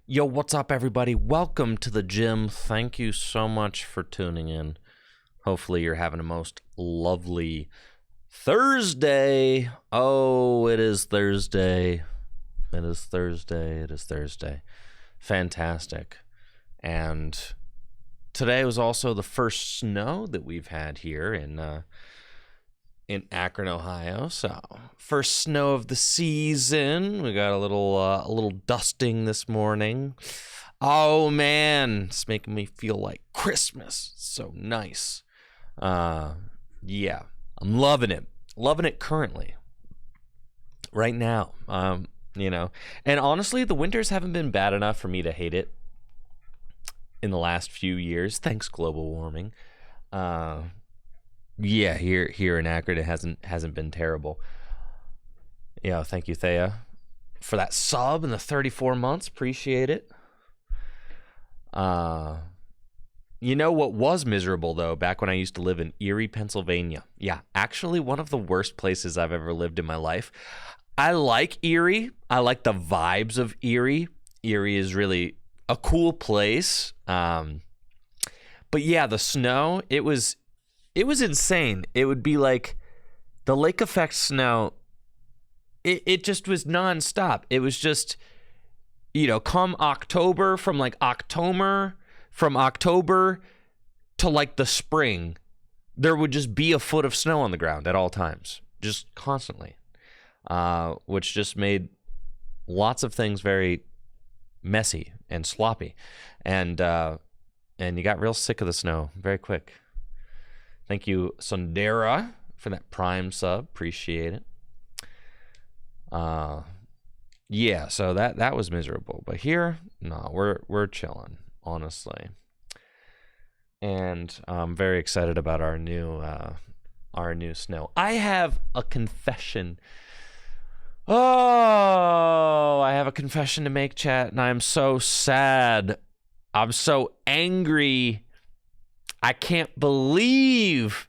Yo, what's up, everybody? Welcome to the gym. Thank you so much for tuning in. Hopefully, you're having a most lovely Thursday. Oh, it is Thursday. It is Thursday. It is Thursday. Fantastic. And today was also the first snow that we've had here in Akron, Ohio. So, first snow of the season. We got a little dusting this morning. Oh man, it's making me feel like Christmas. So nice. Yeah, I'm loving it. Loving it currently. Right now. And honestly, the winters haven't been bad enough for me to hate it in the last few years. Thanks, global warming. Yeah, here in Akron, it hasn't been terrible. Yeah, thank you, Thea, for that sub in the 34 months. Appreciate it. You know what was miserable, though, back when I used to live in Erie, Pennsylvania. Yeah, actually one of the worst places I've ever lived in my life. I like Erie. I like the vibes of Erie. Erie is really a cool place. But yeah, the snow, it was insane. It would be like the lake effect snow. It just was nonstop. It was just, come October, from October to like the spring, there would just be a foot of snow on the ground at all times, just constantly, which just made lots of things very messy and sloppy, and you got real sick of the snow very quick. Thank you, Sundara, for that Prime sub. Appreciate it. Yeah, so that was miserable. But here, no, we're chilling, honestly. And I'm very excited about our new snow. I have a confession. Oh, I have a confession to make, chat, and I'm so sad. I'm so angry. I can't believe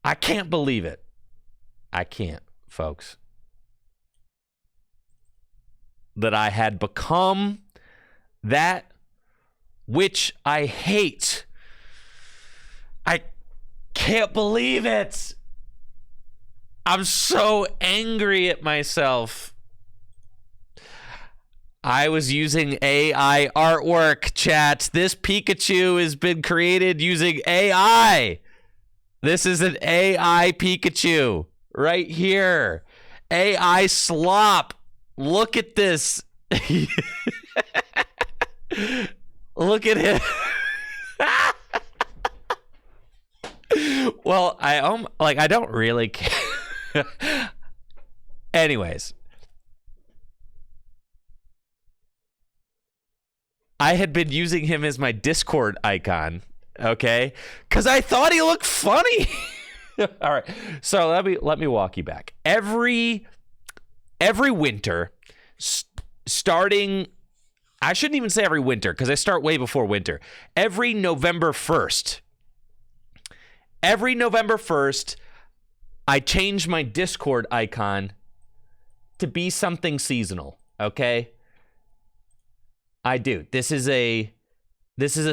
it. I can't, folks. That I had become that which I hate. I can't believe it. I'm so angry at myself. I was using AI artwork, chat. This Pikachu has been created using AI. This is an AI Pikachu right here. AI slop. Look at this. Look at him. Well, I don't really care. Anyways. I had been using him as my Discord icon, okay? Because I thought he looked funny. All right, so let me walk you back. Every winter, starting, I shouldn't even say every winter, because I start way before winter. Every November 1st, I change my Discord icon to be something seasonal, okay? I do. This is a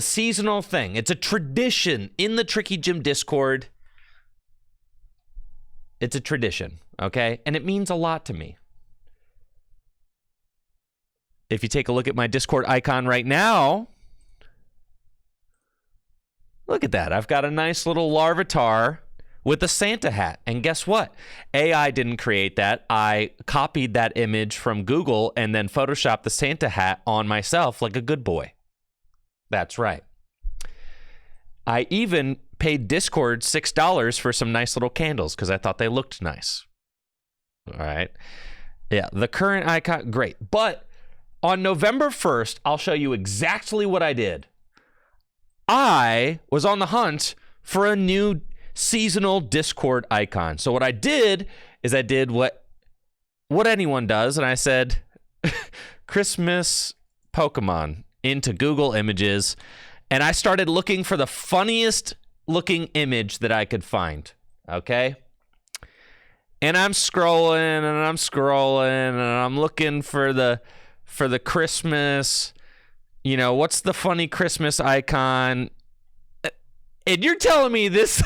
seasonal thing. It's a tradition in the Tricky Gym Discord. It's a tradition, okay? And it means a lot to me. If you take a look at my Discord icon right now, look at that. I've got a nice little Larvitar with a Santa hat. And guess what? AI didn't create that. I copied that image from Google and then photoshopped the Santa hat on myself like a good boy. That's right. I even paid Discord $6 for some nice little candles because I thought they looked nice. All right. Yeah, the current icon, great. But on November 1st, I'll show you exactly what I did. I was on the hunt for a new seasonal Discord icon. So what I did is I did what anyone does, and I said Christmas Pokemon into Google Images, and I started looking for the funniest looking image that I could find, okay? And I'm scrolling and I'm looking for the for the Christmas, what's the funny Christmas icon? And you're telling me this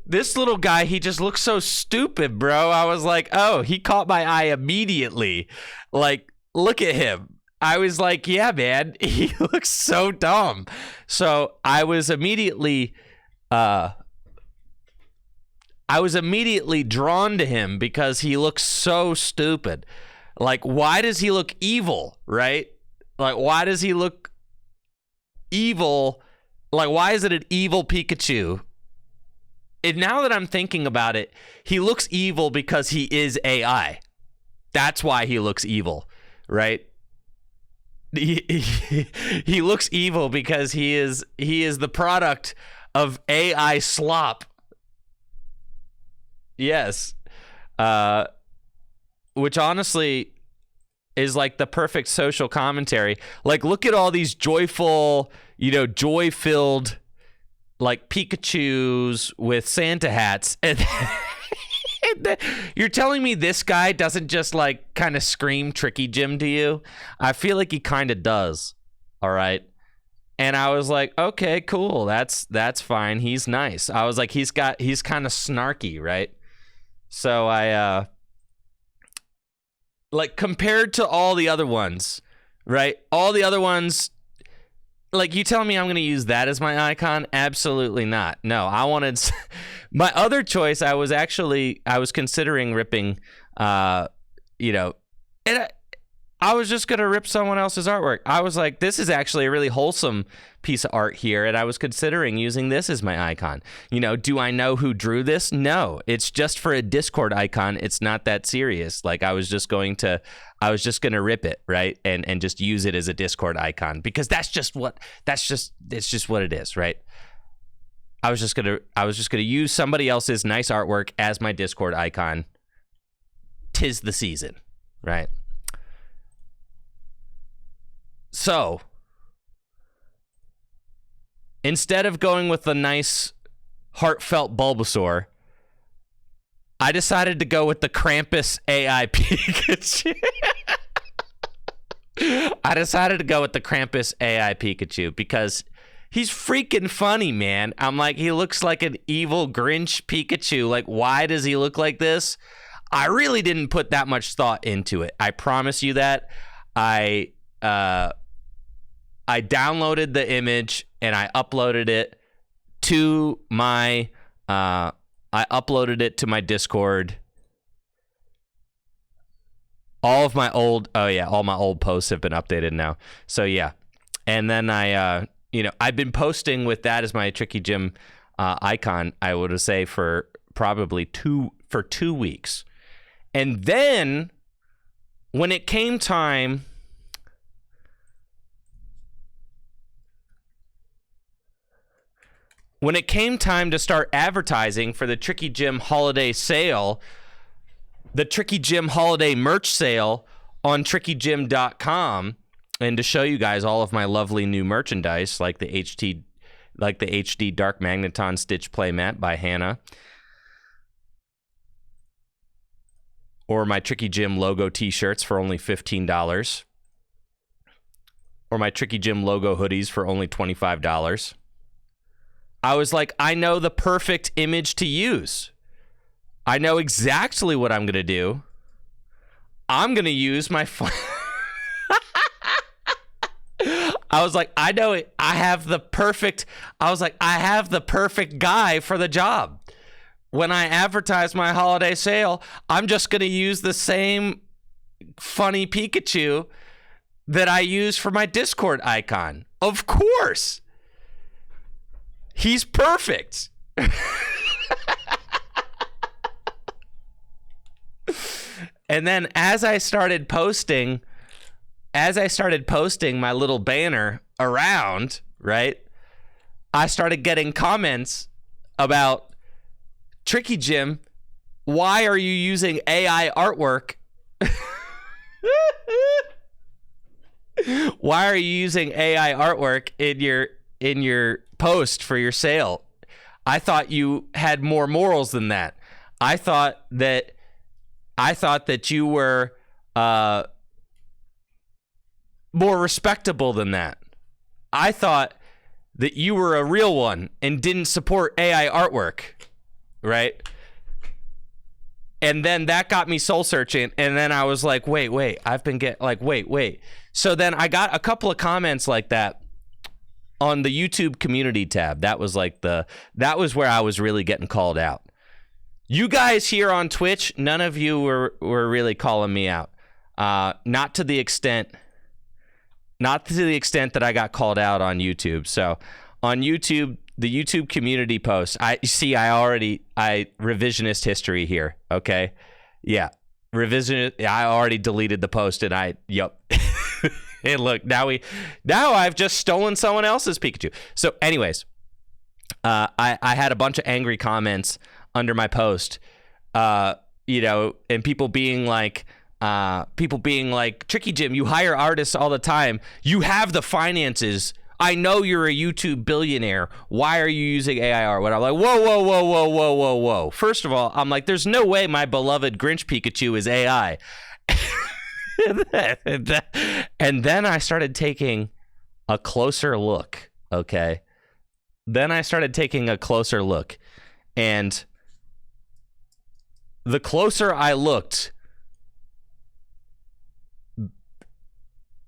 this little guy, he just looks so stupid, bro. I was like, oh, he caught my eye immediately. Like, look at him. I was like, yeah, man, he looks so dumb. So I was immediately drawn to him because he looks so stupid. Like, why does he look evil, right? Like, why does he look evil? Like, why is it an evil Pikachu? And now that I'm thinking about it, he looks evil because he is AI. That's why he looks evil, right? He looks evil because he is the product of AI slop. Yes. Which honestly is like the perfect social commentary. Like, look at all these joyful, joy-filled, like, Pikachus with Santa hats. And you're telling me this guy doesn't just, like, kind of scream Tricky Jim to you? I feel like he kind of does. All right. And I was like, okay, cool. That's fine. He's nice. I was like, he's kind of snarky, right? So I, like, compared to all the other ones, right? All the other ones, like, you telling me I'm going to use that as my icon? Absolutely not. No, I wanted my other choice. I was considering ripping, and I was just going to rip someone else's artwork. I was like, this is actually a really wholesome piece of art here, and I was considering using this as my icon. Do I know who drew this? No, it's just for a Discord icon. It's not that serious. Like, I was just going to rip it, right? And just use it as a Discord icon because it's just what it is, right? I was just going to use somebody else's nice artwork as my Discord icon. 'Tis the season, right? So, instead of going with the nice, heartfelt Bulbasaur, I decided to go with the Krampus AI Pikachu. I decided to go with the Krampus AI Pikachu because he's freaking funny, man. I'm like, he looks like an evil Grinch Pikachu. Like, why does he look like this? I really didn't put that much thought into it. I promise you that. I downloaded the image and I uploaded it to my Discord. All my old posts have been updated now. So yeah. And then I've been posting with that as my Tricky Jim icon, I would say, for probably 2 weeks. And then when it came time to start advertising for the Tricky Jim holiday sale, the Tricky Jim holiday merch sale on trickygym.com, and to show you guys all of my lovely new merchandise, like the HD Dark Magneton Stitch playmat by Hannah, or my Tricky Jim logo t-shirts for only $15, or my Tricky Jim logo hoodies for only $25. I was like, I know the perfect image to use. I know exactly what I'm going to do. I'm going to use my I was like, I know it. I have the perfect guy for the job. When I advertise my holiday sale, I'm just going to use the same funny Pikachu that I use for my Discord icon. Of course. He's perfect. And then as I started posting my little banner around, right, I started getting comments about, Tricky Jim, why are you using AI artwork? Why are you using AI artwork in your post for your sale? I thought you had more morals than that. I thought that I thought that you were more respectable than that. I thought that you were a real one and didn't support AI artwork, right? And then that got me soul searching, and then I was like, wait, I've been getting, like, wait. So then I got a couple of comments like that on the YouTube community tab. That was where I was really getting called out. You guys here on Twitch, none of you were really calling me out. Not to the extent that I got called out on YouTube. So on YouTube, the YouTube community post, I revisionist history here. Okay. Yeah. Revisionist. I already deleted the post and yep. And look, now I've just stolen someone else's Pikachu. So anyways, I had a bunch of angry comments under my post, and people being like, Tricky Jim, you hire artists all the time. You have the finances. I know you're a YouTube billionaire. Why are you using AI art? When I'm like, whoa. First of all, I'm like, there's no way my beloved Grinch Pikachu is AI. And then I started taking a closer look. Okay. Then I started taking a closer look, and the closer I looked,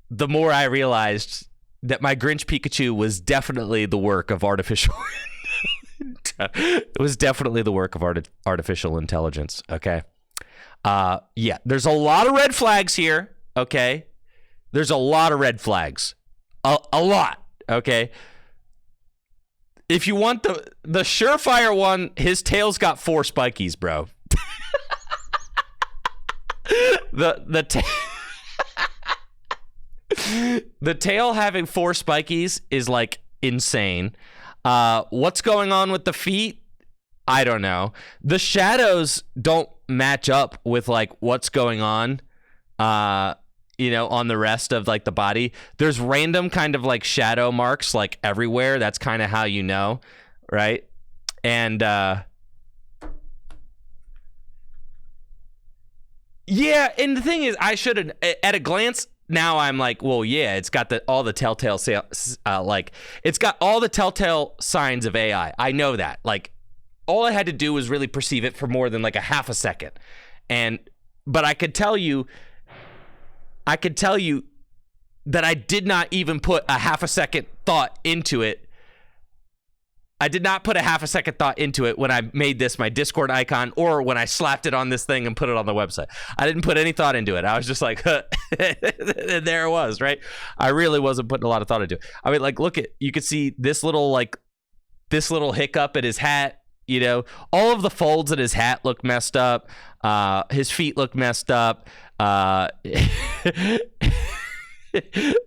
the more I realized that my Grinch Pikachu was definitely the work of artificial. It was definitely the work of artificial intelligence. Okay. Yeah, there's a lot of red flags here. Okay. There's a lot of red flags. A lot. Okay. If you want the surefire one, his tail's got 4 spikies, bro. The tail having 4 spikies is like insane. What's going on with the feet? I don't know. The shadows don't match up with like what's going on, on the rest of like the body. There's random kind of like shadow marks like everywhere. That's kind of how you know, right? And yeah, and the thing is, I should have, at a glance, now I'm like, well, yeah, it's got all the telltale, it's got all the telltale signs of AI. I know that. Like, all I had to do was really perceive it for more than like a half a second. But I could tell you that I did not even put a half a second thought into it. I did not put a half a second thought into it when I made this my Discord icon or when I slapped it on this thing and put it on the website. I didn't put any thought into it. I was just like, there it was, right? I really wasn't putting a lot of thought into it. I mean, like, you could see this little hiccup at his hat. All of the folds in his hat look messed up. His feet look messed up.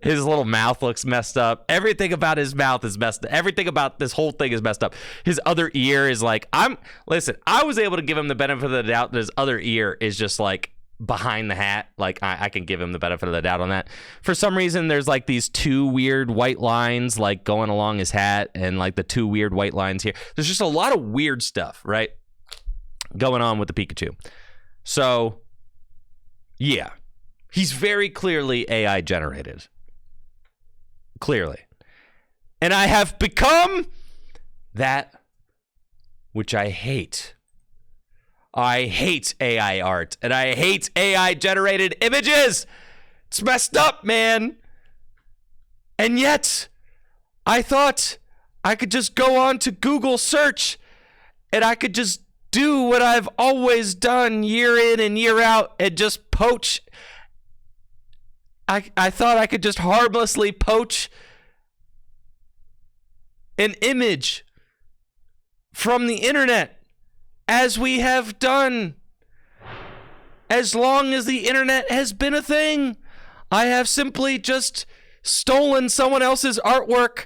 His little mouth looks messed up. Everything about his mouth is messed up. Everything about this whole thing is messed up. His other ear is like, I was able to give him the benefit of the doubt that his other ear is just like behind the hat. Like I can give him the benefit of the doubt on that. For some reason, there's like these 2 weird white lines like going along his hat, and like the 2 weird white lines here. There's just a lot of weird stuff, right, going on with the Pikachu. So yeah, he's very clearly AI generated. Clearly. And I have become that which I hate. I hate AI art, and I hate AI generated images. It's messed up, man. And yet, I thought I could just go on to Google search and I could just do what I've always done year in and year out and just poach. I thought I could just harmlessly poach an image from the internet, as we have done as long as the internet has been a thing. I have simply just stolen someone else's artwork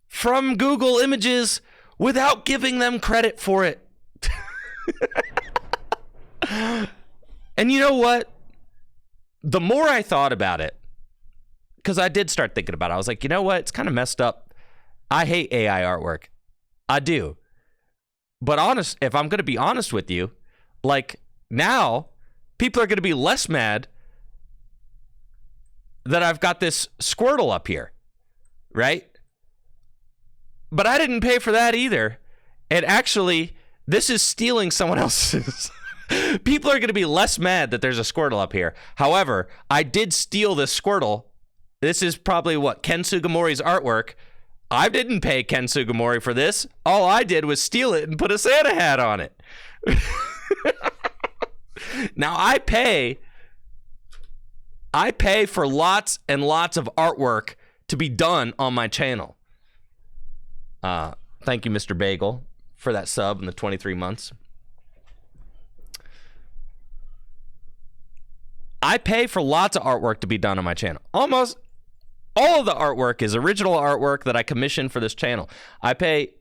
from Google Images without giving them credit for it. And you know what? The more I thought about it, because I did start thinking about it, I was like, you know what? It's kind of messed up. I hate AI artwork. I do. But if I'm going to be honest with you, like now, People are going to be less mad that I've got this Squirtle up here, right? But I didn't pay for that either. And actually, this is stealing someone else's. People are going to be less mad that there's a Squirtle up here. However, I did steal this Squirtle. This is probably what, Ken Sugimori's artwork. I didn't pay Ken Sugimori for this. All I did was steal it and put a Santa hat on it. Now I pay for lots and lots of artwork to be done on my channel. Thank you, Mr. Bagel, for that sub in the 23 months. I pay for lots of artwork to be done on my channel. Almost all of the artwork is original artwork that I commissioned for this channel. I pay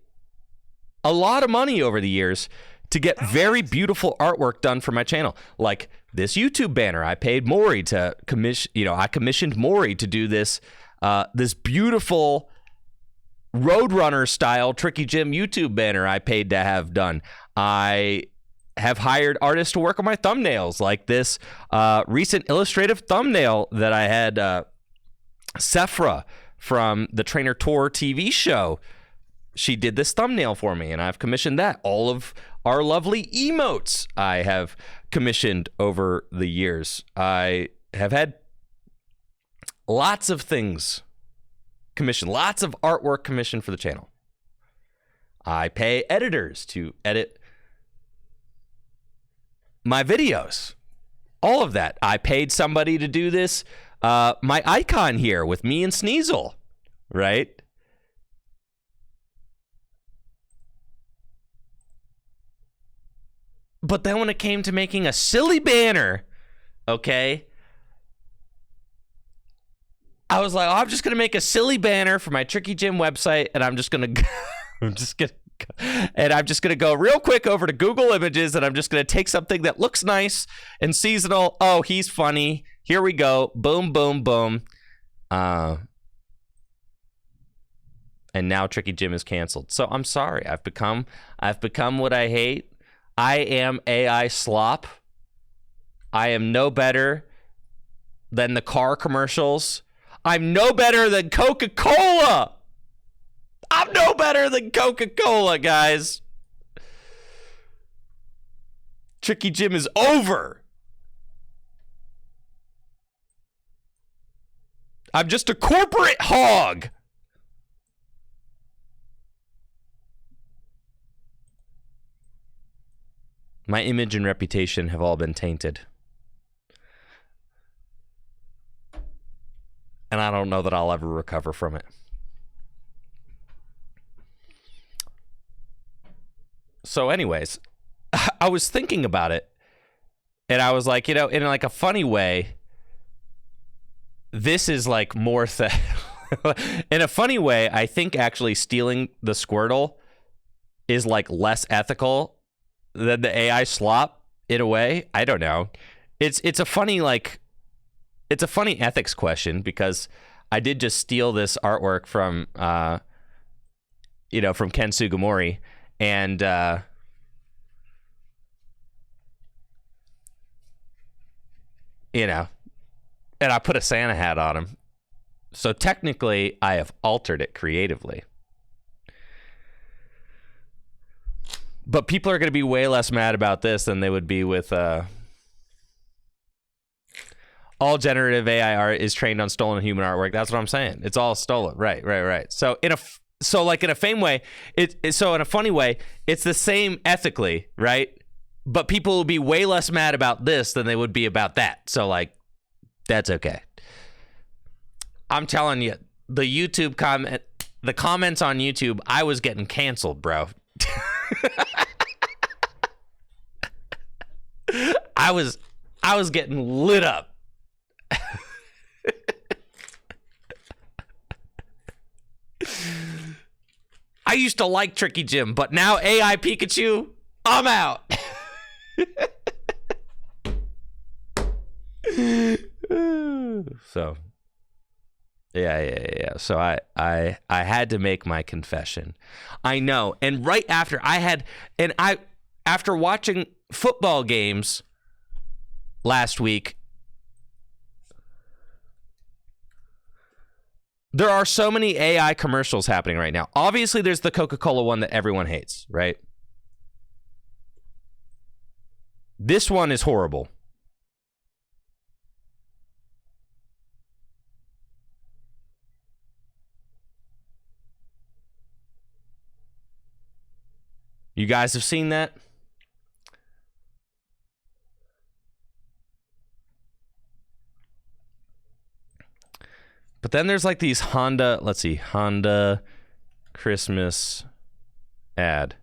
a lot of money over the years to get very beautiful artwork done for my channel. Like this YouTube banner, I paid Maury to commission, I commissioned Maury to do this this beautiful Roadrunner style Tricky Jim YouTube banner I paid to have done. I have hired artists to work on my thumbnails, like this recent illustrative thumbnail that I had Sephra from the Trainer Tour TV show. She did this thumbnail for me, and I've commissioned that. All of our lovely emotes I have commissioned over the years. I have had lots of things commissioned, lots of artwork commissioned for the channel. I pay editors to edit my videos. All of that. I paid somebody to do this. My icon here with me and Sneasel, right? But then when it came to making a silly banner, okay, I was like, oh, I'm just going to make a silly banner for my Tricky Jim website, and I'm just going to go real quick over to Google Images, and I'm just going to take something that looks nice and seasonal. Oh, he's funny. Here we go. Boom, boom, boom. And now Tricky Jim is canceled. So I'm sorry. I've become what I hate. I am AI slop. I am no better than the car commercials. I'm no better than Coca-Cola. I'm no better than Coca-Cola, guys. Tricky Jim is over. I'm just a corporate hog. My image and reputation have all been tainted. And I don't know that I'll ever recover from it. So anyways, I was thinking about it, and I was like, in like a funny way, this is like more in a funny way, I think actually stealing the Squirtle is like less ethical than the AI slop in a way. I don't know. It's a funny ethics question, because I did just steal this artwork from from Ken Sugimori, and and I put a Santa hat on him. So technically, I have altered it creatively. But people are going to be way less mad about this than they would be with all generative AI art is trained on stolen human artwork. That's what I'm saying. It's all stolen. Right. So in a funny way, it's the same ethically, right? But people will be way less mad about this than they would be about that. So like, that's okay. I'm telling you, the comments on YouTube, I was getting canceled, bro. I was getting lit up. I used to like Tricky Jim, but now AI Pikachu, I'm out. So yeah. So I had to make my confession. I know. And right after after watching football games last week. There are so many AI commercials happening right now. Obviously, there's the Coca-Cola one that everyone hates, right? This one is horrible. You guys have seen that? But then there's like these Honda, let's see, Honda Christmas ad.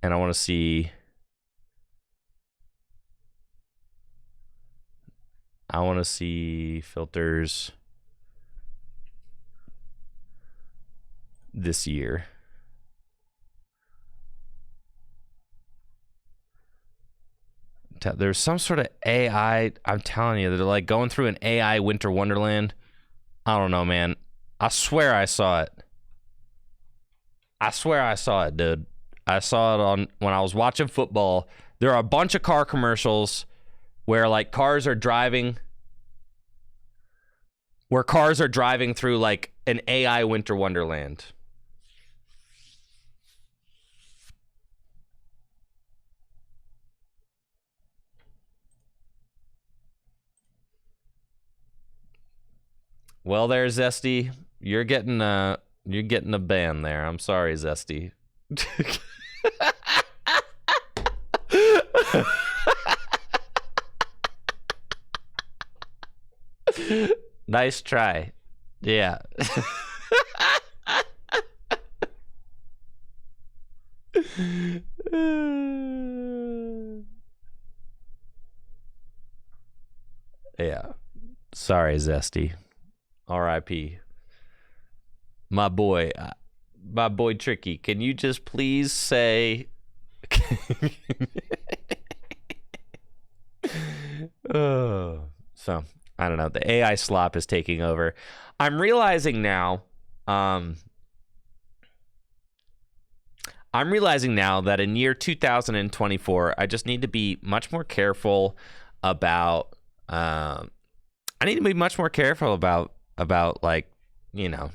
And I want to see, filters this year. There's some sort of AI, I'm telling you, they're like going through an AI winter wonderland. I don't know, man. I swear I saw it. Dude. I saw it on when I was watching football. There are a bunch of car commercials where like cars are driving through like an AI winter wonderland. Well, there, Zesty. You're getting a ban there. I'm sorry, Zesty. Nice try. Yeah. Yeah. Sorry, Zesty. R.I.P. My boy Tricky, can you just please say oh, so I don't know, the AI slop is taking over. I'm realizing now that in year 2024 I just need to be much more careful about about like, you know,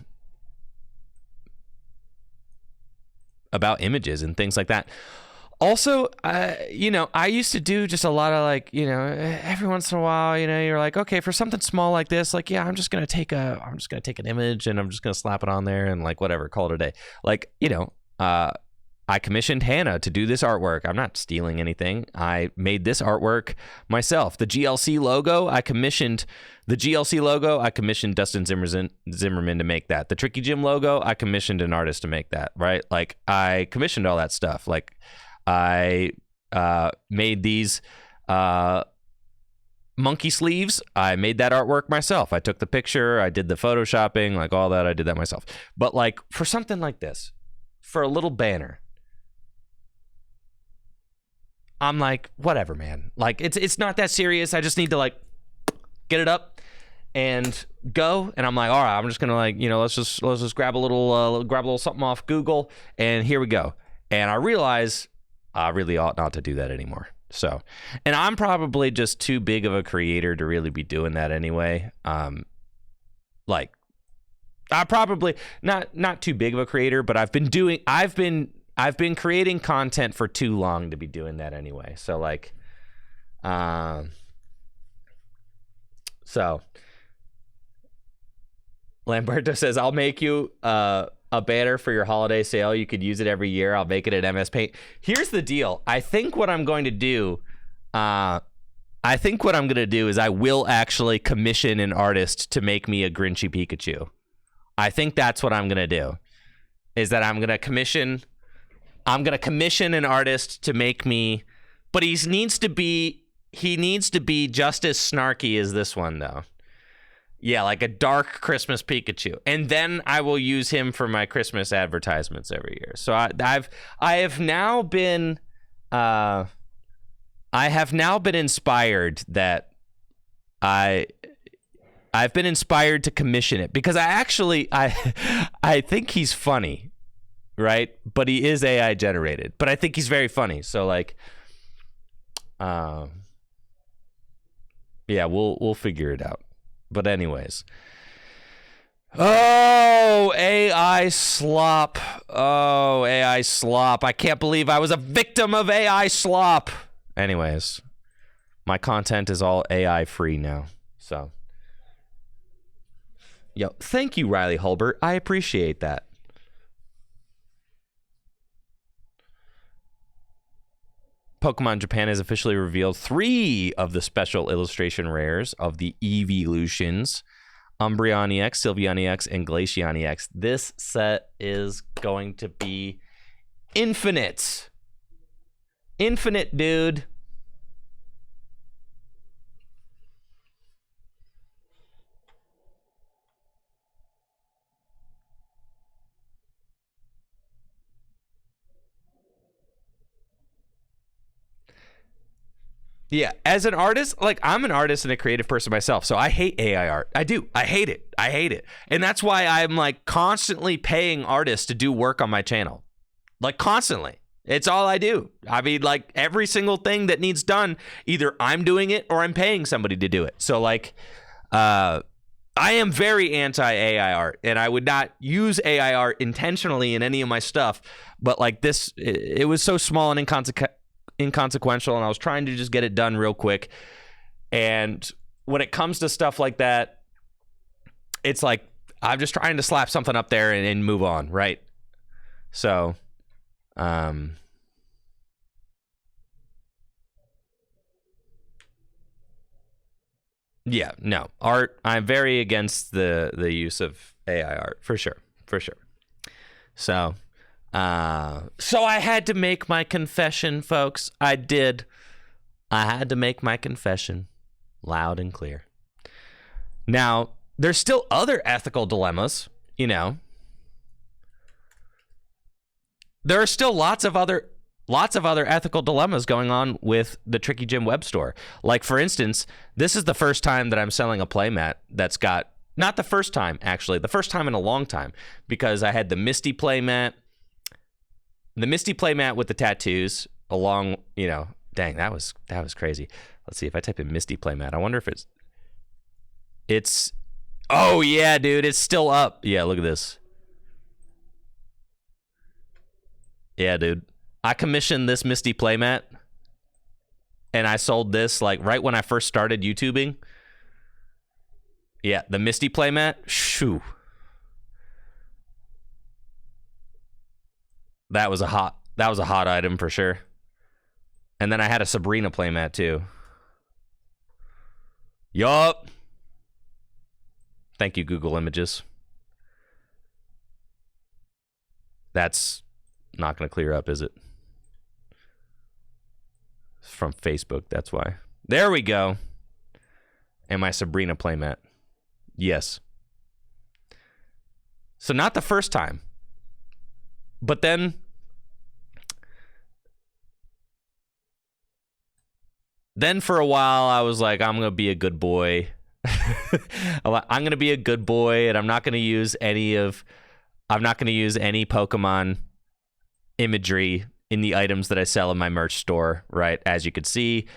about images and things like that. Also, you know, I used to do just a lot of like, you know, every once in a while, you know, you're like, okay, for something small like this, like, yeah, I'm just gonna take an image and I'm just gonna slap it on there and like whatever, call it a day. Like, you know, I commissioned Hannah to do this artwork. I'm not stealing anything. I made this artwork myself. The GLC logo, I commissioned Dustin Zimmerman to make that. The Tricky Gym logo, I commissioned an artist to make that, right? Like, I commissioned all that stuff. Like, I made these monkey sleeves. I made that artwork myself. I took the picture. I did the photoshopping, like all that. I did that myself. But like for something like this, for a little banner, I'm like, whatever, man. Like, it's not that serious. I just need to like get it up and go. And I'm like, all right, I'm just gonna like, you know, let's just grab a little something off Google, and here we go. And I realize I really ought not to do that anymore. So, and I'm probably just too big of a creator to really be doing that anyway. Like, I probably not too big of a creator, but I've been creating content for too long to be doing that anyway. So like, so Lamberto says, I'll make you a banner for your holiday sale. You could use it every year. I'll make it at MS Paint. Here's the deal. I think what I'm going to do is I will actually commission an artist to make me a Grinchy Pikachu. I think that's what I'm going to do, is that I'm going to commission an artist to make me, but he needs to be just as snarky as this one though. Yeah, like a dark Christmas Pikachu. And then I will use him for my Christmas advertisements every year. So I have now been inspired that I've been inspired to commission it, because I think he's funny, right? But he is AI generated. But I think he's very funny. So like Yeah, we'll figure it out. But anyways. Oh, AI slop. Oh, AI slop. I can't believe I was a victim of AI slop. Anyways, my content is all AI free now. So, yo, thank you, Riley Hulbert. I appreciate that. Pokemon Japan has officially revealed 3 of the special illustration rares of the Evolutions. Umbreon EX, Sylveon EX, and Glaceon EX. This set is going to be infinite. Infinite, dude. Yeah, as an artist, like I'm an artist and a creative person myself, so I hate AI art. I do. I hate it. I hate it. And that's why I'm like constantly paying artists to do work on my channel. Like constantly. It's all I do. I mean, like every single thing that needs done, either I'm doing it or I'm paying somebody to do it. So like I am very anti-AI art, and I would not use AI art intentionally in any of my stuff, but like this, it was so small and inconsequential, and I was trying to just get it done real quick. And when it comes to stuff like that, it's like I'm just trying to slap something up there and move on, right? So yeah, no art. I'm very against the use of AI art for sure. So so I had to make my confession, folks. I did. I had to make my confession loud and clear. Now, there's still other ethical dilemmas, you know. There are still lots of other ethical dilemmas going on with the Tricky Gym web store. Like, for instance, this is the first time that I'm selling a playmat that's got, not the first time, actually, the first time in a long time, because I had the Misty playmat, with the tattoos along, you know, dang, that was crazy. Let's see if I type in Misty playmat. I wonder if it's, oh yeah, dude, it's still up. Yeah, look at this. Yeah, dude. I commissioned this Misty playmat, and I sold this like right when I first started YouTubing. Yeah, the Misty playmat. Shoo. That was a hot item for sure. And then I had a Sabrina playmat too. Yup. Thank you, Google Images. That's not going to clear up, is it? From Facebook, that's why. There we go. And my Sabrina playmat. Yes. So not the first time. But then for a while I was like, I'm going to be a good boy. I'm going to be a good boy, and I'm not going to use any Pokemon imagery in the items that I sell in my merch store, right? As you could see,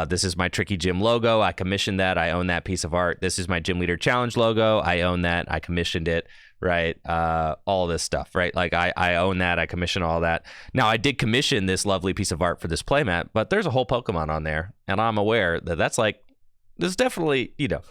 this is my Tricky Gym logo. I commissioned that. I own that piece of art. This is my Gym Leader Challenge logo. I own that. I commissioned it, right? All this stuff, right? Like I own that. I commission all that. Now, I did commission this lovely piece of art for this playmat, but there's a whole Pokemon on there, and I'm aware that that's like, there's definitely, you know,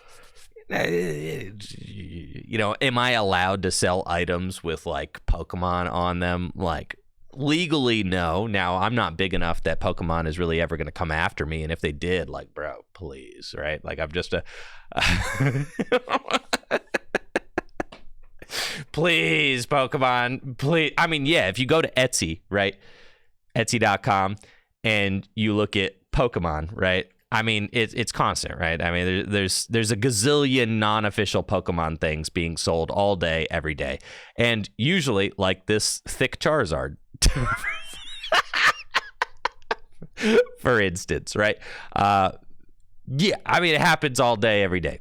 am I allowed to sell items with like Pokemon on them? Like, legally, no. Now, I'm not big enough that Pokemon is really ever going to come after me, and if they did, like, bro, please, right? Like, I'm just a please, Pokemon, please. I mean, yeah, if you go to Etsy, right, Etsy.com, and you look at Pokemon, right, I mean, it's constant, right? I mean, there's a gazillion non-official Pokemon things being sold all day, every day, and usually like this thick Charizard, for instance, right? Yeah, I mean, it happens all day, every day.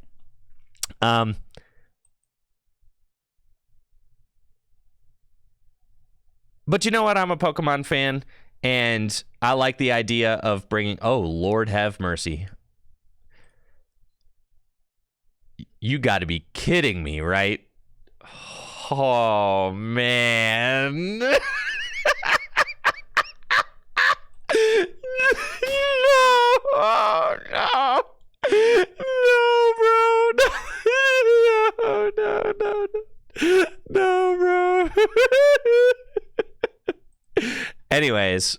But you know what? I'm a Pokemon fan. And I like the idea of bringing, oh, Lord have mercy. You got to be kidding me, right? Oh, man. No. Oh, no. No, bro. No, bro. Anyways.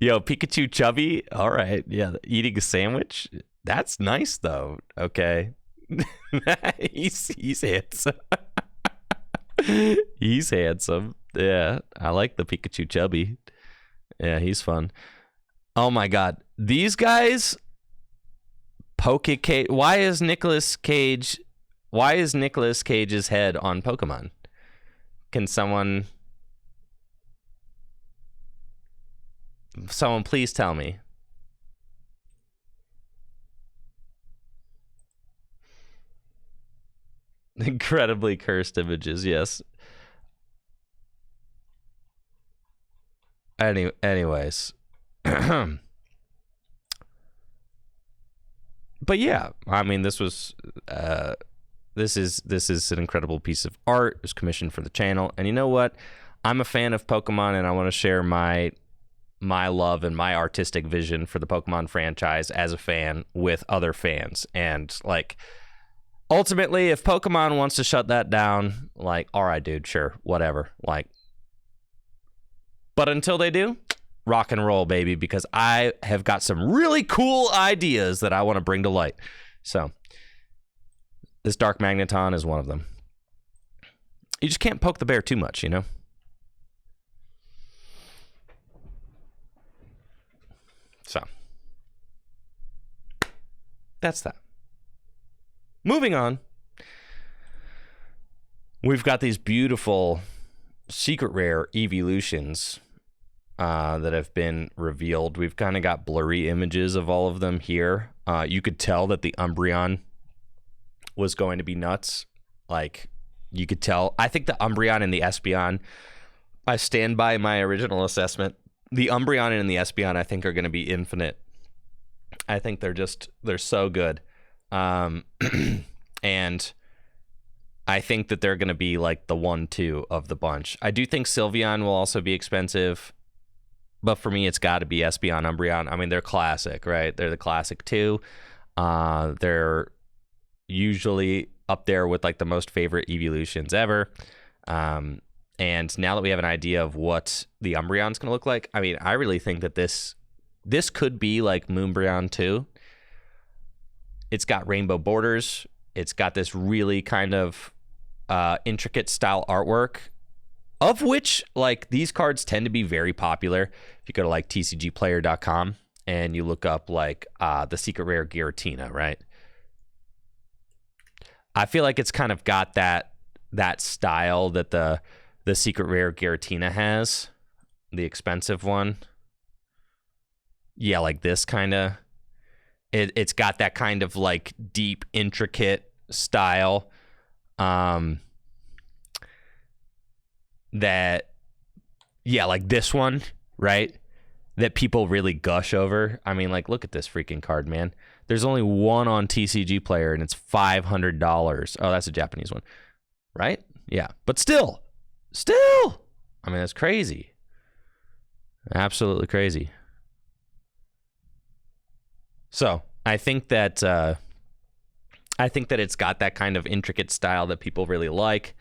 Yo, Pikachu chubby. All right. Yeah. Eating a sandwich. That's nice, though. Okay. he's handsome. He's handsome. Yeah. I like the Pikachu chubby. Yeah, he's fun. Oh, my God. These guys. Cage. Why is Nicolas Cage's head on Pokemon? Can someone please tell me? Incredibly cursed images, yes. Anyways. But yeah, I mean, this is an incredible piece of art. It was commissioned for the channel, and you know what? I'm a fan of Pokemon, and I want to share my love and my artistic vision for the Pokemon franchise as a fan with other fans. And like, ultimately, if Pokemon wants to shut that down, like, all right, dude, sure, whatever. Like, but until they do, rock and roll, baby, because I have got some really cool ideas that I want to bring to light. So this Dark Magneton is one of them. You just can't poke the bear too much, you know? So that's that. Moving on. We've got these beautiful secret rare evolutions that have been revealed. We've kind of got blurry images of all of them here. You could tell that the Umbreon was going to be nuts. Like, you could tell. I think the Umbreon and the Espeon, I stand by my original assessment. The Umbreon and the Espeon, I think, are going to be infinite. I think they're so good. And I think that they're going to be like the 1-2 of the bunch. I do think Sylveon will also be expensive. But for me, it's got to be Espeon, Umbreon. I mean, they're classic, right? They're the classic two. They're usually up there with like the most favorite evolutions ever. And now that we have an idea of what the Umbreon's going to look like, I mean, I really think that this could be like Moonbreon 2. It's got rainbow borders. It's got this really kind of intricate style artwork, of which, like, these cards tend to be very popular. If you go to, like, tcgplayer.com and you look up, like, the secret rare Giratina, right? I feel like it's kind of got that style that the secret rare Giratina has, the expensive one. Yeah, like this kind of. It's got that kind of, like, deep, intricate style. That, yeah, like this one, right? That people really gush over. I mean, like, look at this freaking card, man. There's only one on TCG Player, and it's $500. Oh, that's a Japanese one, right? Yeah, but still, I mean, that's crazy. Absolutely crazy. So I think that it's got that kind of intricate style that people really like.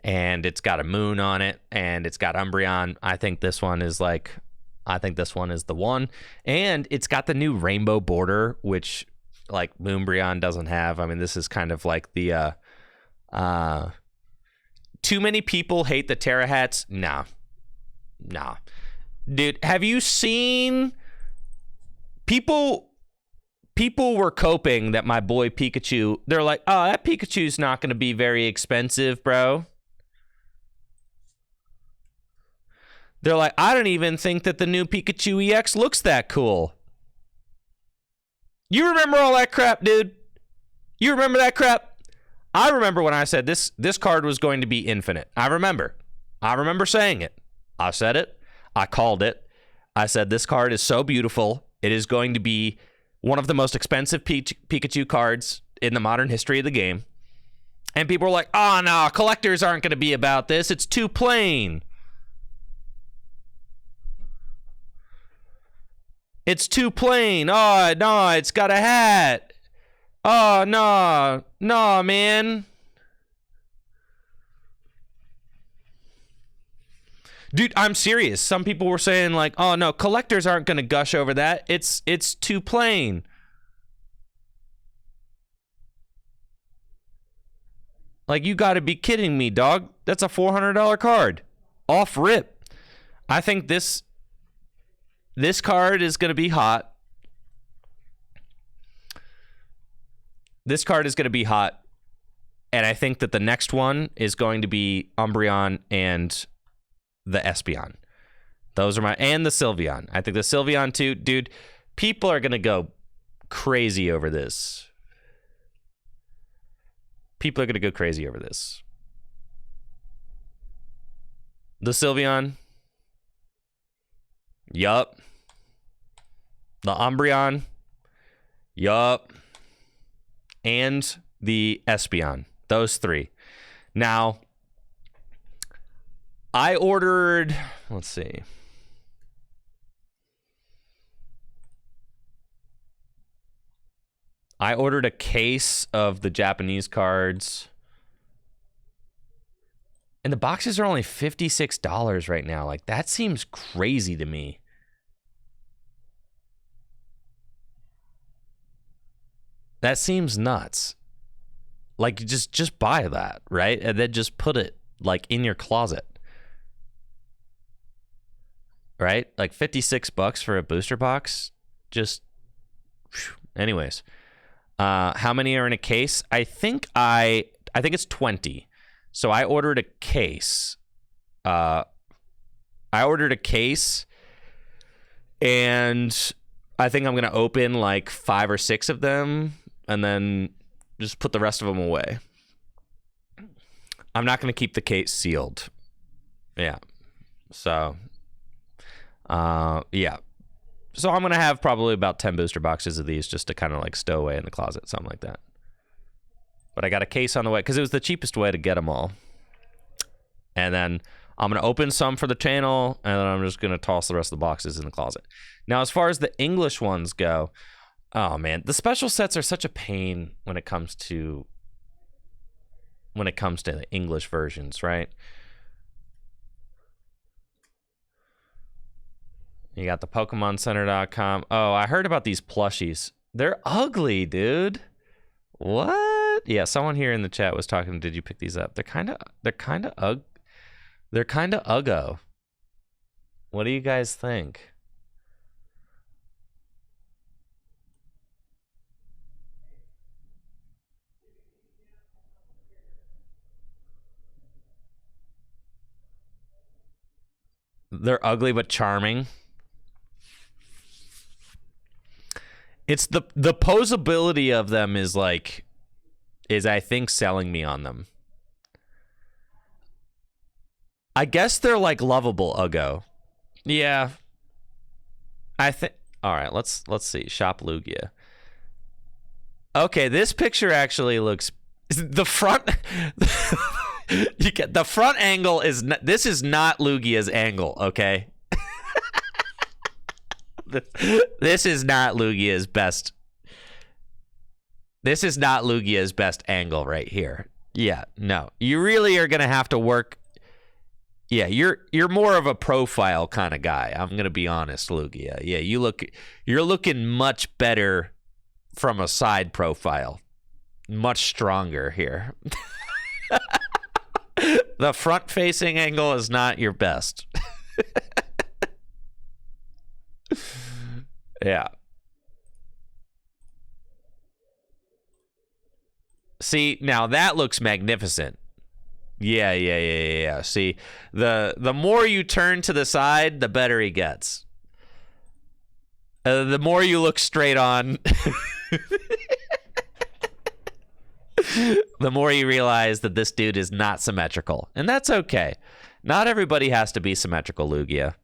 And it's got a moon on it, and it's got Umbreon. I think this one is the one. And it's got the new rainbow border, which, like, Moonbreon doesn't have. I mean, this is kind of like the too many people hate the Terra hats. Nah. Dude, have you seen people were coping that my boy Pikachu, they're like, oh, that Pikachu's not going to be very expensive, bro. They're like, I don't even think that the new Pikachu EX looks that cool. You remember all that crap, dude? You remember that crap? I remember when I said this card was going to be infinite. I remember saying it. I said it. I called it. I said this card is so beautiful. It is going to be one of the most expensive Pikachu cards in the modern history of the game. And people were like, oh, no, collectors aren't going to be about this. It's too plain. It's too plain. Oh, no, it's got a hat. Oh, no. No, man. Dude, I'm serious. Some people were saying like, oh, no, collectors aren't going to gush over that. It's too plain. Like, you got to be kidding me, dog. That's a $400 card. Off rip. I think this card is going to be hot. This card is going to be hot. And I think that the next one is going to be Umbreon and the Espeon. Those are my... And the Sylveon. I think the Sylveon too. Dude, people are going to go crazy over this. People are going to go crazy over this. The Sylveon. Yup. The Umbreon. Yup. And the Espeon. Those three. Now, I ordered... Let's see. I ordered a case of the Japanese cards. And the boxes are only $56 right now. Like, that seems crazy to me. That seems nuts. Like, just buy that, right? And then just put it, like, in your closet. Right? Like, $56 for a booster box. Just... Anyways. How many are in a case? I think it's 20. So I ordered a case. And I think I'm gonna open like 5 or 6 of them, and then just put the rest of them away. I'm not gonna keep the case sealed. Yeah. So, yeah. So I'm going to have probably about 10 booster boxes of these just to kind of like stow away in the closet, something like that. But I got a case on the way because it was the cheapest way to get them all. And then I'm going to open some for the channel, and then I'm just going to toss the rest of the boxes in the closet. Now, as far as the English ones go, oh man, the special sets are such a pain when it comes to the English versions, right? You got the PokemonCenter.com. Oh, I heard about these plushies. They're ugly, dude. What? Yeah, someone here in the chat was talking. Did you pick these up? They're kind of uggo. What do you guys think? They're ugly but charming. It's the posability of them is I think selling me on them. I guess they're like lovable Uggo. Yeah. I think all right, let's see. Shop Lugia. Okay, this picture actually looks the front you get the front angle is this is not Lugia's angle, okay? This is not Lugia's best. This is not Lugia's best angle right here. Yeah, no. You really are going to have to work. Yeah, you're more of a profile kind of guy. I'm going to be honest, Lugia. Yeah, you're looking much better from a side profile. Much stronger here. The front facing angle is not your best. Yeah. See, now that looks magnificent. Yeah. See, the more you turn to the side, the better he gets. The more you look straight on, the more you realize that this dude is not symmetrical. And that's okay. Not everybody has to be symmetrical, Lugia.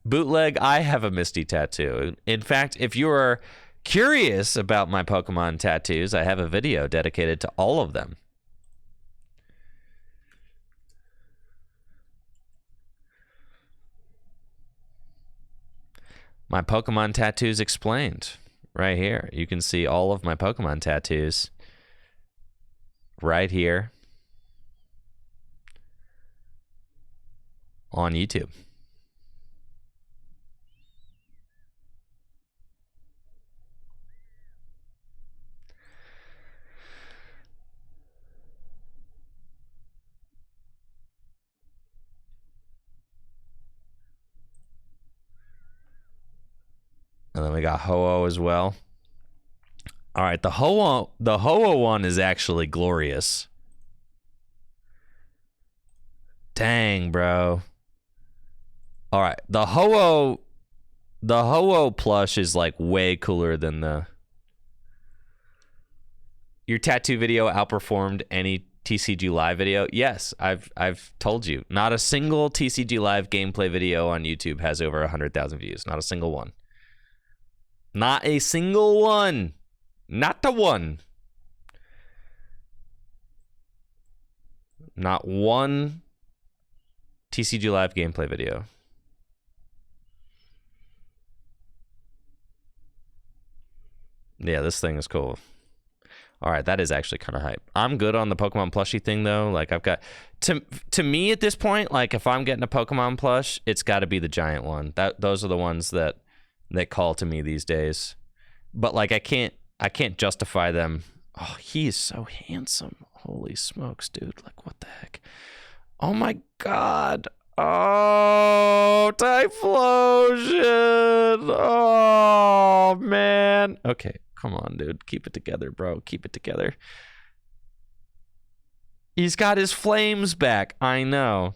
Bootleg, I have a Misty tattoo. In fact, if you are curious about my Pokemon tattoos, I have a video dedicated to all of them. My Pokemon tattoos explained right here. You can see all of my Pokemon tattoos right here on YouTube. And then we got Ho-Oh as well. All right, the Ho-Oh one is actually glorious. Dang, bro. All right, the Ho-Oh plush is like way cooler than the. Your tattoo video outperformed any TCG live video. Yes, I've told you. Not a single TCG live gameplay video on YouTube has over 100,000 views. Not a single one. Not a single one. Not the one. Not one TCG live gameplay video. Yeah, this thing is cool. All right, that is actually kind of hype. I'm good on the Pokemon plushie thing though. Like I've got to me at this point, like if I'm getting a Pokemon plush, it's got to be the giant one. Those are the ones that call to me these days. But like I can't justify them. Oh, he is so handsome. Holy smokes, dude. Like what the heck? Oh my god. Oh, Typhlosion. Oh man. Okay, come on, dude. Keep it together, bro. Keep it together. He's got his flames back. I know.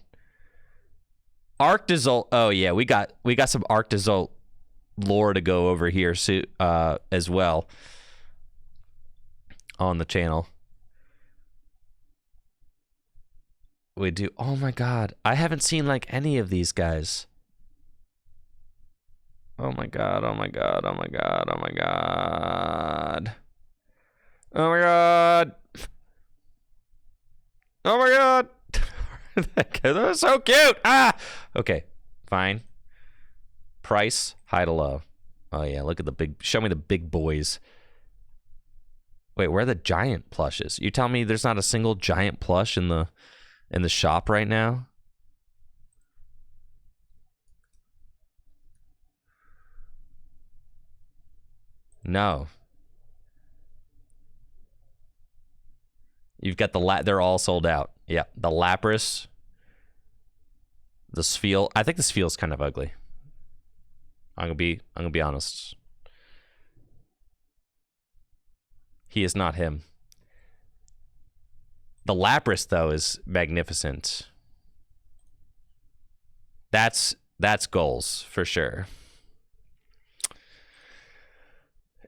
Arctozolt. Oh yeah, we got some Arctozolt lore to go over here as well on the channel. We do. Oh my god, I haven't seen like any of these guys. Oh my god, oh my god, oh my god, oh my god. Oh my god. Oh my god. They're so cute. Ah. Okay, fine. Price, high to low. Oh yeah, look at the big. Show me the big boys. Wait, where are the giant plushes? You tell me there's not a single giant plush in the shop right now? No. You've got they're all sold out. Yeah, the Lapras, the Spheal. I think the Spheal's kind of ugly. I'm gonna be honest. He is not him. The Lapras though is magnificent. That's goals for sure.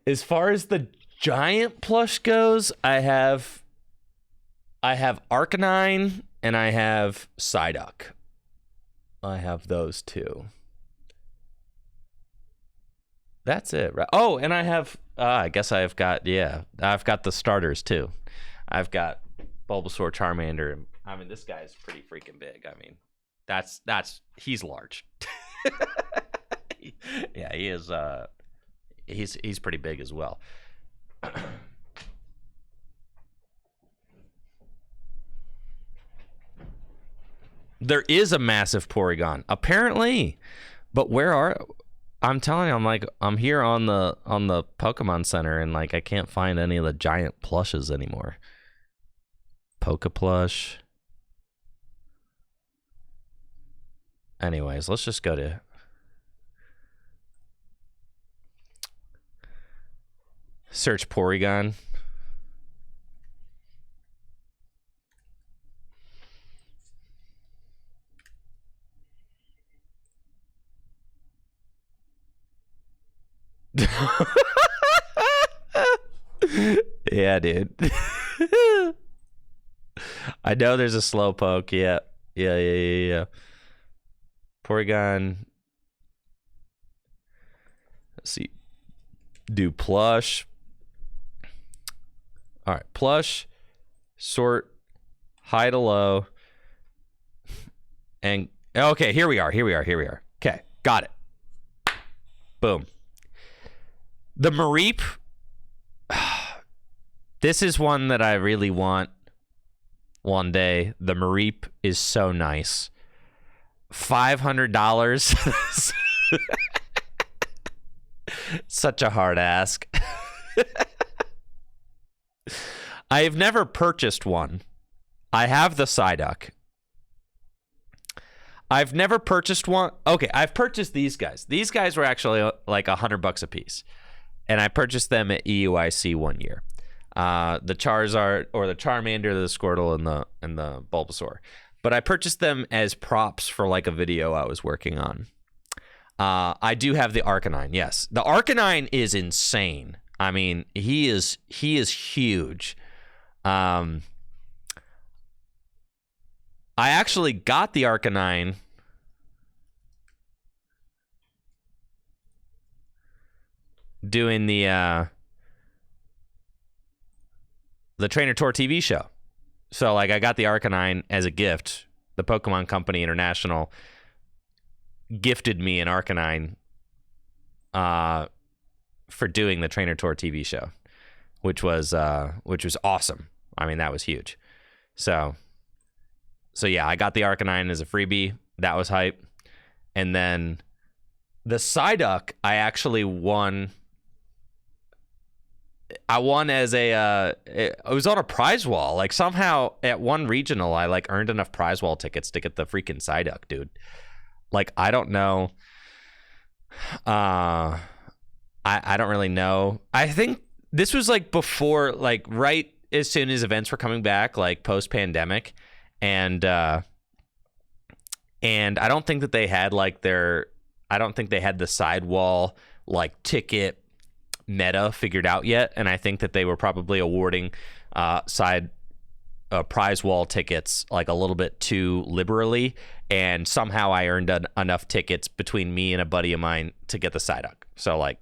As far as the giant plush goes, I have Arcanine and I have Psyduck. I have those two. That's it, right? Oh, and I have, I guess I've got the starters too. I've got Bulbasaur, Charmander. I mean, this guy's pretty freaking big. I mean, he's large. Yeah, he is. He's pretty big as well. There is a massive Porygon, apparently, but I'm telling you, I'm here on the Pokemon Center, and like I can't find any of the giant plushes anymore. Poke plush. Anyways, let's just go to search Porygon. Yeah, dude. I know there's a Slowpoke. Yeah. Porygon. Let's see. Do plush. All right, plush, sort, high to low, and okay, here we are. Okay, got it. Boom. The Mareep. This is one that I really want one day. The Mareep is so nice. $500. Such a hard ask. I have never purchased one. I have the Psyduck. I've never purchased one. Okay, I've purchased these guys. These guys were actually like $100 a piece, and I purchased them at EUIC one year. The Charizard or the Charmander, the Squirtle, and the Bulbasaur. But I purchased them as props for like a video I was working on. I do have the Arcanine. Yes, the Arcanine is insane. I mean, he is huge. I actually got the Arcanine doing the Trainer Tour TV show. So like I got the Arcanine as a gift. The Pokemon Company International gifted me an Arcanine for doing the Trainer Tour TV show, which was awesome. I mean, that was huge. So yeah, I got the Arcanine as a freebie. That was hype. And then the Psyduck, I actually won. I won as it was on a prize wall. Like somehow at one regional, I like earned enough prize wall tickets to get the freaking Psyduck, dude. Like, I don't know. I don't really know. I think this was like before, like right as soon as events were coming back, like post-pandemic. And I don't think that they had like I don't think they had the sidewall like ticket meta figured out yet. And I think that they were probably awarding prize wall tickets like a little bit too liberally. And somehow I earned enough tickets between me and a buddy of mine to get the Psyduck. So like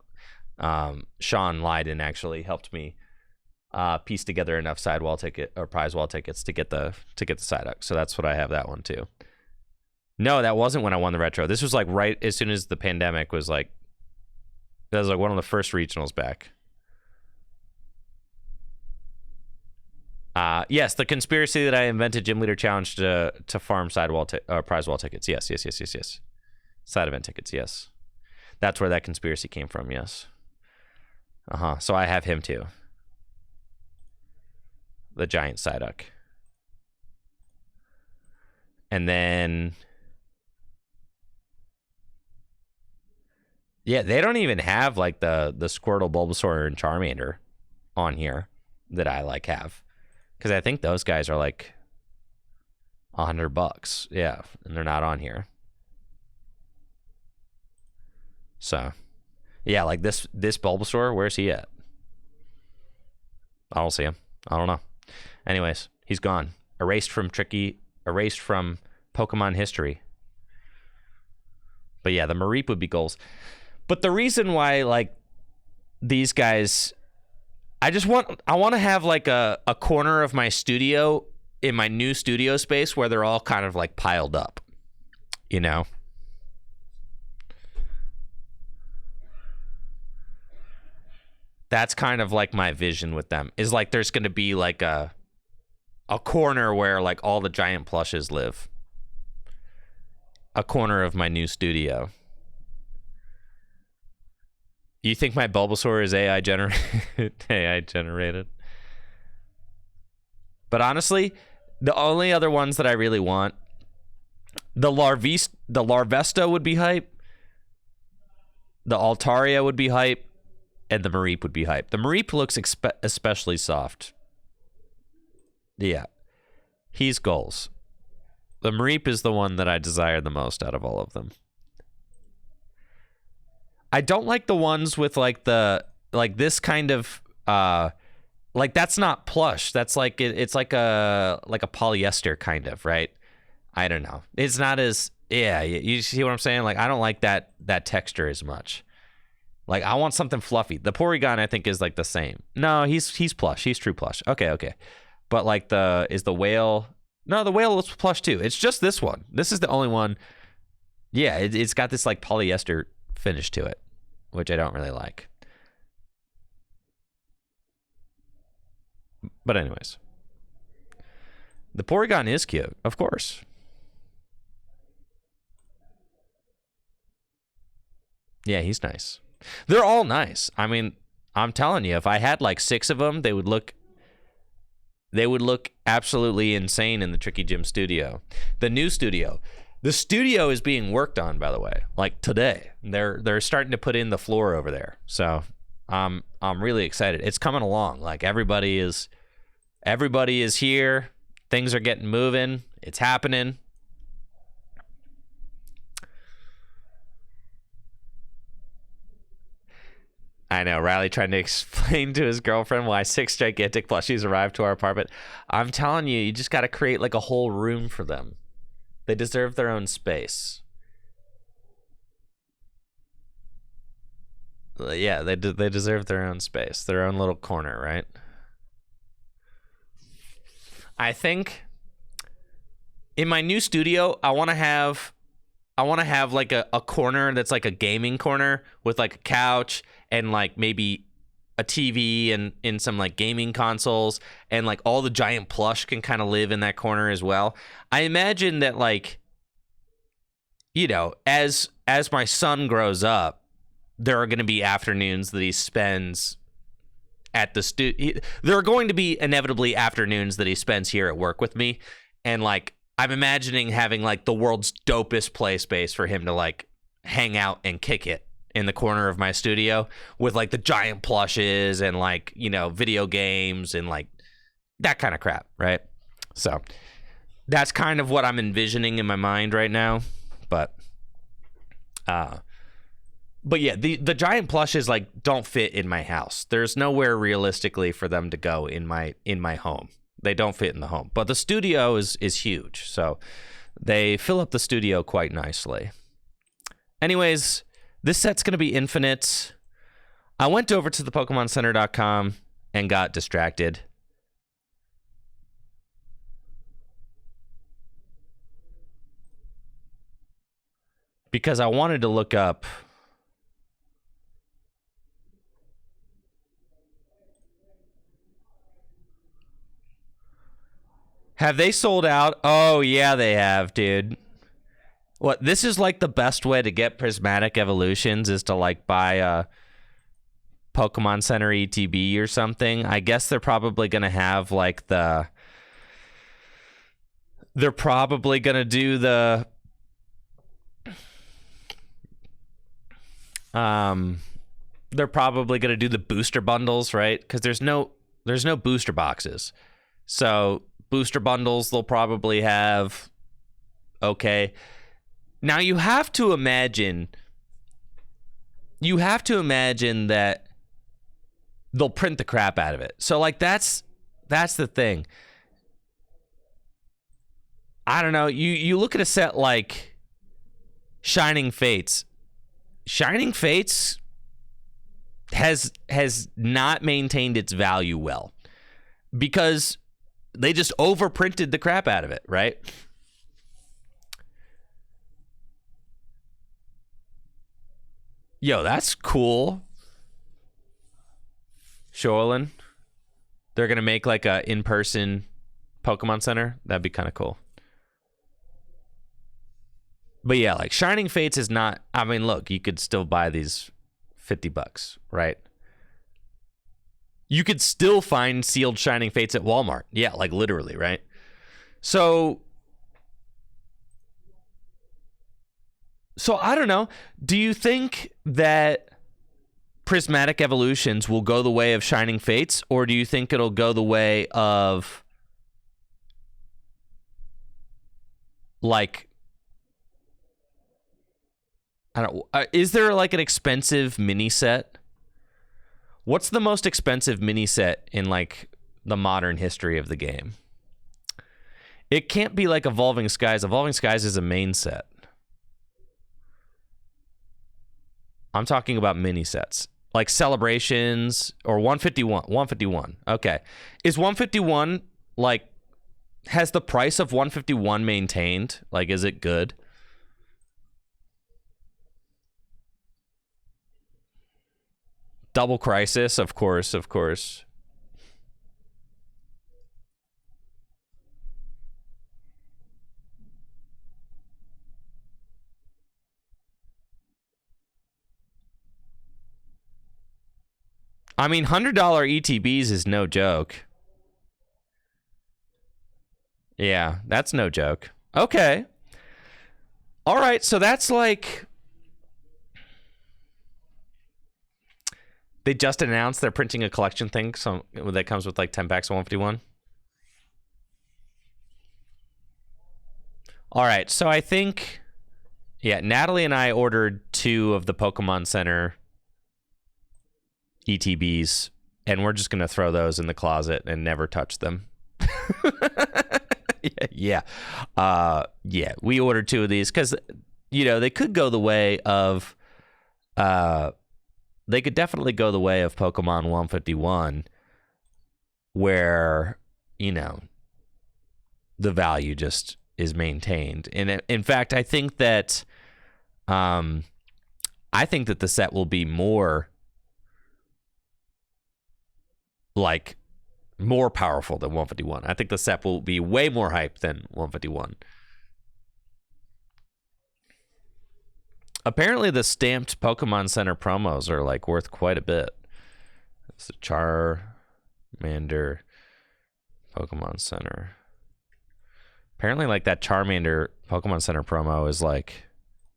Sean Lydon actually helped me piece together enough sidewall ticket or prize wall tickets to get the Psyduck. So that's what I have that one too. No, that wasn't when I won the retro. This was like right as soon as the pandemic was like, that was like one of the first regionals back. Yes, the conspiracy that I invented Gym Leader Challenge to farm sidewall prize wall tickets. Yes. Side event tickets. Yes, that's where that conspiracy came from. Yes. So I have him too. The giant Psyduck. And then yeah, they don't even have like the Squirtle, Bulbasaur, and Charmander on here that I like have. Because I think those guys are like $100. Yeah, and they're not on here. So, yeah, like this Bulbasaur, where's he at? I don't see him. I don't know. Anyways, he's gone. Erased from Pokemon history. But yeah, the Mareep would be goals. But the reason why, like, these guys, I want to have like a corner of my studio in my new studio space where they're all kind of like piled up, you know? That's kind of like my vision with them, is like there's going to be like a corner where like all the giant plushes live. A corner of my new studio. You think my Bulbasaur is AI generated? But honestly, the only other ones that I really want, the Larvesta would be hype, the Altaria would be hype, and the Mareep would be hype. The Mareep looks especially soft. Yeah, he's goals. The Mareep is the one that I desire the most out of all of them. I don't like the ones with like this kind of like that's not plush. That's like it's like a polyester kind of, right? I don't know. It's not as, yeah, you see what I'm saying? Like I don't like that texture as much. Like, I want something fluffy. The Porygon, I think, is like the same. No, he's plush. He's true plush. Okay. But like is the whale? No, the whale is plush too. It's just this one. This is the only one. Yeah, it's got this like polyester finish to it, which I don't really like. But anyways, the Porygon is cute, of course. Yeah, he's nice. They're all nice. I mean, I'm telling you, if I had like 6 of them, they would look absolutely insane in the Tricky Gym studio. The new studio. The studio is being worked on, by the way. Like today. They're starting to put in the floor over there. So I'm really excited. It's coming along. Like everybody is here. Things are getting moving. It's happening. I know, Riley trying to explain to his girlfriend why 6 gigantic plushies arrived to our apartment. I'm telling you, you just got to create like a whole room for them. They deserve their own space. Yeah, they deserve their own space, their own little corner, right? I think in my new studio, I want to have like a corner that's like a gaming corner with like a couch and like maybe a TV and in some like gaming consoles, and like all the giant plush can kind of live in that corner as well. I imagine that, like, you know, as my son grows up, there are going to be afternoons that he spends at the studio. There are going to be inevitably afternoons that he spends here at work with me, and like I'm imagining having like the world's dopest play space for him to like hang out and kick it in the corner of my studio with like the giant plushes and like, you know, video games and like that kind of crap, right? So that's kind of what I'm envisioning in my mind right now. But yeah, the giant plushes like don't fit in my house. There's nowhere realistically for them to go in my home. They don't fit in the home. But the studio is huge, so they fill up the studio quite nicely. Anyways, this set's going to be infinite. I went over to the PokemonCenter.com and got distracted. Because I wanted to look up Have they sold out? Oh, yeah, they have, dude. What, this is like the best way to get prismatic evolutions is to like buy a Pokemon Center ETB or something. I guess they're probably going to have like they're probably going to do the they're probably going to do the booster bundles, right? Because there's no booster boxes. So booster bundles they'll probably have. Okay. Now you have to imagine that they'll print the crap out of it. So like that's the thing. I don't know. You look at a set like Shining Fates. Shining Fates has not maintained its value well because they just overprinted the crap out of it, right? Yo, that's cool. Shoalin. They're going to make like a in-person Pokemon Center. That'd be kind of cool. But yeah, like Shining Fates is not, I mean, look, you could still buy these $50, right? You could still find sealed Shining Fates at Walmart. Yeah, like literally, right? So I don't know. Do you think that prismatic evolutions will go the way of Shining Fates, or do you think it'll go the way of like, I don't know, is there like an expensive mini set? What's the most expensive mini set in like the modern history of the game? It can't be like Evolving Skies. Evolving Skies is a main set. I'm talking about mini sets. Like Celebrations or 151. 151. Okay. Is 151 like, has the price of 151 maintained? Like, is it good? Double Crisis, of course, of course. I mean, $100 ETBs is no joke. Yeah, that's no joke. Okay. All right, so that's like... They just announced they're printing a collection thing so that comes with like 10 packs of 151. All right, so I think... Yeah, Natalie and I ordered 2 of the Pokemon Center ETBs, and we're just going to throw those in the closet and never touch them. Yeah. We ordered 2 of these because, you know, they could go the way of... they could definitely go the way of Pokemon 151, where, you know, the value just is maintained. And in fact, I think that the set will be more powerful than 151. I think the set will be way more hype than 151. Apparently, the stamped Pokemon Center promos are like worth quite a bit. It's a Charmander Pokemon Center. Apparently, like that Charmander Pokemon Center promo is like,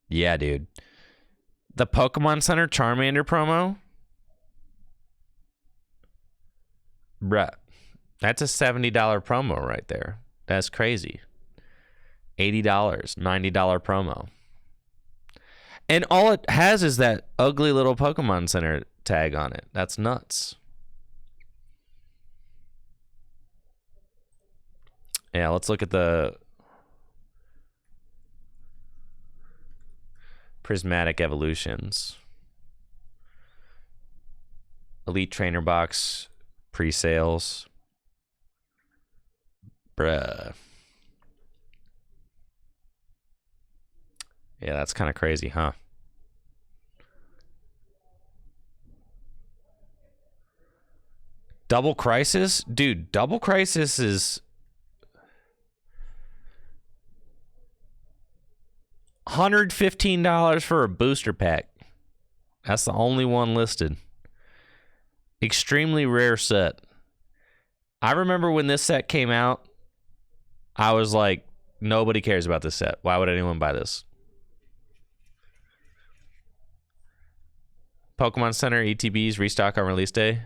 yeah, dude. The Pokemon Center Charmander promo? Bruh. That's a $70 promo right there. That's crazy. $80, $90 promo. And all it has is that ugly little Pokemon Center tag on it. That's nuts. Yeah, let's look at the Prismatic Evolutions. Elite Trainer Box pre-sales. Bruh. Yeah, that's kind of crazy, huh? Double Crisis? Dude, Double Crisis is $115 for a booster pack. That's the only one listed. Extremely rare set. I remember when this set came out, I was like, nobody cares about this set. Why would anyone buy this? Pokemon Center ETBs restock on release day.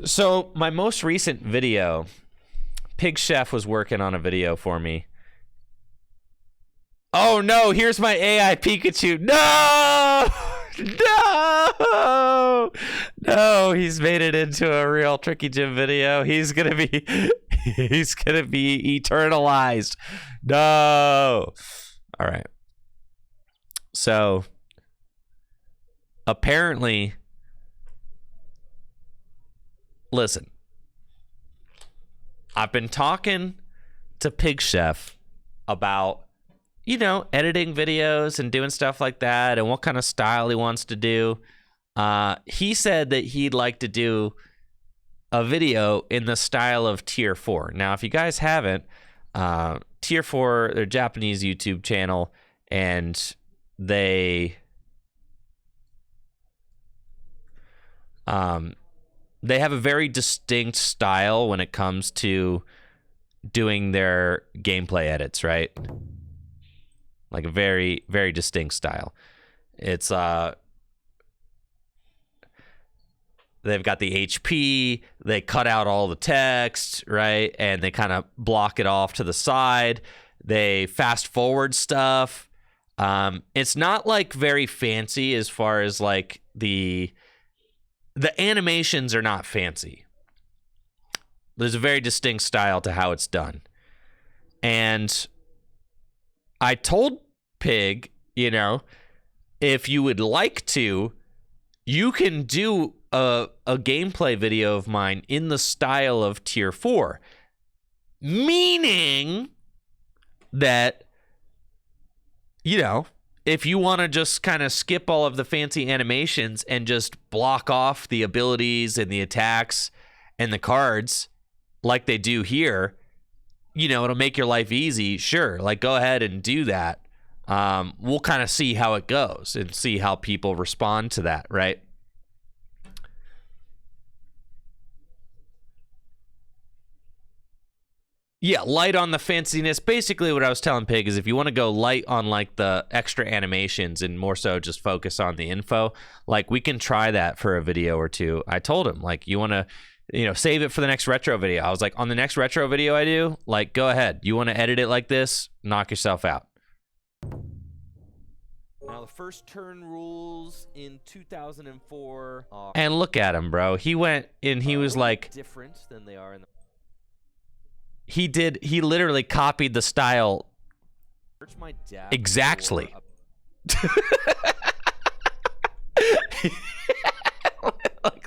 So my most recent video, Pig Chef was working on a video for me. Oh no, here's my AI Pikachu. No! No! No, he's made it into a real Tricky Gym video. He's gonna be eternalized. No. All right. So apparently, listen, I've been talking to Pig Chef about, you know, editing videos and doing stuff like that and what kind of style he wants to do. He said that he'd like to do a video in the style of Tier 4. Now, if you guys haven't, Tier 4, their Japanese YouTube channel, and they have a very distinct style when it comes to doing their gameplay edits, right? Like a very, very distinct style. It's they've got the HP, they cut out all the text, right? And they kind of block it off to the side. They fast forward stuff. It's not like very fancy as far as like the animations are not fancy. There's a very distinct style to how it's done. And I told Pig, you know, if you would like to, you can do a gameplay video of mine in the style of Tier 4. Meaning that, you know, if you want to just kind of skip all of the fancy animations and just block off the abilities and the attacks and the cards like they do here, you know, it'll make your life easy. Sure, like go ahead and do that. We'll kind of see how it goes and see how people respond to that, right? Yeah, light on the fanciness. Basically, what I was telling Pig is if you want to go light on like the extra animations and more so just focus on the info, like we can try that for a video or two. I told him, like, you want to, you know, save it for the next retro video. I was like, on the next retro video I do, like, go ahead. You want to edit it like this? Knock yourself out. Now, the first turn rules in 2004. And look at him, bro. He went and he was like, different than they are in the. He literally copied the style exactly.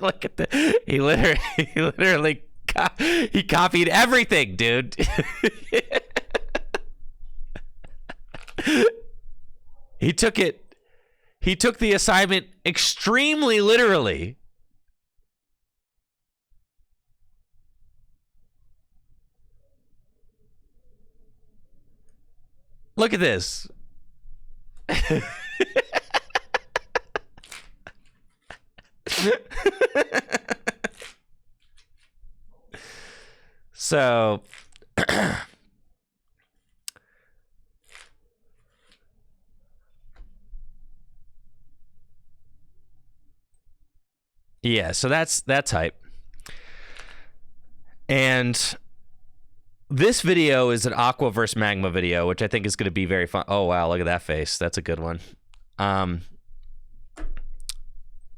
Look at the, he literally he copied everything, dude. He took the assignment extremely literally. Look at this. So yeah, so that's hype. And this video is an Aqua versus Magma video, which I think is going to be very fun. Oh, wow, look at that face. That's a good one.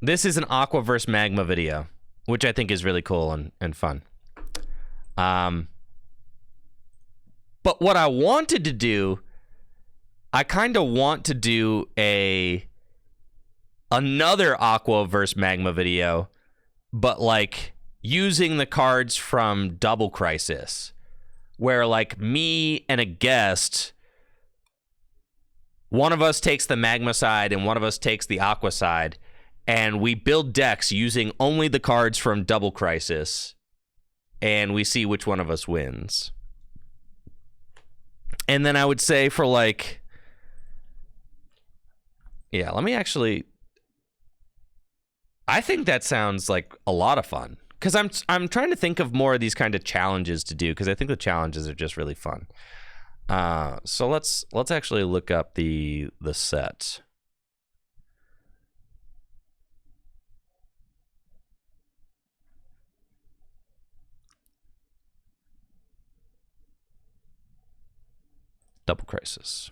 This is an Aqua versus Magma video, which I think is really cool and fun. But what I wanted to do, I kind of want to do another Aqua versus Magma video, but like using the cards from Double Crisis, where like me and a guest, one of us takes the Magma side and one of us takes the Aqua side, and we build decks using only the cards from Double Crisis, and we see which one of us wins. And then I would say for like, yeah, let me actually, I think that sounds like a lot of fun. Because I'm trying to think of more of these kind of challenges to do, because I think the challenges are just really fun. So let's actually look up the set. Double Crisis.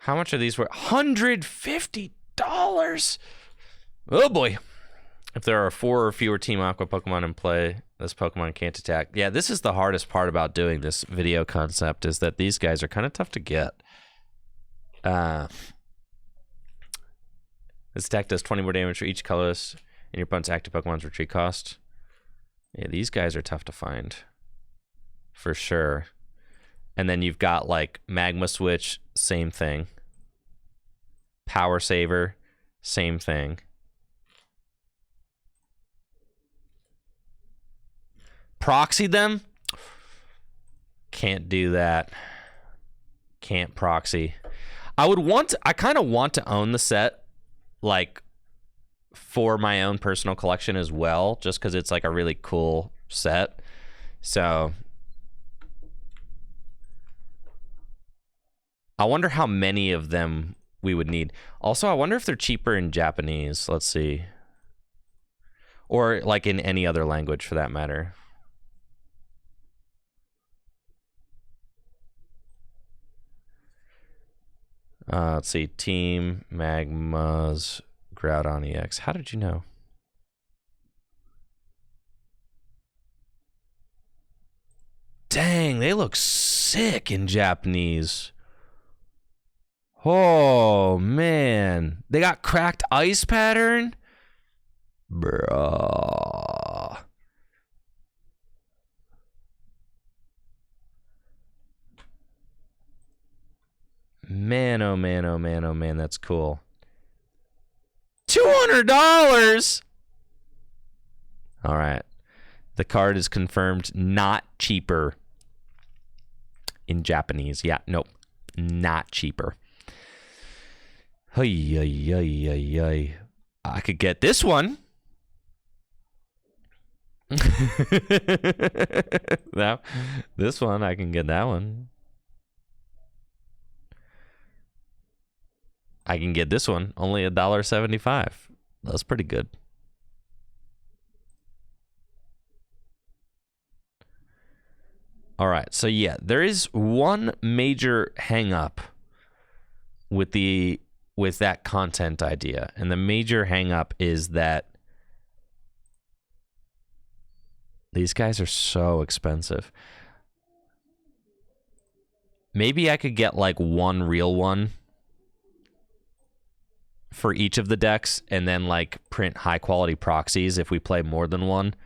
How much are these worth? $150. Oh boy. If there are 4 or fewer Team Aqua Pokemon in play, this Pokemon can't attack. Yeah, this is the hardest part about doing this video concept, is that these guys are kind of tough to get. This attack does 20 more damage for each colorless and your opponent's active Pokemon's retreat cost. Yeah, these guys are tough to find. For sure. And then you've got like Magma Switch, same thing. Power Saver, same thing. Proxy them? Can't do that. Can't proxy. I kind of want to own the set, like, for my own personal collection as well, just because it's like a really cool set. So I wonder how many of them we would need. Also, I wonder if they're cheaper in Japanese. Let's see. Or like in any other language for that matter. Let's see. Team Magma's Groudon EX. How did you know? Dang, they look sick in Japanese. Oh, man. They got cracked ice pattern? Bruh. Man, oh, man, oh, man, oh, man. That's cool. $200? All right. The card is confirmed not cheaper in Japanese. Yeah, nope. Not cheaper. I could get this one. Now, this one, I can get that one. I can get this one. Only $1.75. That's pretty good. All right, so yeah, there is one major hang-up with that content idea, and the major hang-up is that these guys are so expensive. Maybe I could get like one real one for each of the decks, and then like print high-quality proxies if we play more than one,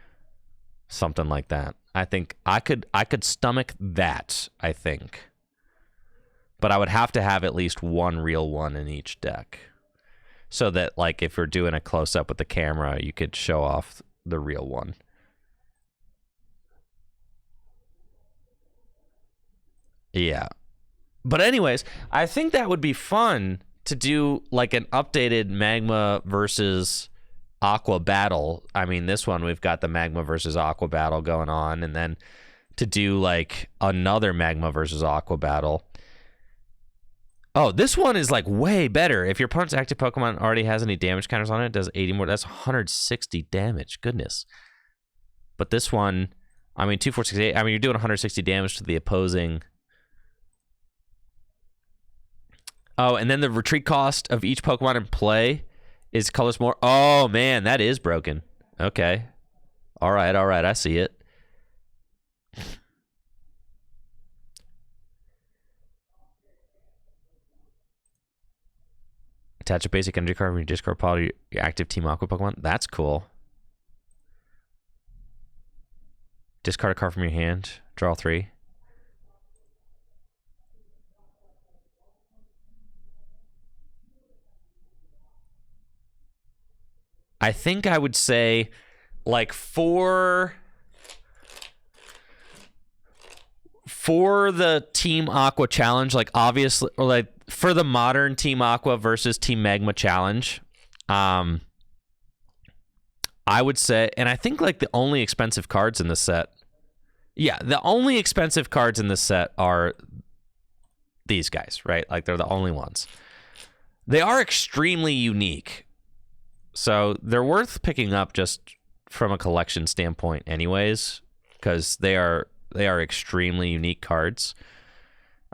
something like that. I think I could stomach that, I think. But I would have to have at least one real one in each deck. So that, like, if you're doing a close-up with the camera, you could show off the real one. Yeah. But anyways, I think that would be fun to do, like, an updated Magma versus Aqua battle. I mean, this one we've got the Magma versus Aqua battle going on, and then to do like another Magma versus Aqua battle. Oh, this one is like way better. If your opponent's active Pokemon already has any damage counters on it, it does 80 more. That's 160 damage. Goodness. But this one, I mean, 2, 4, 6, 8. I mean, you're doing 160 damage to the opposing. Oh, and then the retreat cost of each Pokemon in play is colors more. Oh, man, that is broken. Okay. All right, I see it. Attach a basic energy card when you discard pile your active Team Aqua Pokemon. That's cool. Discard a card from your hand. Draw 3. I think I would say, like, for the Team Aqua challenge, like, obviously, or like for the modern Team Aqua versus Team Magma challenge, I would say, and I think like the only expensive cards in the set, yeah, the only expensive cards in this set are these guys, right? Like, they're the only ones. They are extremely unique. So they're worth picking up just from a collection standpoint anyways, because they are extremely unique cards.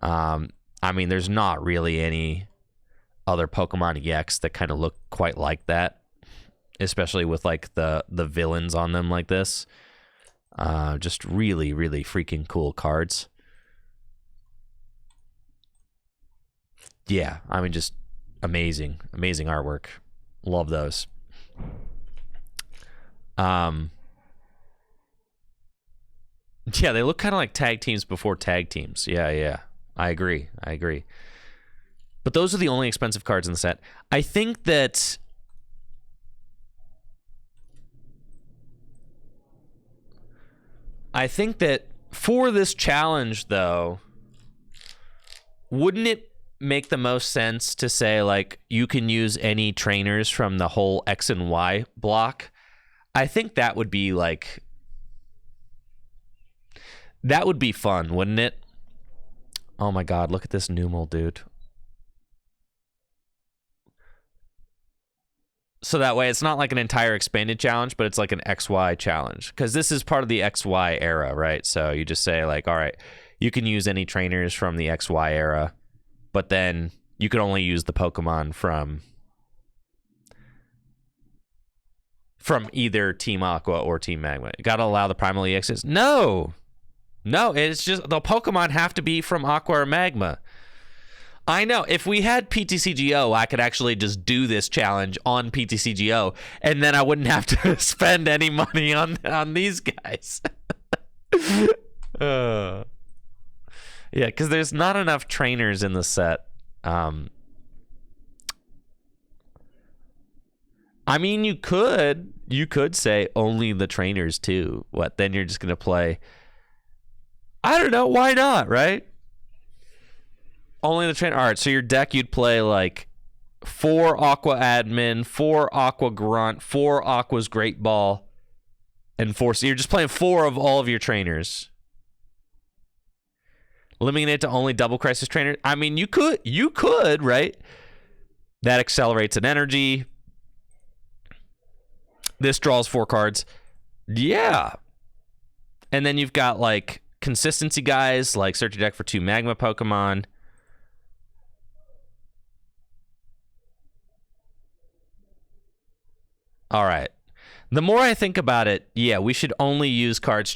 I mean, there's not really any other Pokemon EX that kind of look quite like that, especially with like the villains on them like this. Just really, really freaking cool cards. Yeah, I mean, just amazing artwork. Love those. Yeah, they look kind of like tag teams before tag teams. Yeah. I agree. But those are the only expensive cards in the set. I think that for this challenge, though, wouldn't it make the most sense to say, like, you can use any trainers from the whole X and Y block? I think that would be, like, that would be fun, wouldn't it? Oh my god, look at this Numel, dude. So that way it's not like an entire expanded challenge, but it's like an XY challenge. Because this is part of the XY era, right? So you just say, like, all right, you can use any trainers from the XY era, but then you can only use the Pokemon from either Team Aqua or Team Magma. You gotta allow the Primal EXs. No! No, it's just the Pokemon have to be from Aqua or Magma. I know. If we had PTCGO, I could actually just do this challenge on PTCGO, and then I wouldn't have to spend any money on these guys. Yeah, because there's not enough trainers in the set. I mean, you could say only the trainers too. What? Then you're just gonna play. I don't know. Why not? Right? Only the trainer. All right. So your deck, you'd play like 4 Aqua Admin, 4 Aqua Grunt, 4 Aqua's Great Ball, and 4. So you're just playing 4 of all of your trainers. Limiting it to only double crisis trainers. I mean, you could, right? That accelerates an energy. This draws 4 cards. Yeah. And then you've got like consistency guys, like search your deck for 2 Magma Pokemon. All right. The more I think about it, yeah, we should only use cards,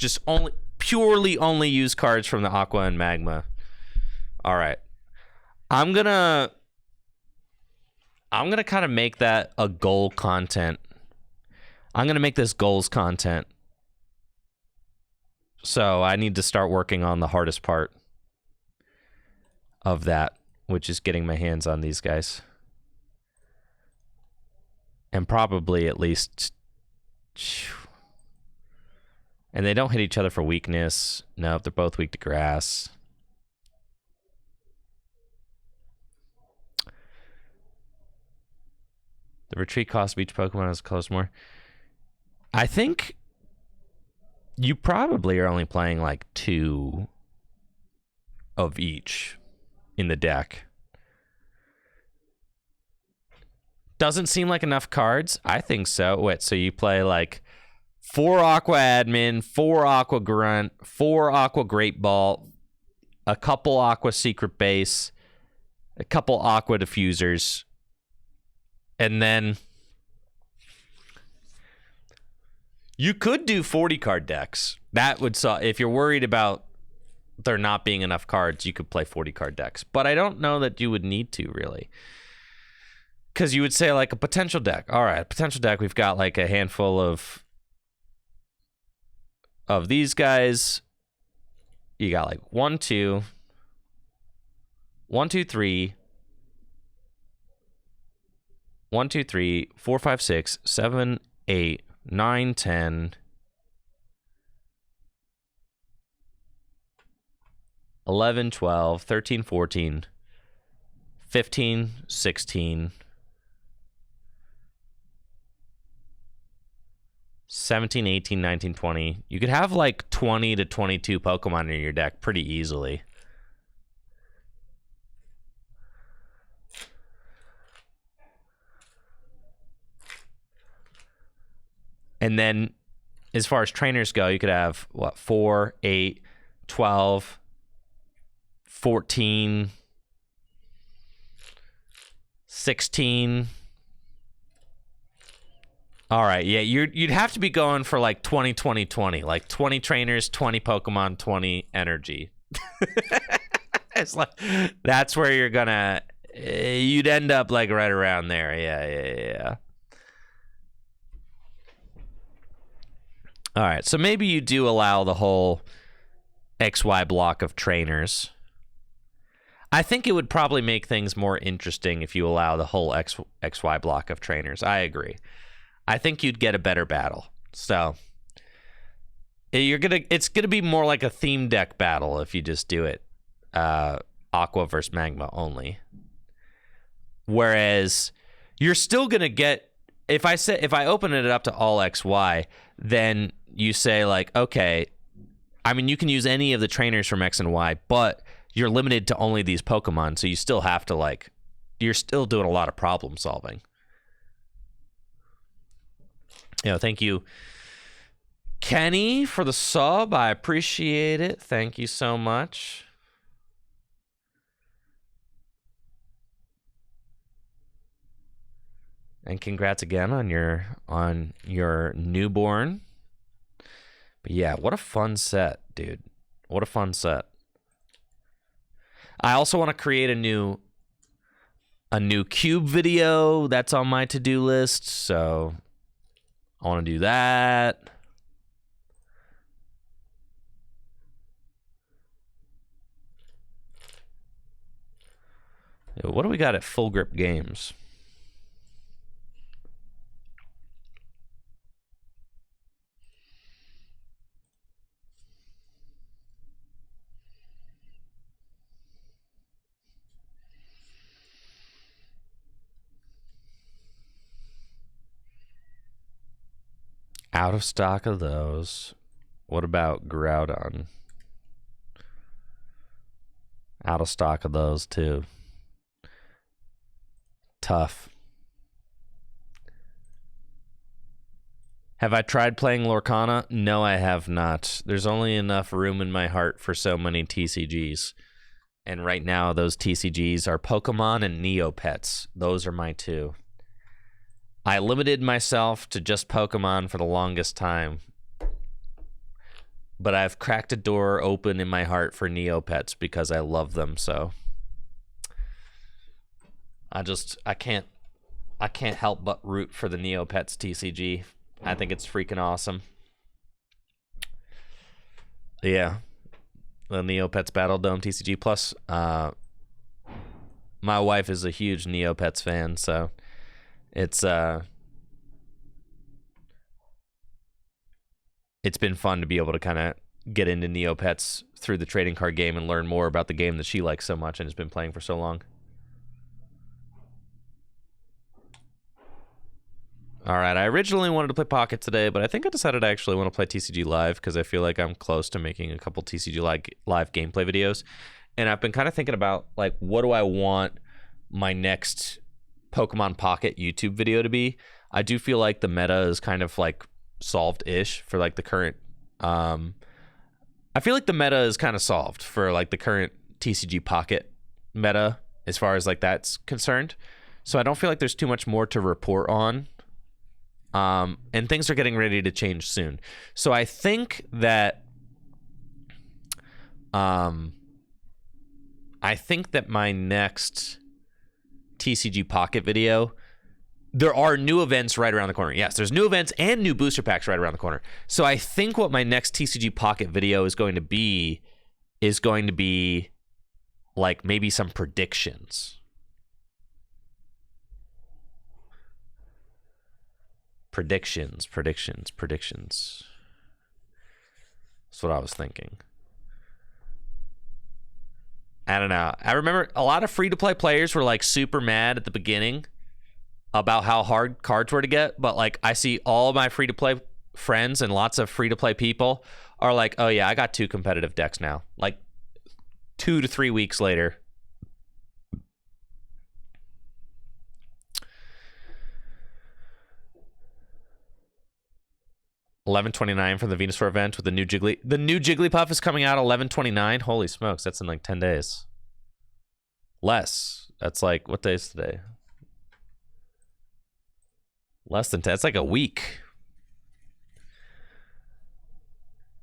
purely only use cards from the Aqua and Magma. All right. I'm gonna kind of make that a goal content. I'm going to make this goals content. So I need to start working on the hardest part of that, which is getting my hands on these guys. And probably at least... And they don't hit each other for weakness. No, they're both weak to grass. The retreat cost of each Pokemon is close more. I think you probably are only playing like 2 of each in the deck. Doesn't seem like enough cards. I think so. Wait, so you play like 4 Aqua Admin, 4 Aqua Grunt, 4 Aqua Great Ball, a couple Aqua Secret Base, a couple Aqua Diffusers, and then... You could do 40 card decks. That would if you're worried about there not being enough cards, you could play 40 card decks. But I don't know that you would need to, really. Because you would say like a potential deck. All right, potential deck, we've got like a handful of these guys. You got like 1, 2, 1, 2, 3, 1, 2, 3, 4, 5, 6, 7, 8, 9, 10, 11, 12, 13, 14, 15, 16, 17, 18, 19, 20. You could have like 20 to 22 Pokemon in your deck pretty easily. And then as far as trainers go, you could have, 4, 8, 12, 14, 16. All right, yeah, you'd have to be going for like 20, 20, 20. Like 20 trainers, 20 Pokemon, 20 energy. It's like, that's where you're gonna... You'd end up like right around there. Yeah. All right, so maybe you do allow the whole XY block of trainers. I think it would probably make things more interesting if you allow the whole XY block of trainers. I agree. I think you'd get a better battle. So it's gonna be more like a theme deck battle if you just do it Aqua versus Magma only. Whereas you're still gonna get, if I open it up to all XY, then you say like, okay, I mean, you can use any of the trainers from X and Y, but you're limited to only these Pokemon, so you still have to like, you're still doing a lot of problem solving. Thank you, Kenny, for the sub. I appreciate it. Thank you so much. And congrats again on your newborn. But yeah, what a fun set, dude. What a fun set. I also want to create a new cube video. That's on my to-do list, so I want to do that. What do we got at Full Grip Games? Out of stock of those. What about Groudon? Out of stock of those too. Tough. Have I tried playing Lorcana? No, I have not. There's only enough room in my heart for so many TCGs. And right now, those TCGs are Pokemon and Neopets. Those are my two. I limited myself to just Pokemon for the longest time. But I've cracked a door open in my heart for Neopets because I love them so. I can't help but root for the Neopets TCG. I think it's freaking awesome. Yeah. The Neopets Battle Dome TCG Plus. My wife is a huge Neopets fan, so it's been fun to be able to kind of get into Neopets through the trading card game and learn more about the game that she likes so much and has been playing for so long. All right, I originally wanted to play Pocket today, but I think I decided I actually want to play TCG Live because I feel like I'm close to making a couple TCG Live gameplay videos. And I've been kind of thinking about, like, what do I want my next Pokemon Pocket YouTube video to be? I do feel like the meta is kind of, like, solved-ish for, like, the current... I feel like the meta is kind of solved for, like, the current TCG Pocket meta as far as, like, that's concerned. So I don't feel like there's too much more to report on. And things are getting ready to change soon. So I think that my next TCG Pocket video, there are new events right around the corner. Yes, there's new events and new booster packs right around the corner. So I think what my next TCG Pocket video is going to be like maybe some predictions. Predictions. That's what I was thinking. I don't know. I remember a lot of free-to-play players were like super mad at the beginning about how hard cards were to get, but like I see all my free-to-play friends and lots of free-to-play people are like, oh yeah, I got 2 competitive decks now. Like 2 to 3 weeks later. $11.29 from the Venusaur event with the new Jiggly. The new Jigglypuff is coming out $11.29. Holy smokes, that's in like 10 days. Less. That's like, what day is today? Less than 10. It's like a week.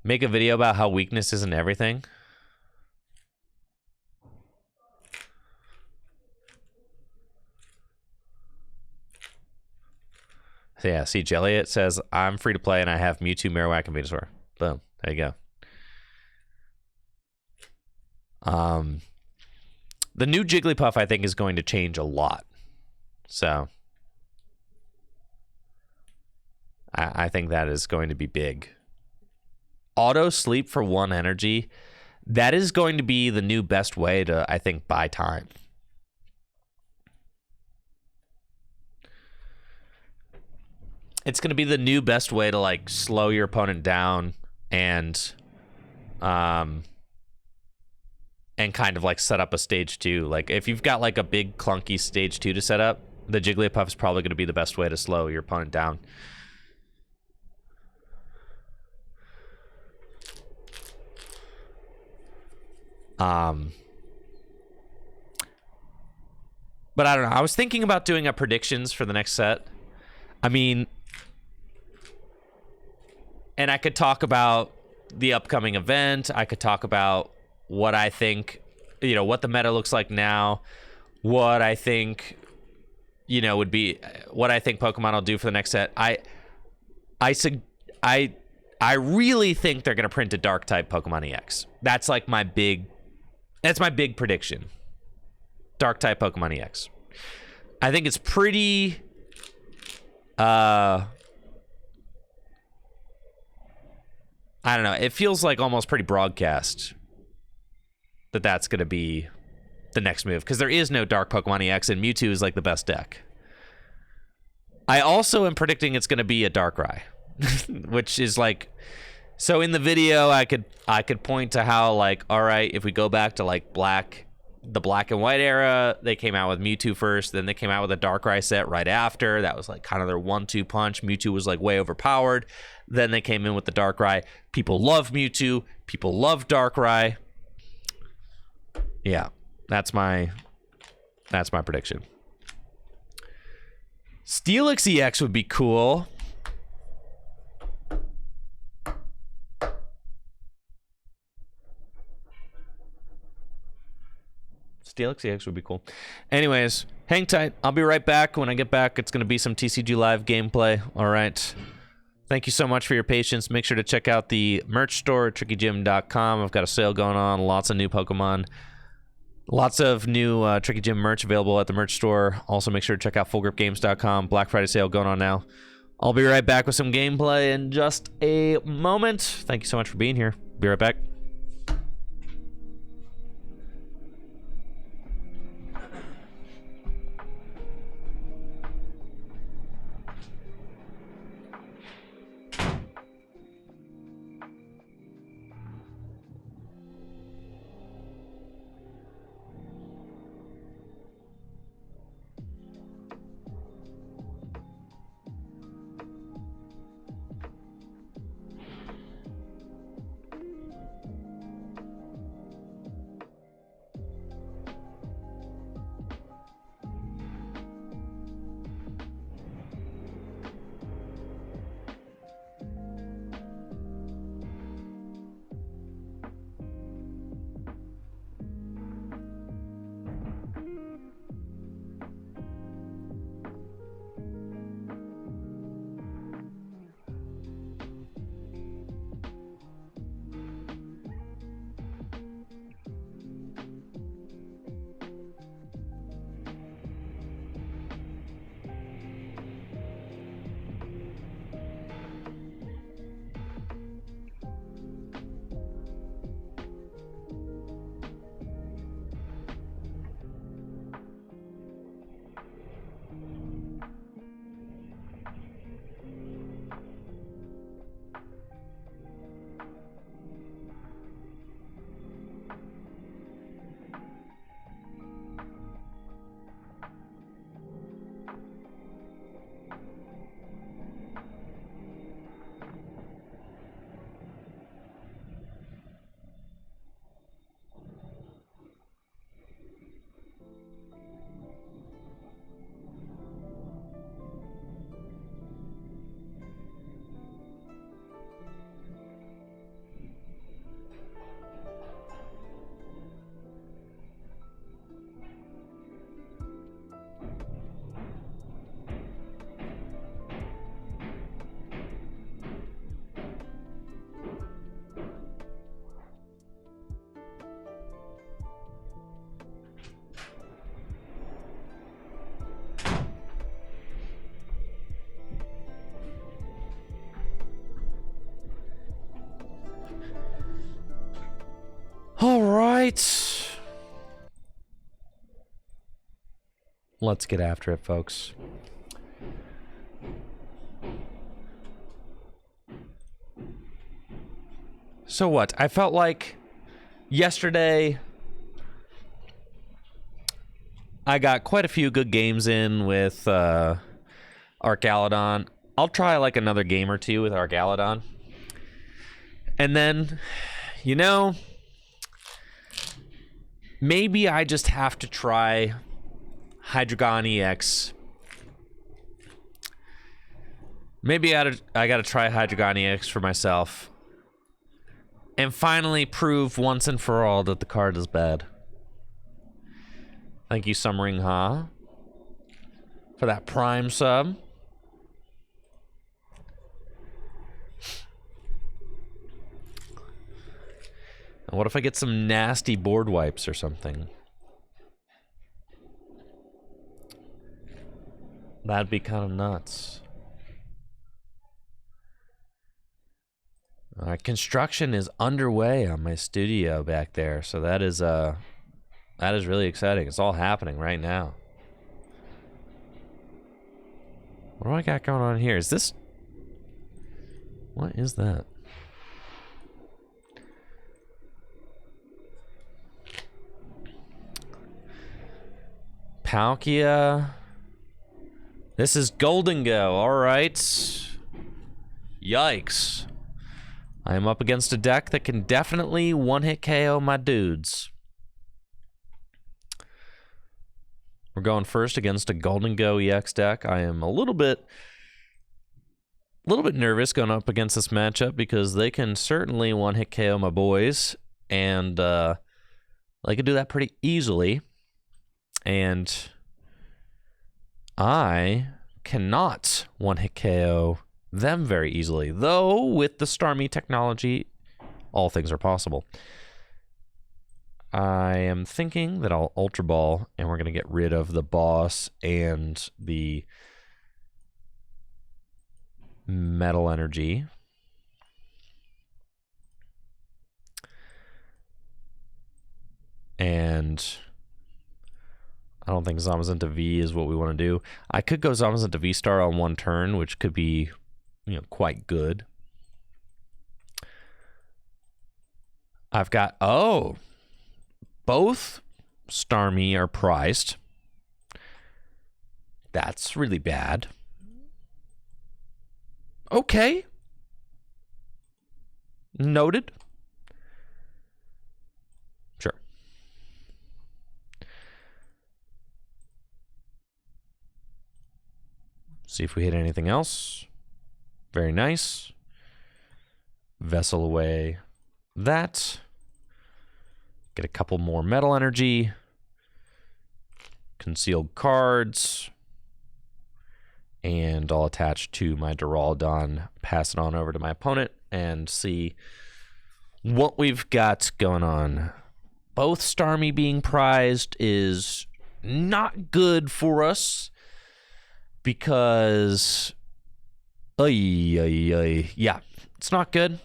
Make a video about how weakness isn't everything. So yeah, see, Jelliot says, I'm free to play and I have Mewtwo, Marowak, and Venusaur. Boom. There you go. The new Jigglypuff, I think, is going to change a lot. So I think that is going to be big. Auto sleep for 1 energy. That is going to be the new best way to, I think, buy time. It's going to be the new best way to like slow your opponent down and kind of like set up a stage 2. Like if you've got like a big clunky stage 2 to set up, the Jigglypuff is probably going to be the best way to slow your opponent down. But I don't know. I was thinking about doing a predictions for the next set. I mean, and I could talk about the upcoming event. I could talk about what I think, you know, what the meta looks like now, what I think, you know, would be what I think Pokemon will do for the next set. I really think they're gonna print a Dark type Pokemon EX. That's like my big prediction. Dark type Pokemon EX. I think it's pretty I don't know. It feels like almost pretty broadcast that that's going to be the next move, because there is no Dark Pokemon EX, and Mewtwo is like the best deck. I also am predicting it's going to be a Darkrai, which is like, so in the video I could point to how, like, all right, if we go back to like the black and white era, they came out with Mewtwo first, then they came out with a Darkrai set right after. That was like kind of their 1-2 punch. Mewtwo was like way overpowered. Then they came in with the Darkrai. People love Mewtwo. People love Darkrai. Yeah, that's my prediction. Steelix EX would be cool. Steelix EX would be cool. Anyways, hang tight. I'll be right back. When I get back, it's going to be some TCG Live gameplay. All right. Thank you so much for your patience. Make sure to check out the merch store at trickygym.com. I've got a sale going on. Lots of new Pokemon. Lots of new Tricky Gym merch available at the merch store. Also, make sure to check out fullgripgames.com. Black Friday sale going on now. I'll be right back with some gameplay in just a moment. Thank you so much for being here. Be right back. All right. Let's get after it, folks. So what? I felt like yesterday I got quite a few good games in with Archaludon. I'll try like another game or two with Archaludon. And then, you know, maybe I just have to try Hydreigon EX. Maybe I gotta try Hydreigon EX for myself. and finally prove once and for all that the card is bad. Thank you, Summering Ha, for that Prime sub. And what if I get some nasty board wipes or something? That'd be kind of nuts. Construction is underway on my studio back there, so that is really exciting. It's all happening right now. What do I got going on here? Is this... What is that? Palkia. This is Golden Go, alright. Yikes. I am up against a deck that can definitely one-hit KO my dudes. We're going first against a Golden Go EX deck. I am a little bit nervous going up against this matchup because they can certainly one-hit KO my boys, and they can do that pretty easily. And I cannot one-hit KO them very easily, though with the Starmie technology, all things are possible. I am thinking that I'll Ultra Ball, and we're going to get rid of the boss and the Metal Energy. And I don't think Zamazenta V is what we want to do. I could go Zamazenta V-Star on one turn, which could be, quite good. I've got, both Starmie are prized. That's really bad. Okay. Noted. Sure. See if we hit anything else. Very nice. Vessel away that. Get a couple more Metal Energy. Concealed cards. And I'll attach to my Duraludon, pass it on over to my opponent, and see what we've got going on. Both Starmie being prized is not good for us because... yeah, it's not good.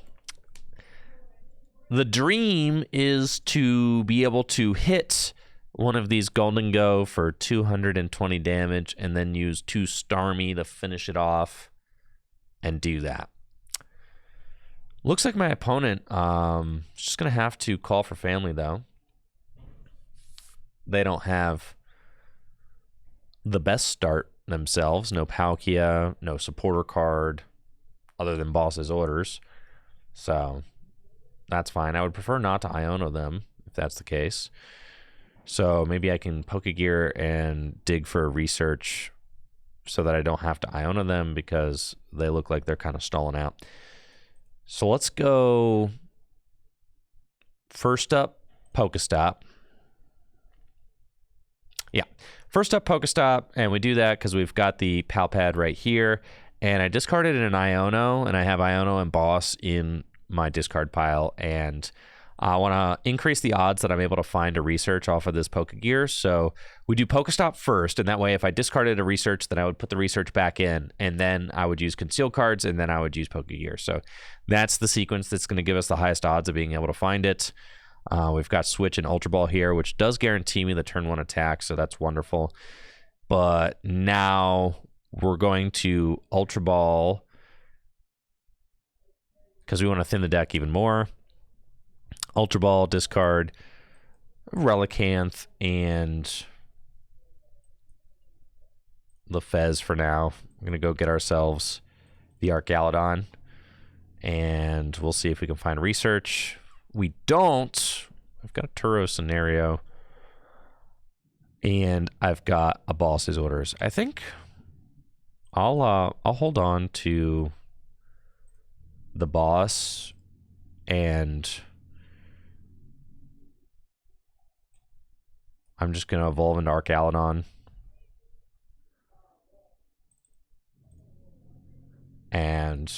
The dream is to be able to hit one of these Golden Go for 220 damage and then use 2 Starmie to finish it off and do that. Looks like my opponent is just going to have to call for family, though. They don't have the best start themselves. No Palkia, no supporter card other than Boss's Orders. So that's fine. I would prefer not to Iono them if that's the case. So maybe I can Pokegear and dig for a research so that I don't have to Iono them because they look like they're kind of stalling out. So let's go first up, Pokestop. Yeah, first up, Pokestop, and we do that because we've got the Palpad right here, and I discarded an Iono, and I have Iono and Boss in my discard pile, and I want to increase the odds that I'm able to find a research off of this Pokegear. So we do Pokestop first, and that way if I discarded a research, then I would put the research back in, and then I would use concealed cards, and then I would use Pokegear. So that's the sequence that's going to give us the highest odds of being able to find it. We've got Switch and Ultra Ball here, which does guarantee me the turn 1 attack, so that's wonderful. But now we're going to Ultra Ball because we want to thin the deck even more. Ultra Ball, discard, Relicanth, and the Fez for now. We're going to go get ourselves the Archaludon, and we'll see if we can find research. We don't. I've got a Turo scenario, and I've got a Boss's Orders. I think I'll hold on to the Boss And I'm just going to evolve into Archaludon. And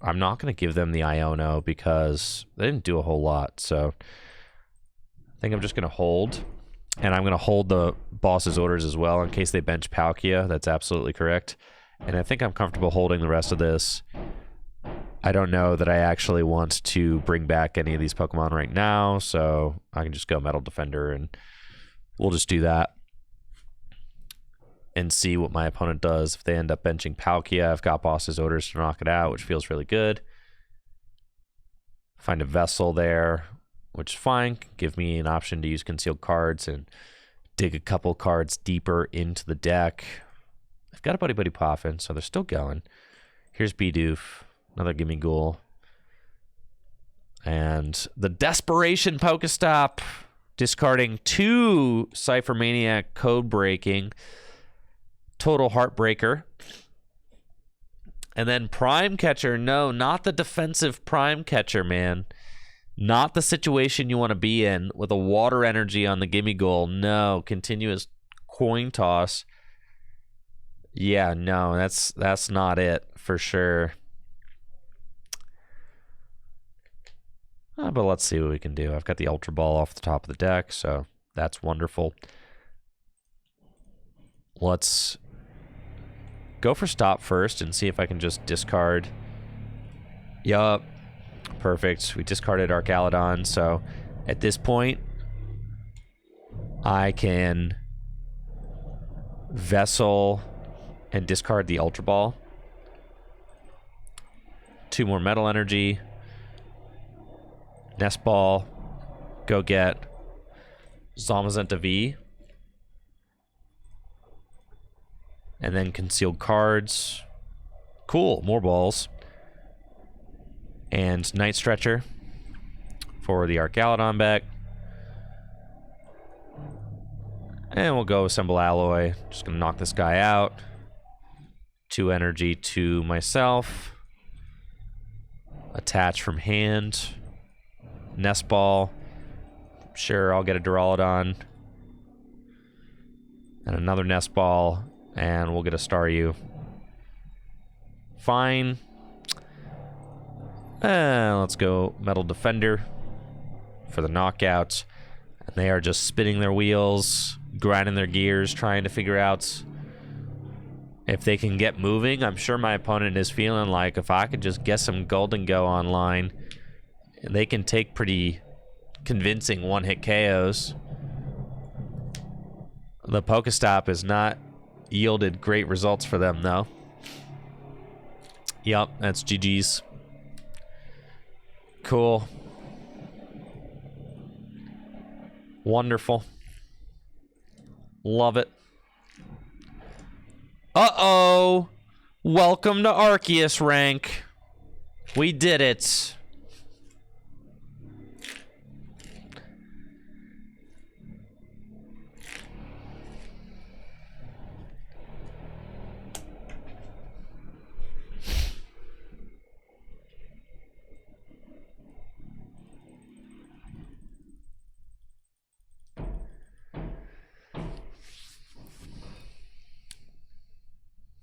I'm not going to give them the Iono because they didn't do a whole lot. So I think I'm just going to hold. And I'm going to hold the boss's orders as well in case they bench Palkia. That's absolutely correct. And I think I'm comfortable holding the rest of this. I don't know that I actually want to bring back any of these Pokemon right now, so I can just go Metal Defender, and we'll just do that and see what my opponent does. If they end up benching Palkia, I've got boss's orders to knock it out, which feels really good. Find a Vessel there, which is fine. Give me an option to use concealed cards and dig a couple cards deeper into the deck. I've got a Buddy Buddy Poffin, so they're still going. Here's Bidoof, another Gimme Ghoul. And the Desperation Pokestop, discarding 2 Cypher Maniac Code Breaking. Total Heartbreaker. And then Prime Catcher. No, not the defensive Prime Catcher, man. Not the situation you want to be in with a Water Energy on the Gimme Ghoul. No, continuous Coin Toss. Yeah, no, that's not it for sure. But let's see what we can do. I've got the Ultra Ball off the top of the deck, so that's wonderful. Let's go for stop first and see if I can just discard. Yup. Perfect. We discarded Archaludon, so at this point, I can Vessel and discard the Ultra Ball. 2 more Metal Energy. Nest Ball. Go get Zamazenta V. And then concealed cards. Cool, more balls. And Night Stretcher for the Archaludon back. And we'll go Assemble Alloy. Just gonna knock this guy out. 2 energy to myself. Attach from hand. Nest Ball. Sure, I'll get a Duraludon. And another Nest Ball. And we'll get a Staryu. Fine. Let's go Metal Defender for the knockouts. And they are just spinning their wheels, grinding their gears, trying to figure out if they can get moving. I'm sure my opponent is feeling like if I could just get some Golden Go online, they can take pretty convincing one-hit KOs. The Pokestop has not yielded great results for them, though. Yup, that's GG's. Cool. Wonderful. Love it. Uh-oh. Welcome to Arceus rank. We did it.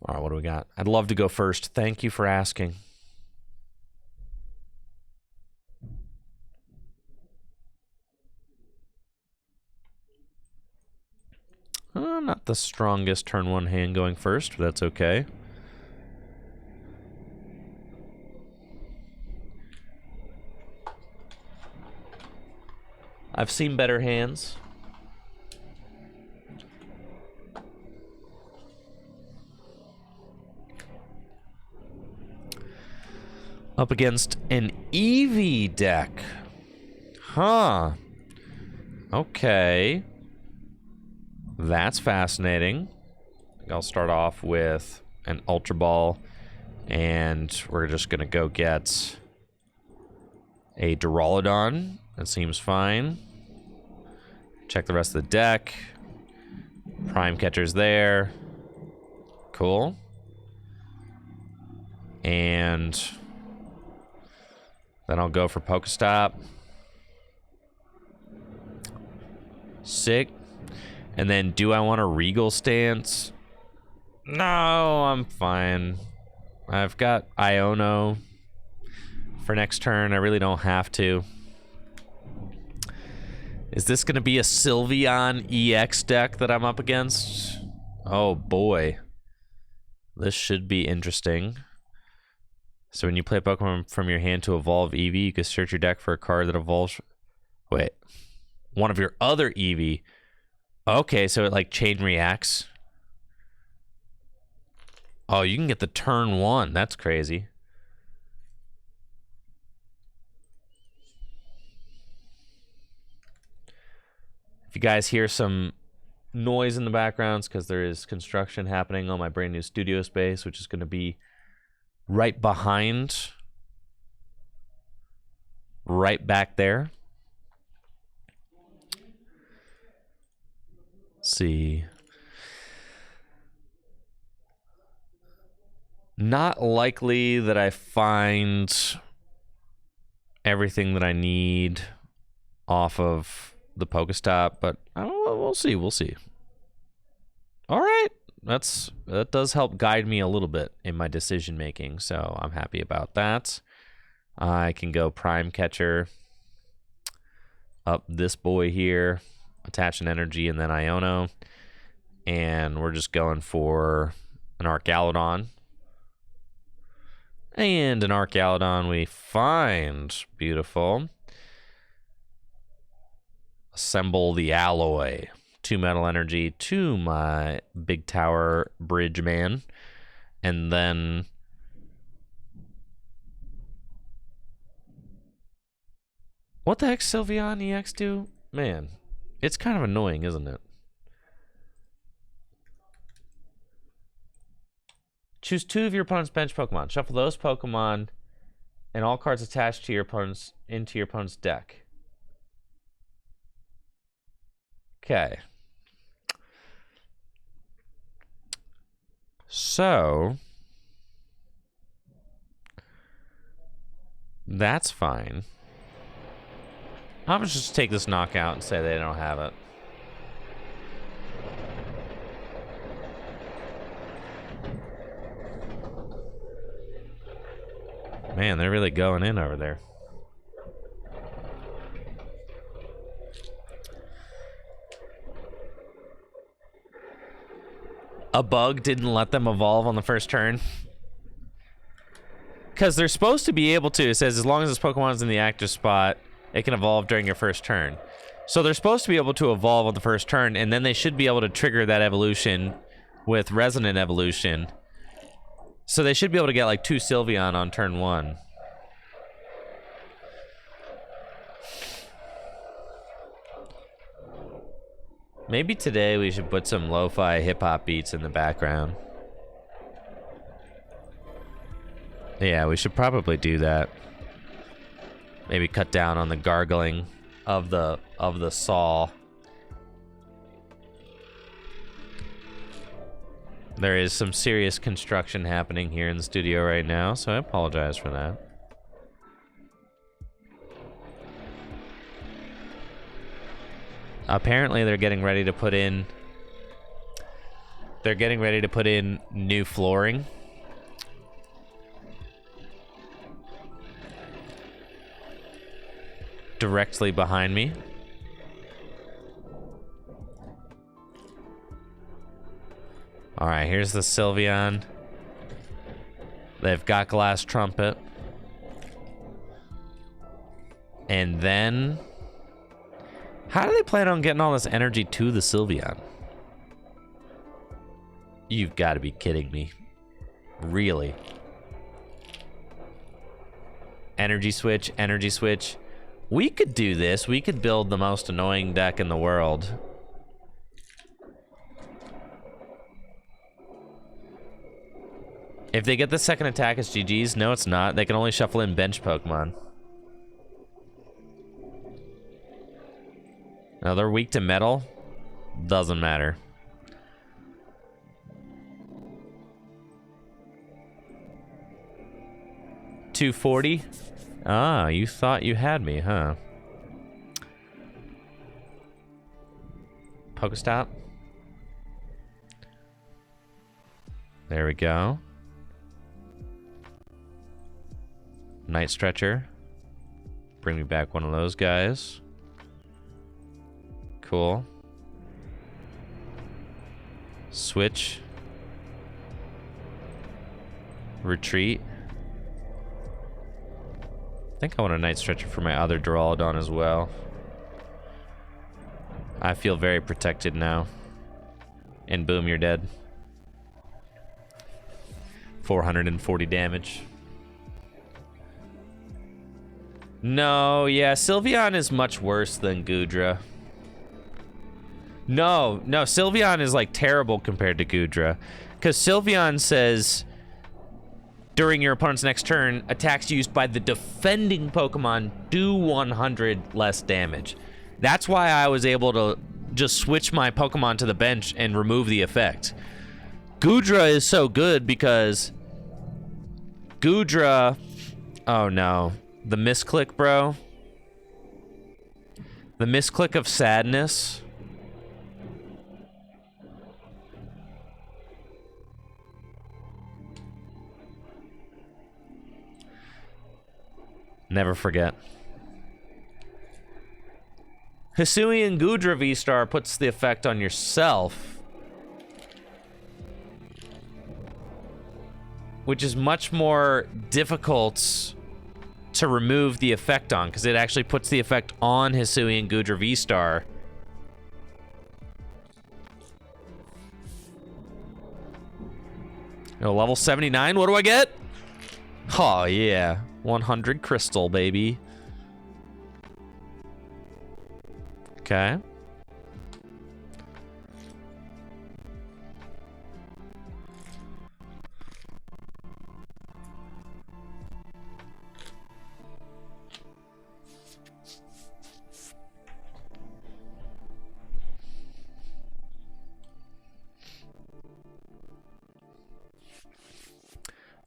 All right, what do we got? I'd love to go first. Thank you for asking. Not the strongest turn 1 hand going first, but that's okay. I've seen better hands. Up against an Eevee deck. Huh. Okay. That's fascinating. I'll start off with an Ultra Ball, and we're just going to go get a Duraludon. That seems fine. Check the rest of the deck. Prime Catcher's there. Cool. And Then I'll go for Pokestop. Sick. And then do I want a Regal stance? No, I'm fine. I've got Iono for next turn. I really don't have to. Is this going to be a Sylveon EX deck that I'm up against? Oh boy. This should be interesting. So when you play Pokemon from your hand to evolve Eevee, you can search your deck for a card that evolves... Wait. One of your other Eevee. Okay, so it like chain reacts. Oh, you can get the turn 1. That's crazy. If you guys hear some noise in the backgrounds, because there is construction happening on my brand new studio space, which is going to be right behind, right back there. Let's see. Not likely that I find everything that I need off of the Pokestop, but we'll see. We'll see. All right, that does help guide me a little bit in my decision making, so I'm happy about that. I can go Prime Catcher up this boy here, attach an energy, and then Iono, and we're just going for an Archaludon. And an Archaludon we find. Beautiful. Assemble the alloy. 2 metal energy to my big tower bridge man. And then... What the heck Sylveon EX do? Man, it's kind of annoying, isn't it? Choose 2 of your opponent's bench Pokemon. Shuffle those Pokemon and all cards attached to your opponent's into your opponent's deck. Okay. So that's fine. I'm gonna just take this knockout and say they don't have it. Man, they're really going in over there. A bug didn't let them evolve on the first turn. Because they're supposed to be able to. It says as long as this Pokemon is in the active spot, it can evolve during your first turn. So they're supposed to be able to evolve on the first turn, and then they should be able to trigger that evolution with Resonant Evolution. So they should be able to get like 2 Sylveon on turn 1. Maybe today we should put some lo-fi hip-hop beats in the background. Yeah, we should probably do that. Maybe cut down on the gargling of the saw. There is some serious construction happening here in the studio right now, so I apologize for that. Apparently they're getting ready to put in new flooring. Directly behind me. All right, here's the Sylveon. They've got Glass Trumpet. And then... how do they plan on getting all this energy to the Sylveon? You've got to be kidding me. Really? Energy switch, energy switch. We could do this. We could build the most annoying deck in the world. If they get the second attack, it's GG's. No, it's not. They can only shuffle in bench Pokemon. Now they're weak to metal. Doesn't matter. $240. Ah, you thought you had me, huh? Pokestop. There we go. Night Stretcher. Bring me back one of those guys. Cool. Switch. Retreat. I think I want a Night Stretcher for my other Duraludon as well. I feel very protected now. And boom, you're dead. 440 damage. No, yeah, Sylveon is much worse than Goodra. No, Sylveon is like terrible compared to Goodra. Because Sylveon says, during your opponent's next turn, attacks used by the defending Pokemon do 100 less damage. That's why I was able to just switch my Pokemon to the bench and remove the effect. Goodra is so good because Goodra... Oh no. The misclick, bro. The misclick of sadness. Never forget. Hisuian Goodra V-Star puts the effect on yourself, which is much more difficult to remove the effect on, because it actually puts the effect on Hisuian Goodra V-Star. Oh, level 79, what do I get? Oh yeah, 100 crystal, baby. Okay.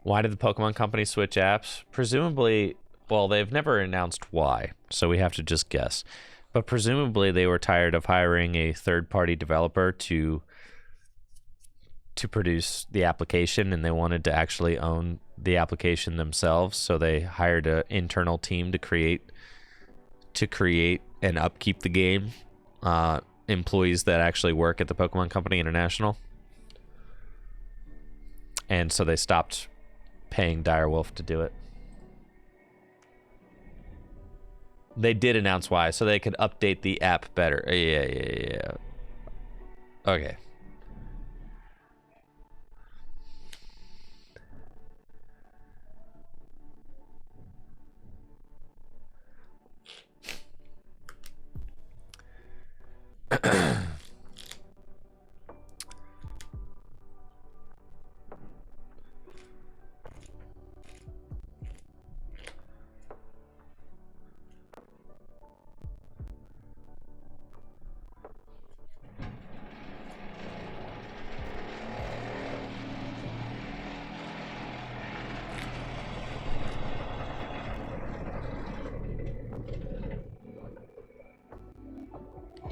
Why did the Pokemon Company switch apps? Presumably, well, they've never announced why, so we have to just guess. But presumably they were tired of hiring a third-party developer to produce the application, and they wanted to actually own the application themselves, so they hired an internal team to create and upkeep the game. Employees that actually work at the Pokemon Company International. And so they stopped paying Direwolf to do it. They did announce why, so they could update the app better. Yeah. Okay.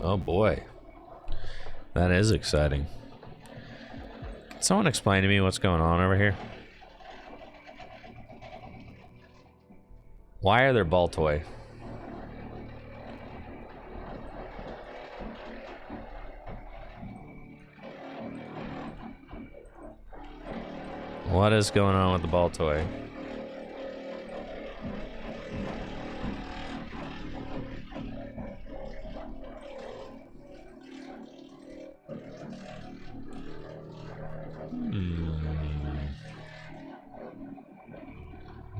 Oh boy. That is exciting. Can someone explain to me what's going on over here? Why are there Baltoy? What is going on with the Baltoy?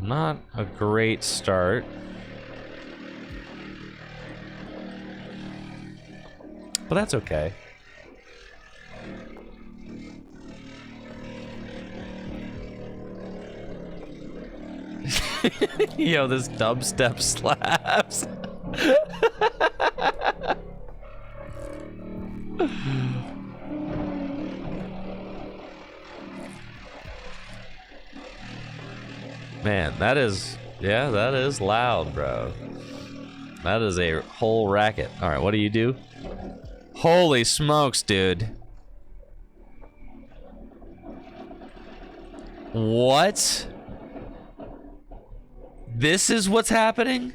Not a great start. But that's okay. Yo, this dubstep slaps. Man, that is Yeah, that is loud, bro. That is a whole racket. All right, what do you do? Holy smokes, dude. What? This is what's happening?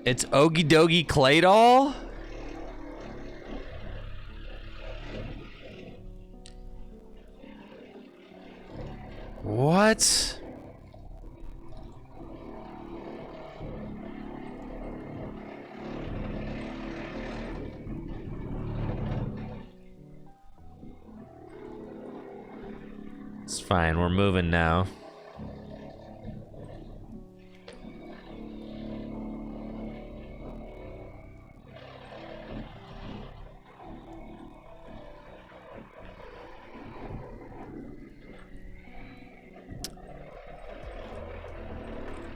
It's Ogie Dogie Claydol? What? It's fine, we're moving now.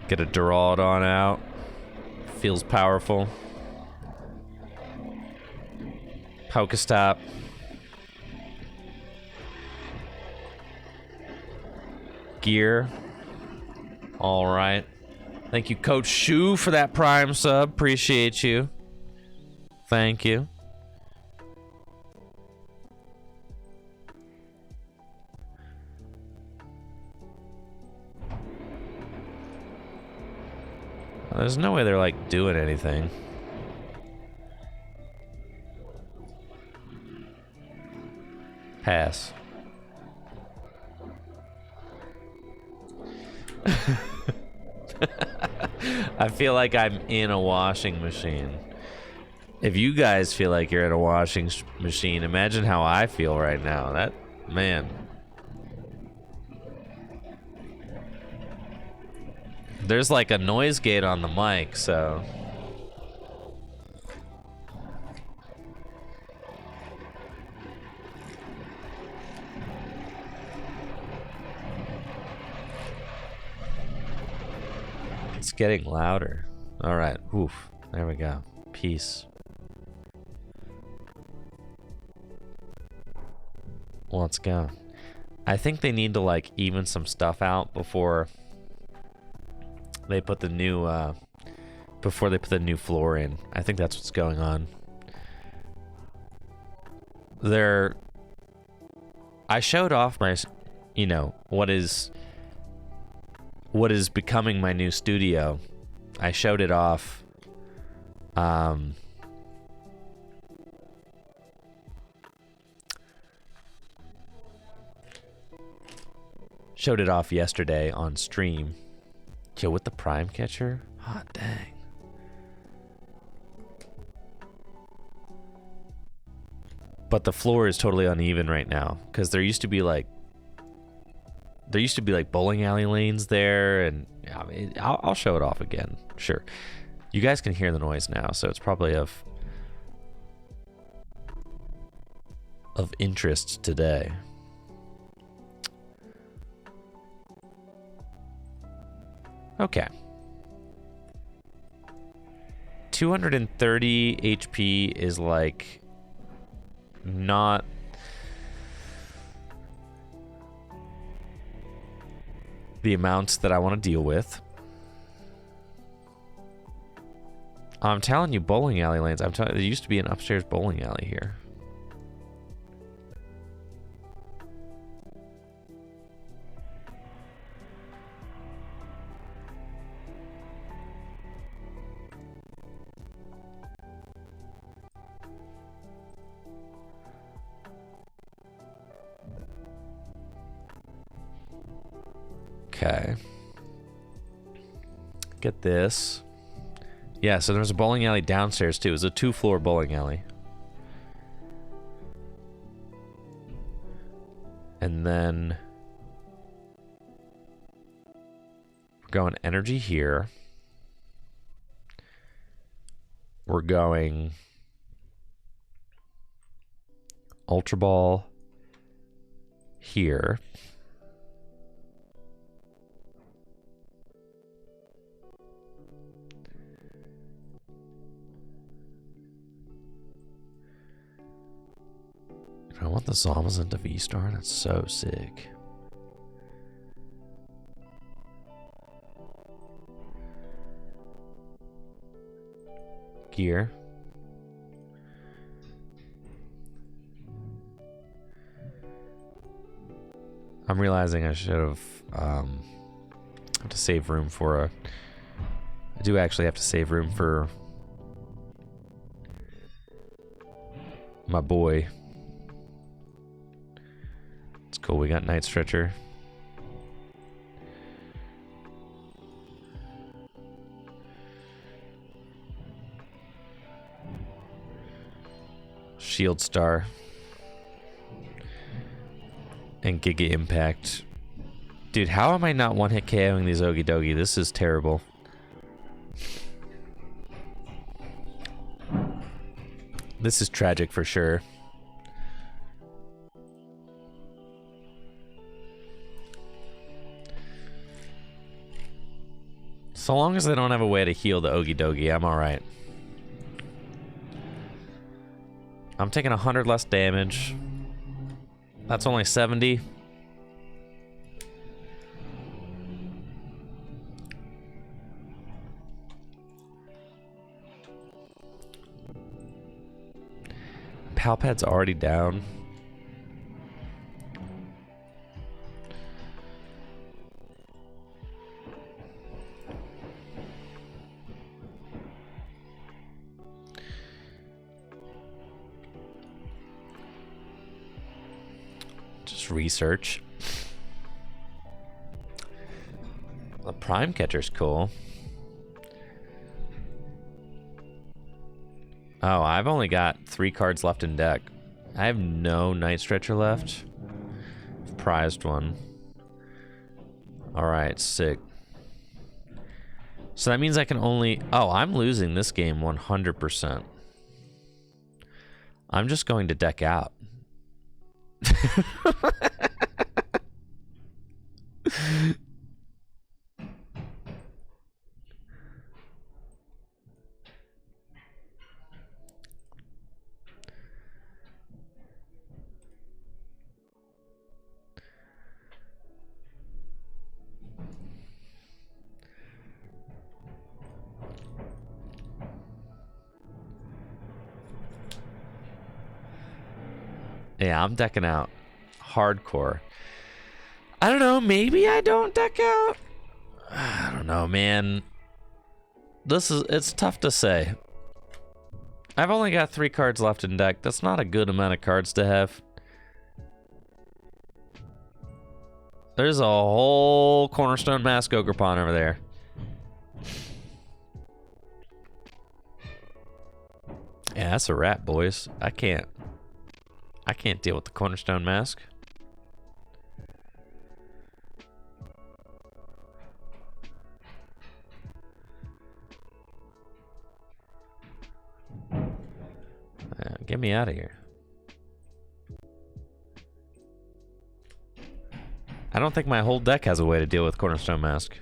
Get a Duraludon out. Feels powerful. Pokestop. Gear. All right. Thank you, Coach Shu, for that Prime sub. Appreciate you. Thank you. There's no way they're like doing anything. Pass. I feel like I'm in a washing machine. If you guys feel like you're in a washing machine, imagine how I feel right now. That, man. There's like a noise gate on the mic, so. It's getting louder. All right, oof, there we go. Peace. Let's go. I think they need to like even some stuff out before they put the new floor in. I think that's what's going on. I showed off my, you know, what is becoming my new studio. I showed it off yesterday on stream. Yo, with the Prime Catcher? Hot dang. But the floor is totally uneven right now because there used to be like bowling alley lanes there, and I mean, I'll show it off again. Sure. You guys can hear the noise now, so it's probably of interest today. Okay. 230 HP is like not the amounts that I want to deal with. I'm telling you, bowling alley lanes. I'm telling you, there used to be an upstairs bowling alley here. Okay. Get this. Yeah, so there's a bowling alley downstairs too. It's a 2-floor bowling alley. And then we're going energy here. We're going Ultra Ball here. I want the Zamazenta V-Star. That's so sick. Gear. I'm realizing I should have to save room for a. I do actually have to save room for my boy. It's cool. We got Night Stretcher. Shield Star. And Giga Impact. Dude, how am I not one-hit KOing these Okidogi? This is terrible. This is tragic for sure. So long as they don't have a way to heal the Okidogi, I'm alright. I'm taking 100 less damage. That's only 70. Palpad's already down. Just research. The Prime Catcher's cool. Oh, I've only got 3 cards left in deck. I have no Night Stretcher left. I've prized one. Alright, sick. So that means I can only... Oh, I'm losing this game 100%. I'm just going to deck out. Yeah, I'm decking out hardcore. I don't know, maybe I don't deck out. I don't know, man. It's tough to say. I've only got 3 cards left in deck. That's not a good amount of cards to have. There's a whole Cornerstone Mask Ogerpon over there. Yeah, that's a wrap, boys. I can't deal with the Cornerstone Mask. Get me out of here. I don't think my whole deck has a way to deal with Cornerstone Mask.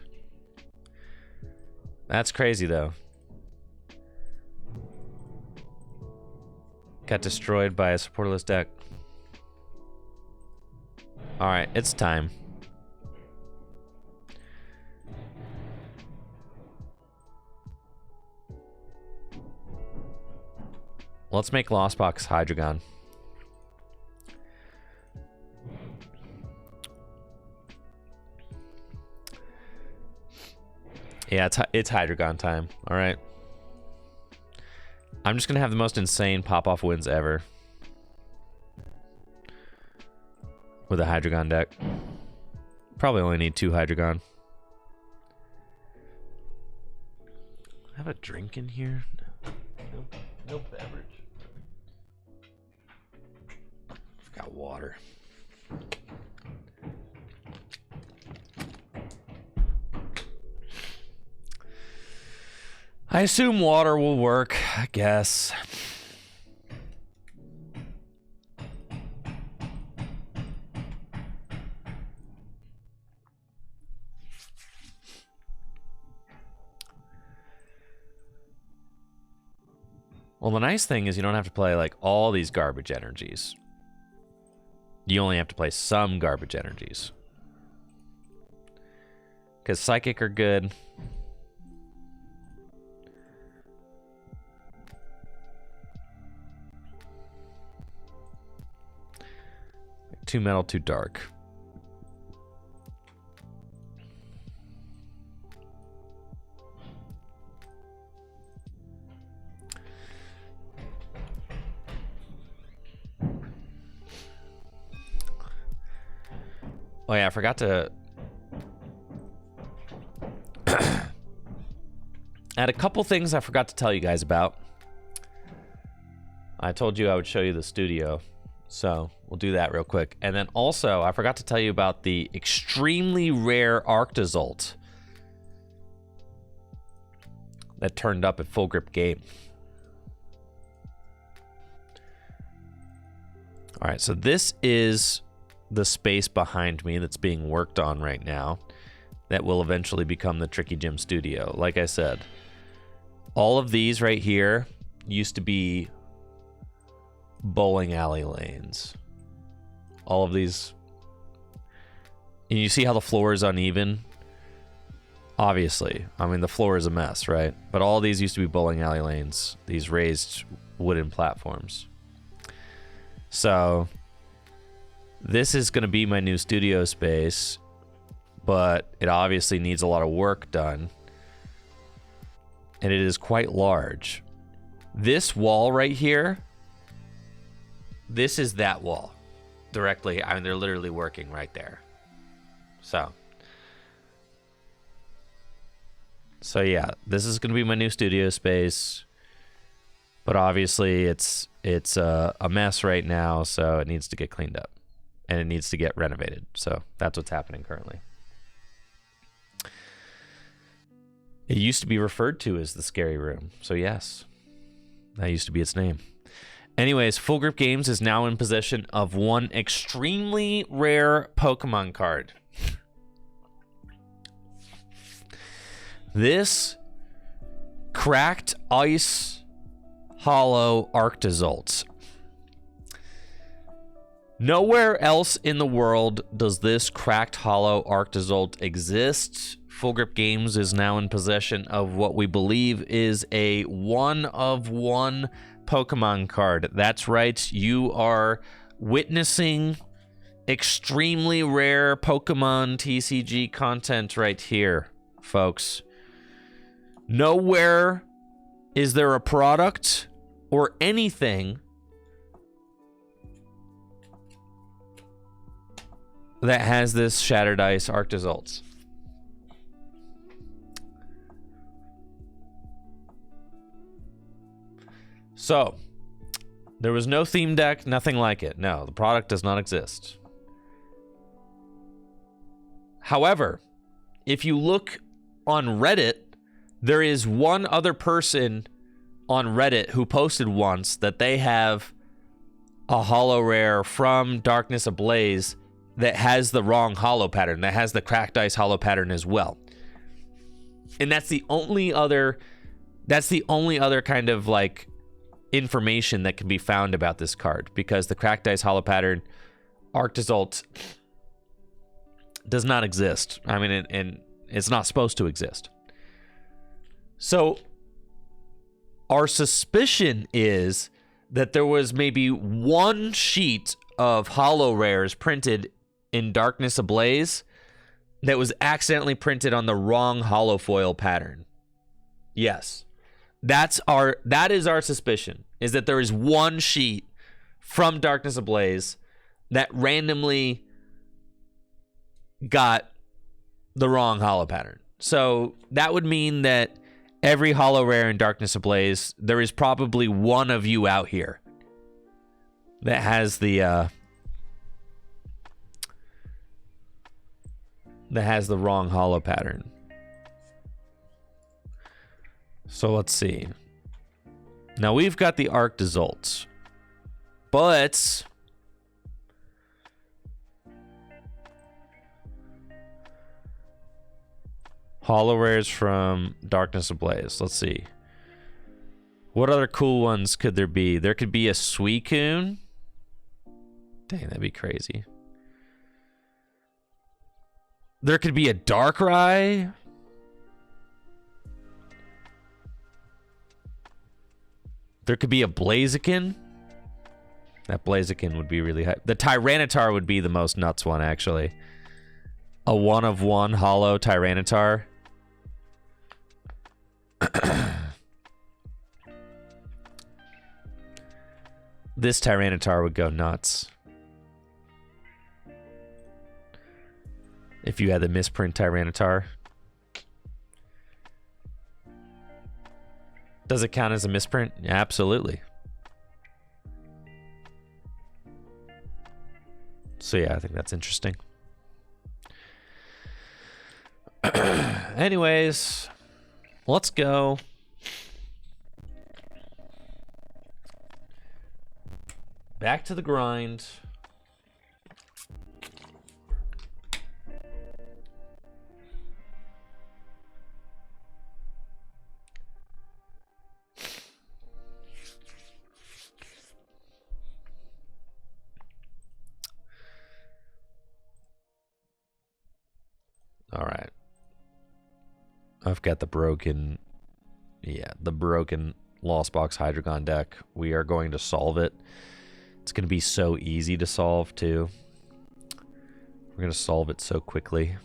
That's crazy, though. Got destroyed by a supportless deck. Alright, it's time. Let's make Lost Box Hydreigon. Yeah, it's Hydreigon time. Alright. I'm just gonna have the most insane pop-off wins ever. With a Hydreigon deck. Probably only need 2 Hydreigon. Have a drink in here? No beverage. I've got water. I assume water will work, I guess. Well, the nice thing is you don't have to play like all these garbage energies. You only have to play some garbage energies. Because Psychic are good. Too metal, too dark. Oh yeah, I forgot to... I had a couple things I forgot to tell you guys about. I told you I would show you the studio, so we'll do that real quick. And then also, I forgot to tell you about the extremely rare Arctozolt that turned up at Full Grip Game. All right, so this is the space behind me that's being worked on right now that will eventually become the Tricky Gym Studio. Like I said, all of these right here used to be bowling alley lanes. All of these, and you see how the floor is uneven? Obviously, I mean, the floor is a mess, right? But all these used to be bowling alley lanes, these raised wooden platforms. So this is going to be my new studio space, but it obviously needs a lot of work done, and it is quite large. This wall right here, this is that wall directly. I mean, they're literally working right there. So yeah, this is going to be my new studio space, but obviously it's a mess right now, so it needs to get cleaned up and it needs to get renovated. So that's what's happening currently. It used to be referred to as the Scary Room, so yes, that used to be its name. Anyways, Full Grip Games is now in possession of one extremely rare Pokemon card. This cracked ice hollow Arctozolt. Nowhere else in the world does this cracked hollow Arctozolt exist. Full Grip Games is now in possession of what we believe is a one-of-one Pokemon card. That's right, you are witnessing extremely rare Pokemon TCG content right here, folks. Nowhere is there a product or anything that has this Shattered Ice Arctozolts. So, there was no theme deck, nothing like it. No, the product does not exist. However, if you look on Reddit, there is one other person on Reddit who posted once that they have a holo rare from Darkness Ablaze that has the wrong holo pattern, that has the cracked ice holo pattern as well. And that's the only other kind of like information that can be found about this card, because the cracked ice holo pattern Arctozolt does not exist. I mean, and it's not supposed to exist. So our suspicion is that there was maybe one sheet of holo rares printed in Darkness Ablaze that was accidentally printed on the wrong holofoil pattern. Yes. That is our suspicion, is that there is one sheet from Darkness Ablaze that randomly got the wrong holo pattern. So that would mean that every holo rare in Darkness Ablaze, there is probably one of you out here that has the wrong holo pattern. So let's see. Now we've got the Arctozolts, but holo rares from Darkness Ablaze. Let's see. What other cool ones could there be? There could be a Suicune. Dang, that'd be crazy. There could be a Darkrai. There could be a Blaziken. That Blaziken would be really high. The Tyranitar would be the most nuts one, actually. A 1/1 holo Tyranitar. This Tyranitar would go nuts. If you had the misprint Tyranitar. Does it count as a misprint? Yeah, absolutely. So yeah, I think that's interesting. Anyways, let's go. Back to the grind. All right. I've got the broken, the broken Lost Box Hydreigon deck. We are going to solve it. It's going to be so easy to solve, too. We're going to solve it so quickly.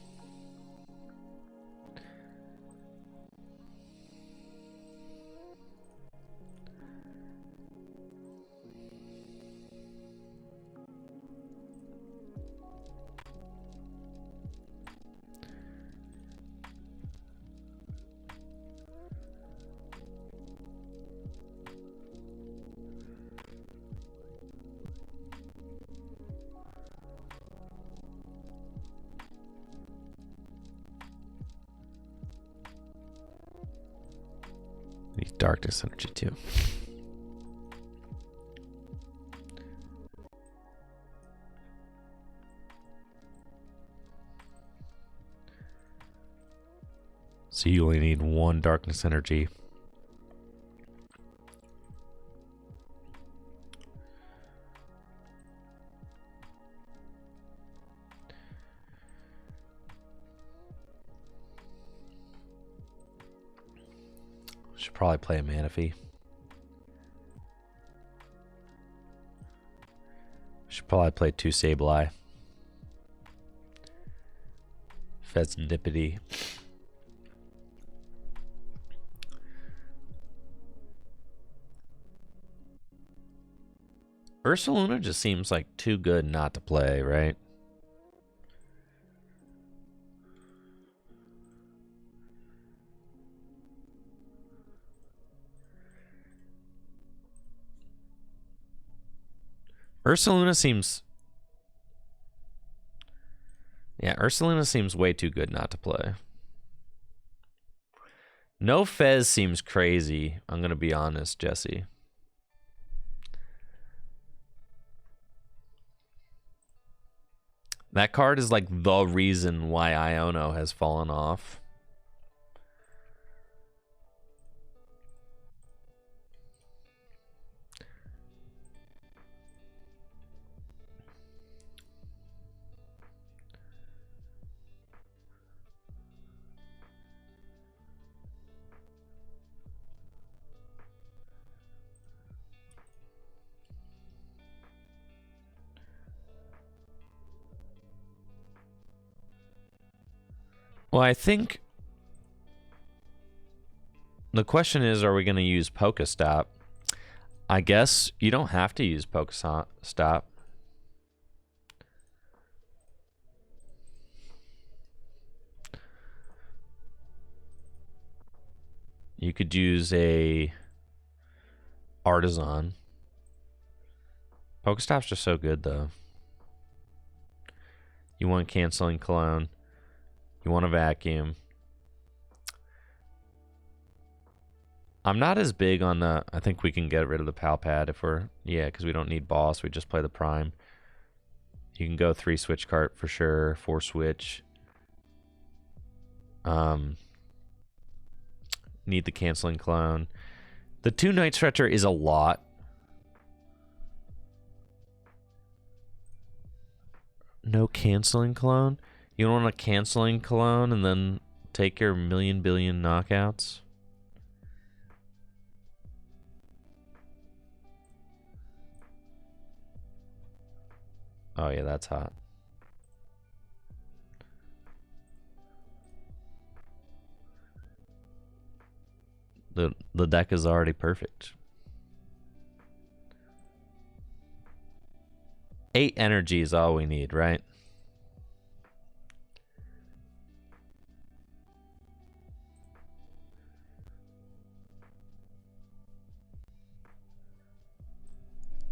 Need darkness energy too. So you only need one darkness energy. Should probably play a Manaphy. Should probably play 2 Sableye. Pheasantipity. Ursaluna just seems like too good not to play, right? Ursaluna seems... Yeah, Ursaluna seems way too good not to play. No Fez seems crazy, I'm going to be honest, Jesse. That card is like the reason why Iono has fallen off. Well, I think the question is, are we going to use Pokestop? I guess you don't have to use Pokestop. You could use a Artisan. Pokestop's just so good, though. You want Canceling Clone. You want a Vacuum. I'm not as big on the... I think we can get rid of the Pal Pad if we're... Yeah, because we don't need Boss. We just play the Prime. You can go 3 Switch Cart for sure. 4 Switch. Need the Canceling Clone. The 2 Night Stretcher is a lot. No canceling clone? You don't want a canceling clone and then take your million billion knockouts? Oh yeah, that's hot. The deck is already perfect. 8 energy is all we need, right?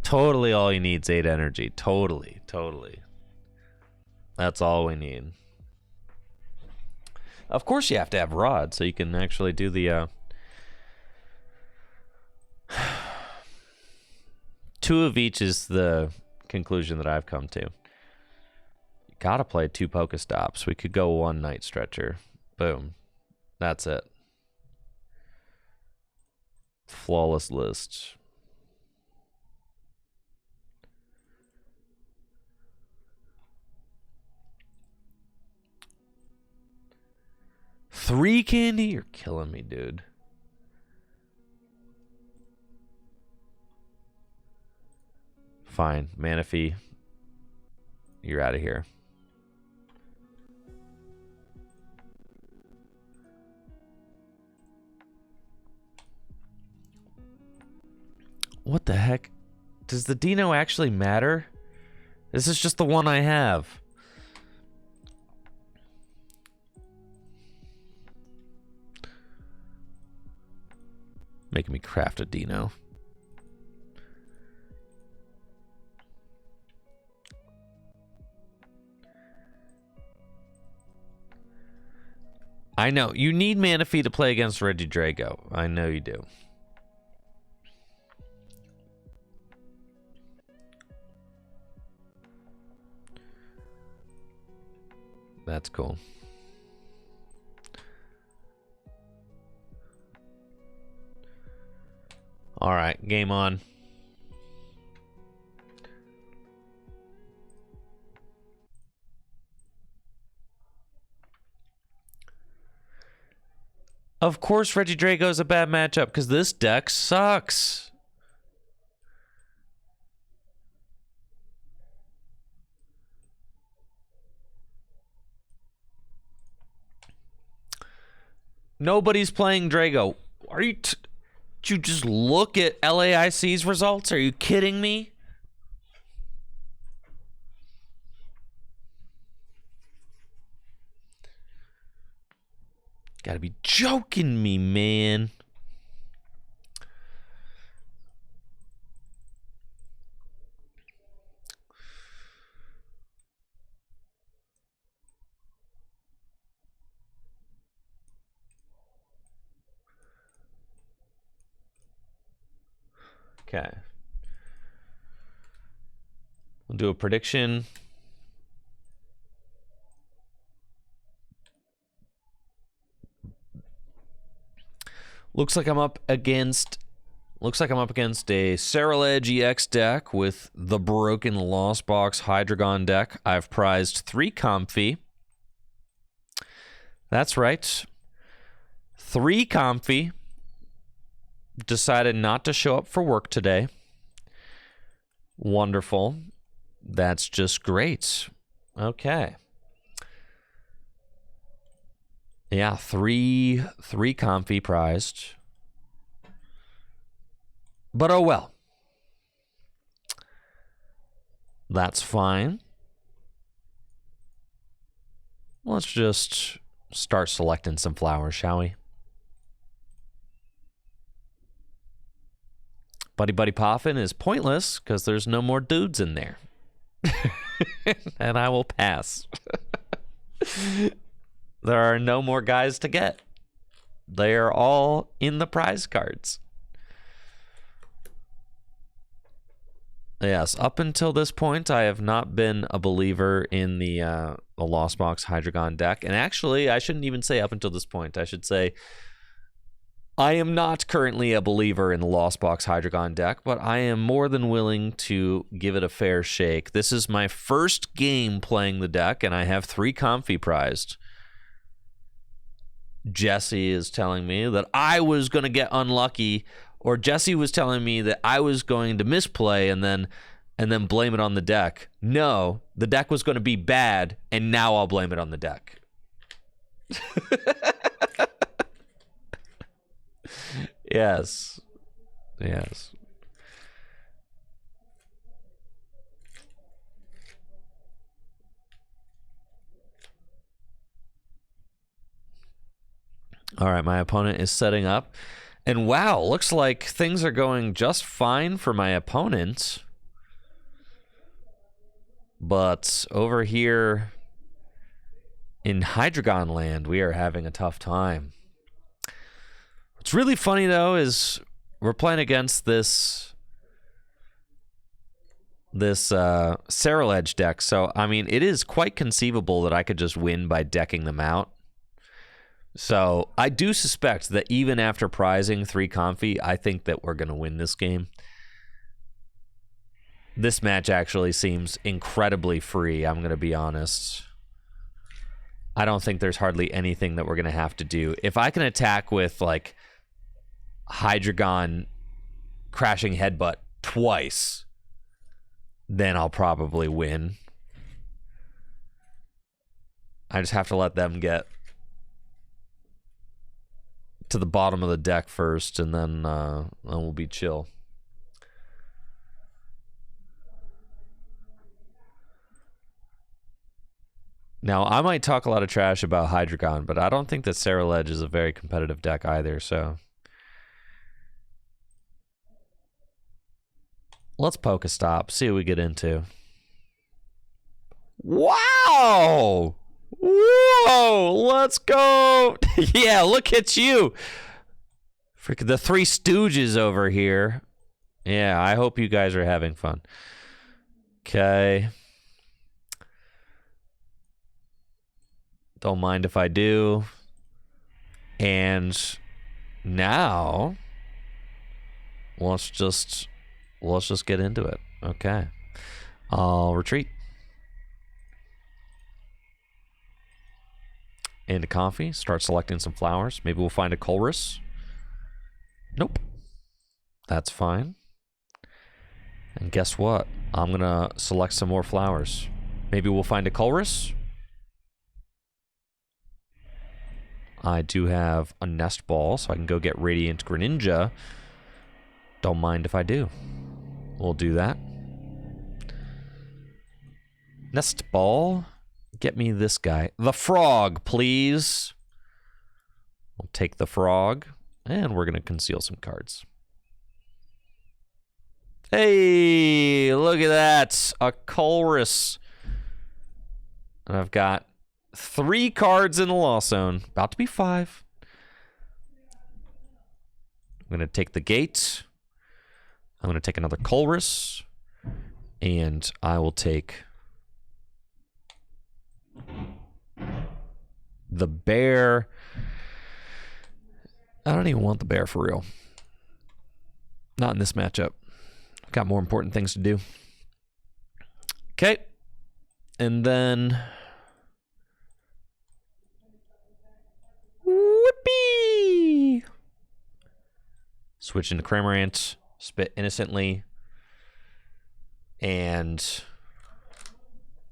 Totally all he needs 8 energy. Totally. That's all we need. Of course you have to have rod so you can actually do the 2 of each is the conclusion that I've come to. You gotta play 2 Pokestops. We could go 1 Night Stretcher. Boom. That's it. Flawless list. Three candy? You're killing me, dude. Fine. Manaphy. You're out of here. What the heck? Does the Dino actually matter? This is just the one I have. Making me craft a Dino. I know. You need Manaphy to play against Regidrago. I know you do. That's cool. All right, game on. Of course, Regidrago is a bad matchup because this deck sucks. Nobody's playing Drago. Are you? Did you just look at LAIC's results? Are you kidding me? Gotta be joking me, man. Okay. We'll do a prediction. Looks like I'm up against a Ceruledge EX deck with the broken Lost Box Hydreigon deck. I've prized 3 Comfy. That's right. 3 Comfy. Decided not to show up for work today. Wonderful. That's just great. Okay. Yeah, three Comfy prized. But oh well. That's fine. Let's just start selecting some flowers, shall we? Buddy Buddy Poffin is pointless because there's no more dudes in there. And I will pass. There are no more guys to get. They are all in the prize cards. Yes, up until this point, I have not been a believer in the Lost Box Hydreigon deck. And actually, I shouldn't even say up until this point. I should say I am not currently a believer in the Lost Box Hydreigon deck, but I am more than willing to give it a fair shake. This is my first game playing the deck, and I have 3 Comfy prized. Jesse is telling me that I was going to get unlucky, or Jesse was telling me that I was going to misplay and then blame it on the deck. No, the deck was going to be bad, and now I'll blame it on the deck. Yes. Yes. All right, my opponent is setting up. And wow, looks like things are going just fine for my opponent. But over here in Hydreigon land, we are having a tough time. What's really funny, though, is we're playing against this Ceruledge deck. So, I mean, it is quite conceivable that I could just win by decking them out. So, I do suspect that even after prizing 3 Comfy, I think that we're going to win this game. This match actually seems incredibly free, I'm going to be honest. I don't think there's hardly anything that we're going to have to do. If I can attack with, like, Hydreigon crashing headbutt twice, then I'll probably win. I just have to let them get to the bottom of the deck first, and then we'll be chill. Now, I might talk a lot of trash about Hydreigon, but I don't think that Ceruledge is a very competitive deck either, so let's Pokestop, see what we get into. Wow! Whoa! Let's go! Yeah, look at you! Freaking the 3 Stooges over here. Yeah, I hope you guys are having fun. Okay. Don't mind if I do. And now, let's just get into it. Okay. I'll retreat. Into Comfy. Start selecting some flowers. Maybe we'll find a Colress. Nope. That's fine. And guess what? I'm going to select some more flowers. Maybe we'll find a Colress. I do have a Nest Ball, so I can go get Radiant Greninja. Don't mind if I do. We'll do that. Nest Ball. Get me this guy. The frog, please. We'll take the frog, and we're going to conceal some cards. Hey, look at that. A Colress. And I've got 3 cards in the Lost Zone. About to be 5. I'm going to take the Gate. I'm going to take another Colress. And I will take the bear. I don't even want the bear for real. Not in this matchup. I've got more important things to do. Okay. And then whoopee! Switch into Cramorant. Spit Innocently. And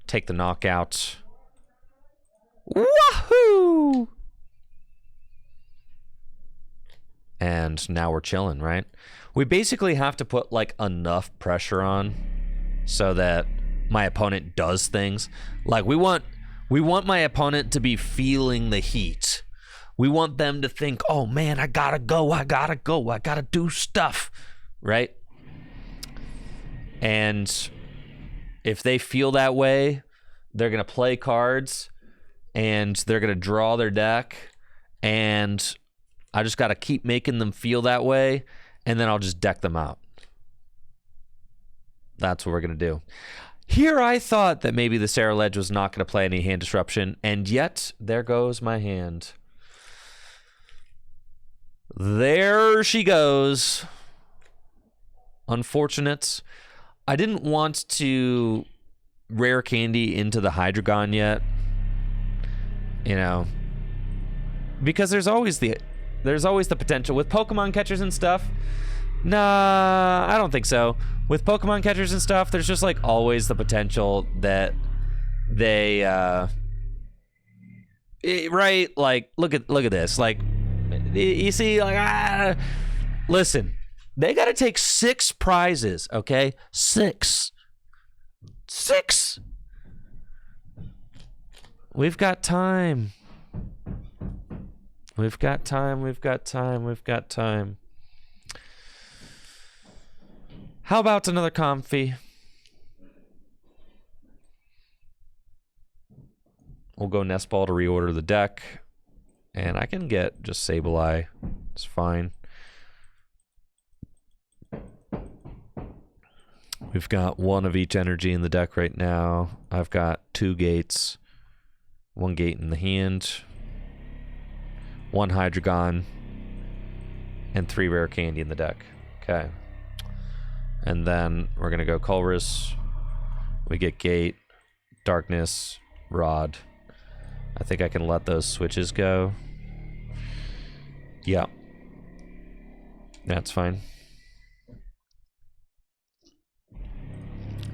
take the knockout. Wahoo! And now we're chilling, right? We basically have to put like enough pressure on so that my opponent does things. Like we want my opponent to be feeling the heat. We want them to think, "Oh man, I gotta go, I gotta do stuff," right? And if they feel that way, they're gonna play cards. And they're going to draw their deck, and I just got to keep making them feel that way, and then I'll just deck them out. That's what we're going to do. Here I thought that maybe the Ceruledge was not going to play any hand disruption, and yet there goes my hand. There she goes. Unfortunate. I didn't want to rare candy into the Hydreigon yet. You know, because there's always the potential with Pokemon catchers and stuff. Nah, I don't think so. With Pokemon catchers and stuff, there's just like always the potential that they right, like look at this. Like you see, like listen, they got to take 6 prizes, okay? 6. We've got time. We've got time. How about another Comfy? We'll go Nest Ball to reorder the deck. And I can get just Sableye. It's fine. We've got 1 of each energy in the deck right now. I've got 2 gates. 1 gate in the hand. 1 Hydreigon. And 3 rare candy in the deck. Okay. And then we're going to go Colress. We get Gate, Darkness, Rod. I think I can let those switches go. Yeah. That's fine.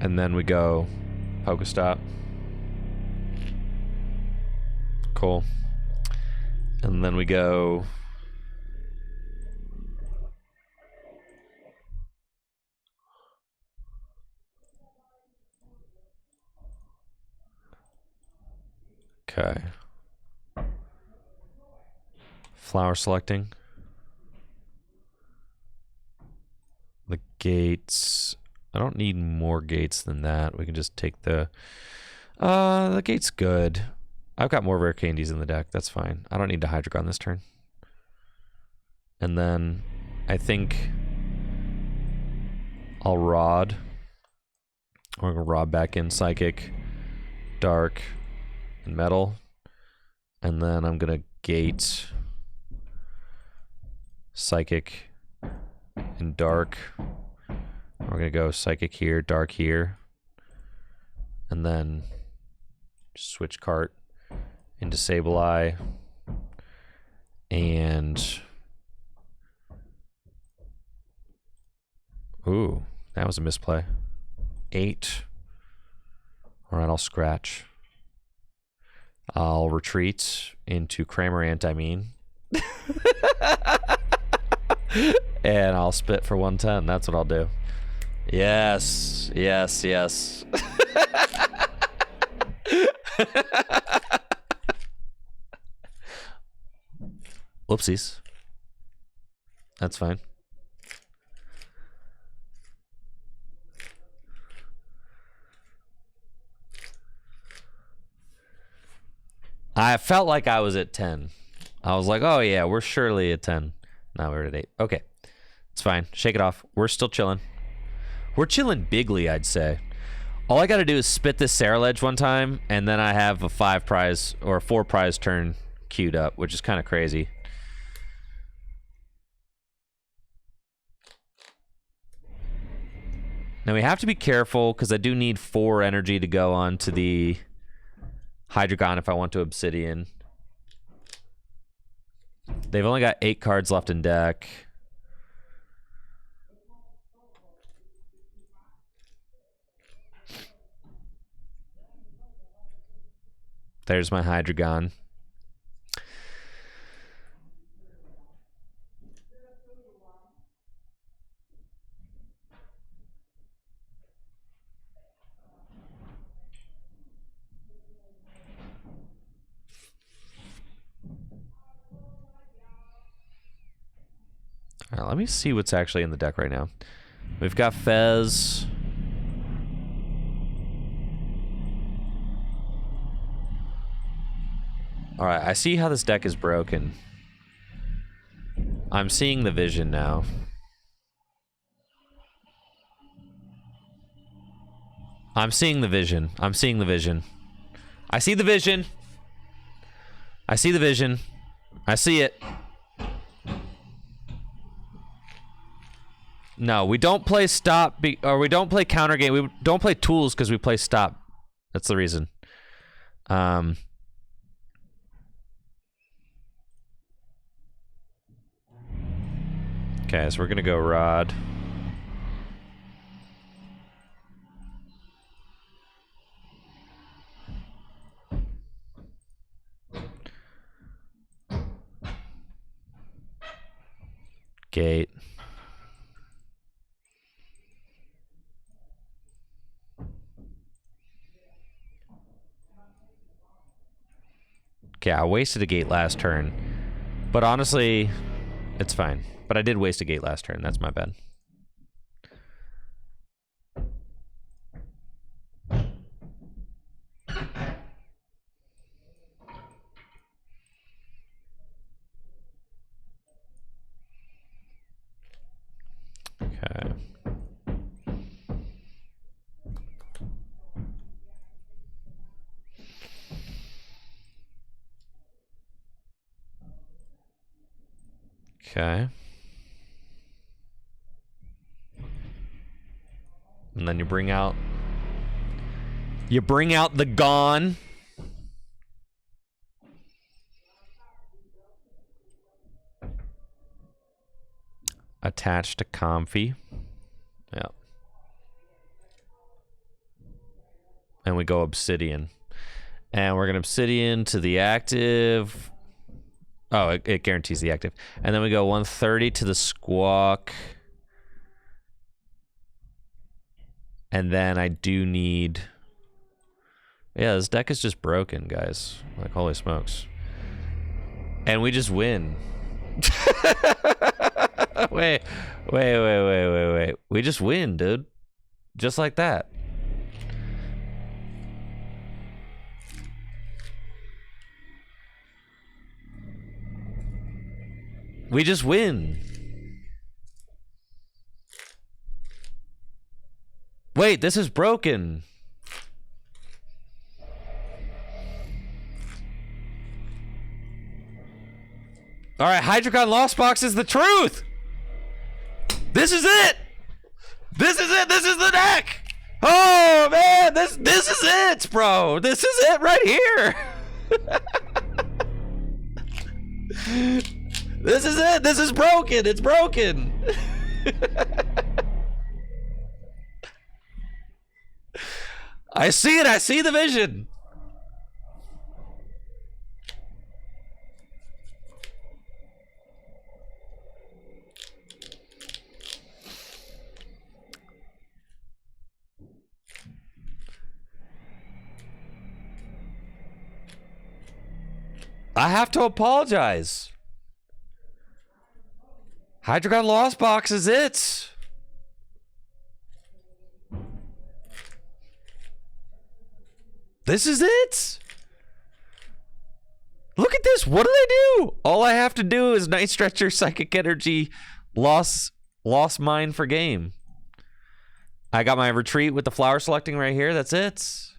And then we go Pokestop. Cool. And then we go... Okay. Flower selecting. The gates. I don't need more gates than that. We can just take the gate's good. I've got more rare candies in the deck. That's fine. I don't need to Hydreigon this turn. And then I think I'll Rod. We're going to Rod back in Psychic, Dark, and Metal. And then I'm going to Gate, Psychic, and Dark. We're going to go Psychic here, Dark here. And then switch cart into Sableye. And... ooh, that was a misplay. 8. Alright, I'll scratch. I'll retreat into Cramorant, I mean. And I'll spit for 110. That's what I'll do. Yes. Yes, yes. Whoopsies. That's fine. I felt like I was at 10. I was like, oh yeah, we're surely at 10. Now we're at 8. Okay. It's fine. Shake it off. We're still chilling. We're chilling bigly, I'd say. All I got to do is spit this Saraledge one time, and then I have a 5 prize or a 4 prize turn queued up, which is kind of crazy. Now we have to be careful because I do need 4 energy to go on to the Hydreigon if I want to Obsidian. They've only got 8 cards left in deck. There's my Hydreigon. All right, let me see what's actually in the deck right now. We've got Fez. All right, I see how this deck is broken. I'm seeing the vision now. I'm seeing the vision. I'm seeing the vision. I see the vision. I see the vision. I see it. No, we don't play stop, or we don't play counter game. We don't play tools because we play stop. That's the reason. Okay, so we're gonna go Rod. Gate. Okay, I wasted a gate last turn. But honestly, it's fine. But I did waste a gate last turn. That's my bad. Okay. Okay. And then you bring out the Gone. Attached to Comfy. Yeah. And we go Obsidian. And we're going to Obsidian to the active. Oh, it guarantees the active. And then we go 130 to the Squawk. And then I do need... Yeah, this deck is just broken, guys. Like, holy smokes. And we just win. Wait. We just win, dude. Just like that. We just win. Wait, this is broken. All right, Hydreigon Lost Box is the truth. This is it. This is it. This is the deck. Oh man, this is it, bro. This is it right here. This is it. This is broken. It's broken. I see it. I see the vision. I have to apologize. Hydreigon Lost Box is it. This is it. Look at this. What do they do? All I have to do is Night Stretcher, Psychic Energy, lost mine for game. I got my retreat with the flower selecting right here. That's it.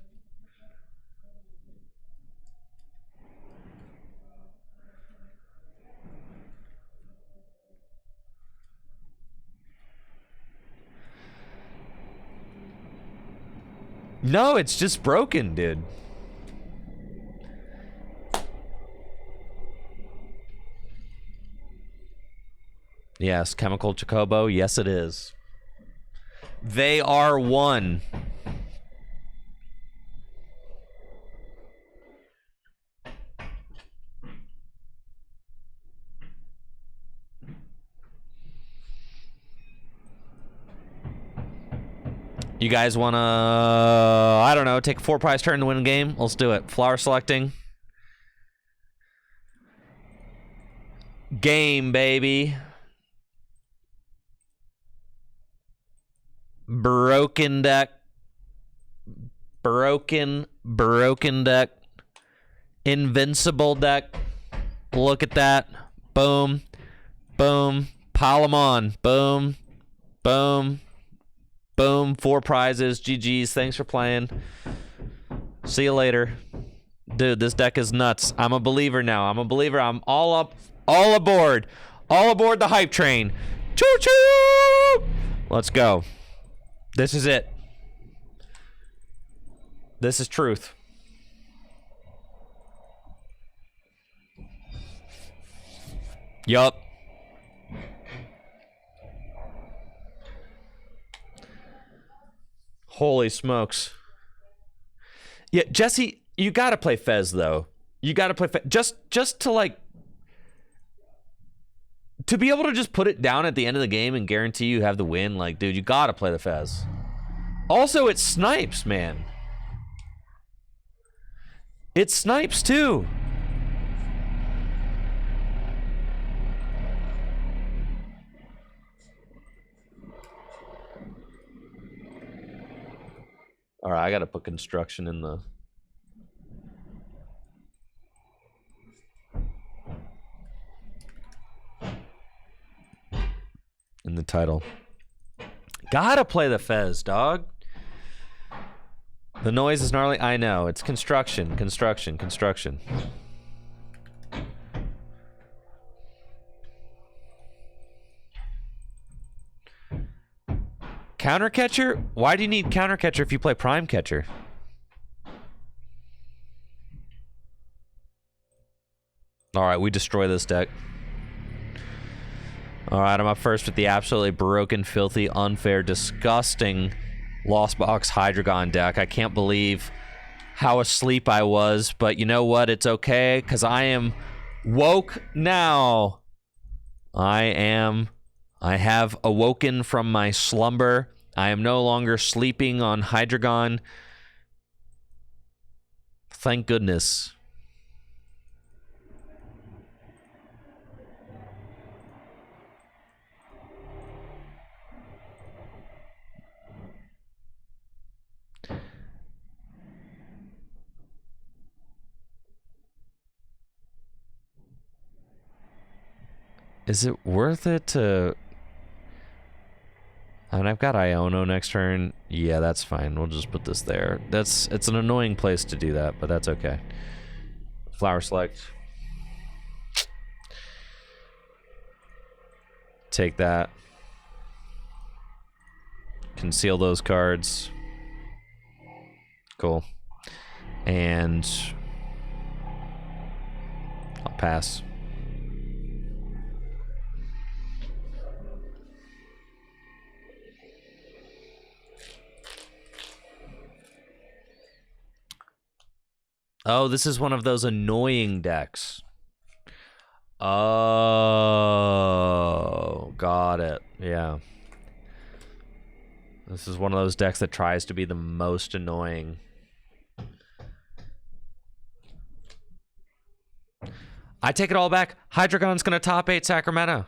No, it's just broken, dude. Yes, Chemical Chocobo. Yes, it is. They are one. You guys want to, I don't know, take a 4-prize turn to win a game? Let's do it. Flower selecting. Game, baby. Broken deck. Broken deck. Invincible deck. Look at that. Boom. Boom. Pile them on. Boom. Boom. Boom, 4 prizes. GG's. Thanks for playing. See you later. Dude, this deck is nuts. I'm a believer now. I'm a believer. I'm all up, all aboard. All aboard the hype train. Choo-choo! Let's go. This is it. This is truth. Yup. Holy smokes. Yeah, Jesse, you gotta play Fez though. You gotta play Fez. Just to like to be able to just put it down at the end of the game and guarantee you have the win, like, dude, you gotta play the Fez. Also, it snipes, man. It snipes too. All right, I gotta put construction in the title. Gotta play the Fez, dog. The noise is gnarly. I know. It's construction. Counter catcher? Why do you need counter catcher if you play prime catcher? All right, we destroy this deck. All right, I'm up first with the absolutely broken, filthy, unfair, disgusting Lost Box Hydreigon deck. I can't believe how asleep I was, but you know what? It's okay, because I am woke now. I have awoken from my slumber. I am no longer sleeping on Hydreigon. Thank goodness. Is it worth it to... I mean, I've got Iono next turn. Yeah, that's fine. We'll just put this there. It's an annoying place to do that, but that's okay. Flower select. Take that. Conceal those cards. Cool. And I'll pass. Oh, this is one of those annoying decks. Oh, got it. Yeah. This is one of those decks that tries to be the most annoying. I take it all back. Hydreigon's going to top 8 Sacramento.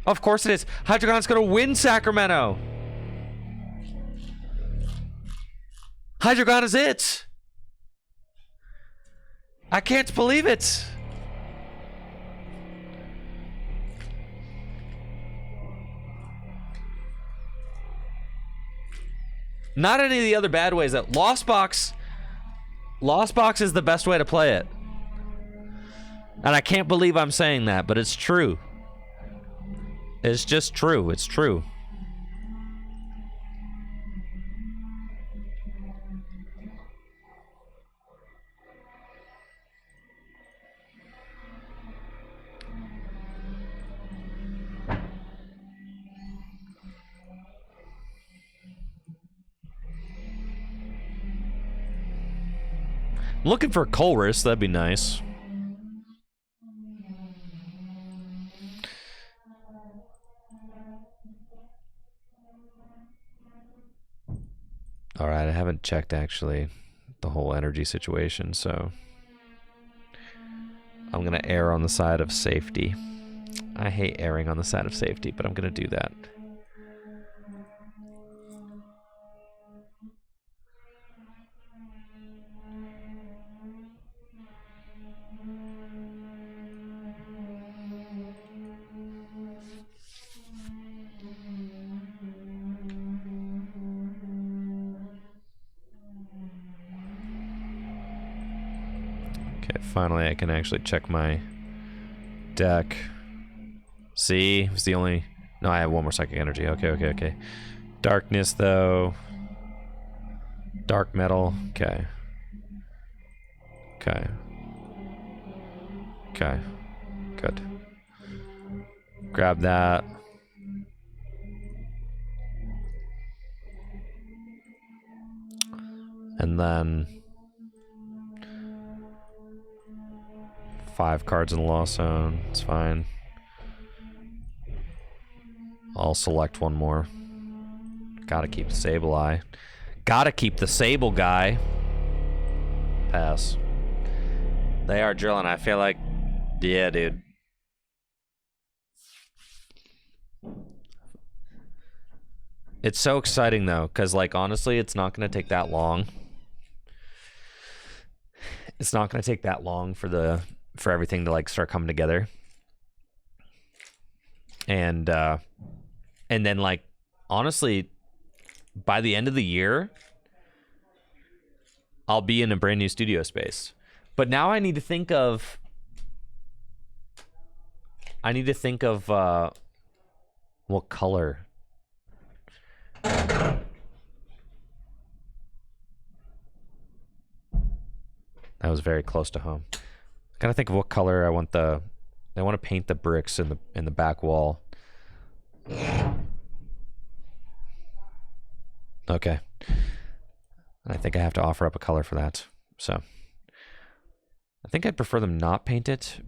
Of course it is. Hydreigon's going to win Sacramento. Hydreigon is it. I can't believe it. Not any of the other bad ways. That Lost Box is the best way to play it. And I can't believe I'm saying that, but it's true. It's just true. It's true. Looking for Colress, that'd be nice. All right, I haven't checked actually the whole energy situation, so I'm gonna err on the side of safety. I hate erring on the side of safety, but I'm gonna do that. Finally, I can actually check my deck. See, it's the only No, I have one more psychic energy. Okay, okay, okay. Darkness, though. Dark metal. Okay. Okay. Okay. Good. Grab that. And then 5 cards in the Lost Zone. It's fine. I'll select one more. Gotta keep the Sableye. Gotta keep the Sable guy. Pass. They are drilling. I feel like, yeah, dude. It's so exciting though, because like honestly, it's not gonna take that long. It's not gonna take that long for everything to like start coming together. And then like honestly, by the end of the year, I'll be in a brand new studio space. But now I need to think of what color. That was very close to home. Gotta think of what color I want I want to paint the bricks in the back wall. Okay. I think I have to offer up a color for that. So I think I'd prefer them not paint it.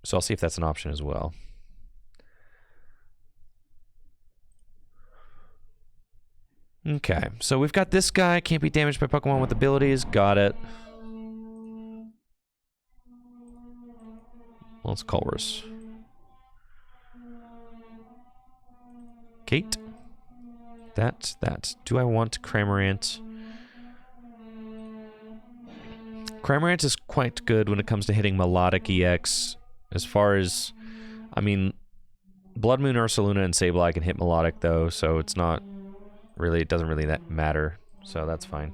So I'll see if that's an option as well. Okay, so we've got this guy. Can't be damaged by Pokemon with abilities. Got it. Well, it's Colress. Kate. That. Do I want Cramorant? Cramorant is quite good when it comes to hitting Melodic EX. As far as, I mean, Blood Moon, Ursaluna, and Sableye can hit Melodic though, so it's not really, it doesn't really that matter. So that's fine.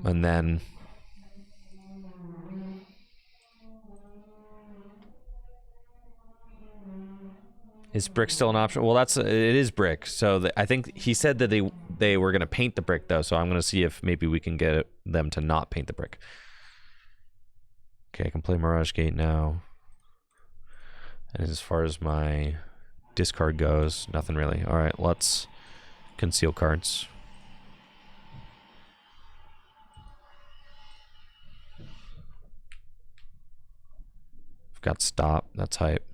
And then is brick still an option? Well, it is brick. So I think he said that they were gonna paint the brick though. So I'm gonna see if maybe we can get them to not paint the brick. Okay, I can play Mirage Gate now. And as far as my discard goes, nothing really. All right, let's conceal cards. I've got stop. That's hype.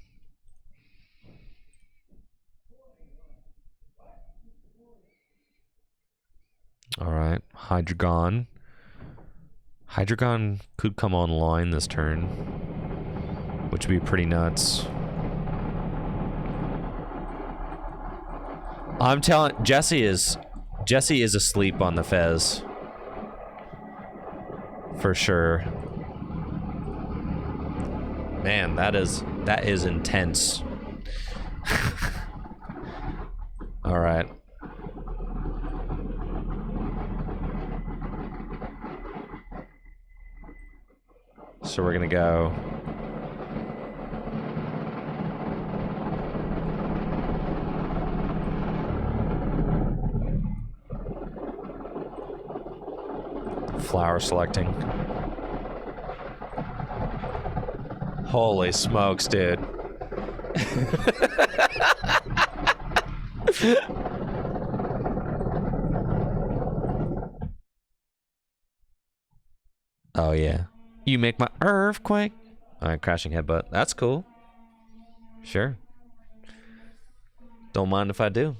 All right, Hydreigon. Hydreigon could come online this turn, which would be pretty nuts. I'm telling Jesse is asleep on the Fez. For sure. Man, that is intense. All right. So we're gonna go flower selecting. Holy smokes, dude. Oh yeah. You make my earthquake. Alright, crashing headbutt. That's cool. Sure. Don't mind if I do.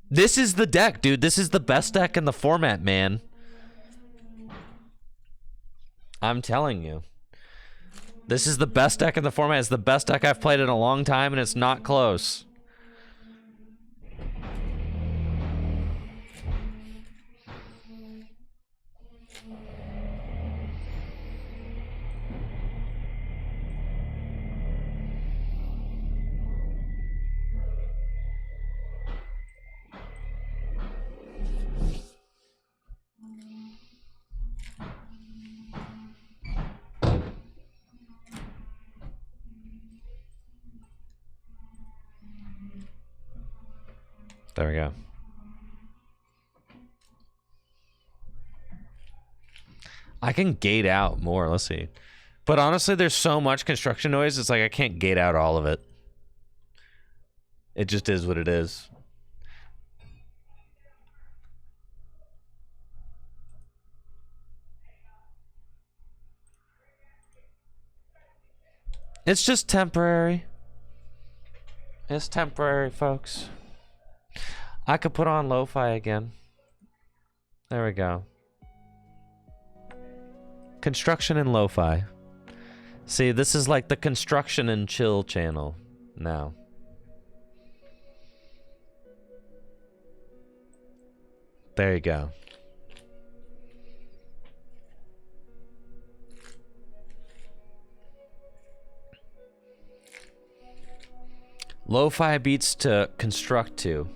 This is the deck, dude. This is the best deck in the format, man. I'm telling you. This is the best deck in the format. It's the best deck I've played in a long time, and it's not close. There we go. I can gate out more. Let's see. But honestly, there's so much construction noise. It's like I can't gate out all of it. It just is what it is. It's just temporary. It's temporary, folks. I could put on lo-fi again. There we go. Construction and lo-fi. See, this is like the construction and chill channel now. There you go. Lo-fi beats to construct to.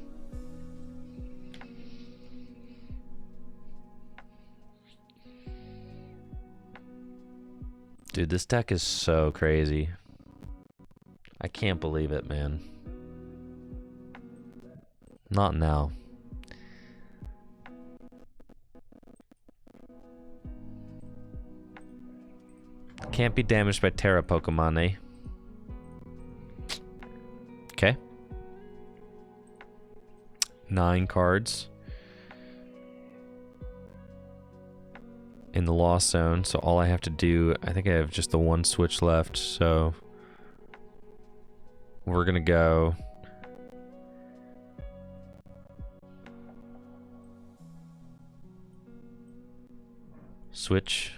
Dude, this deck is so crazy. I can't believe it, man. Not now. Can't be damaged by Terra Pokemon, eh? Okay. 9 cards in the Lost Zone, so all I have to do, I think I have just the one switch left, so we're gonna go switch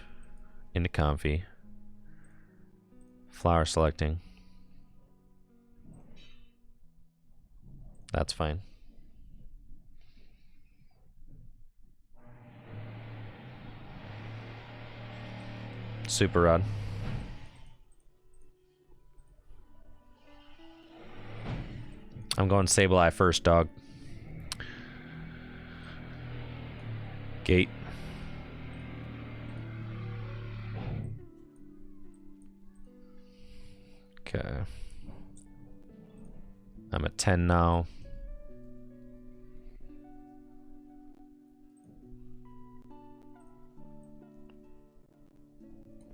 into Comfy, flower selecting. That's fine. Super Rod. I'm going Sableye first, dog. Gate. Okay. I'm at 10 now.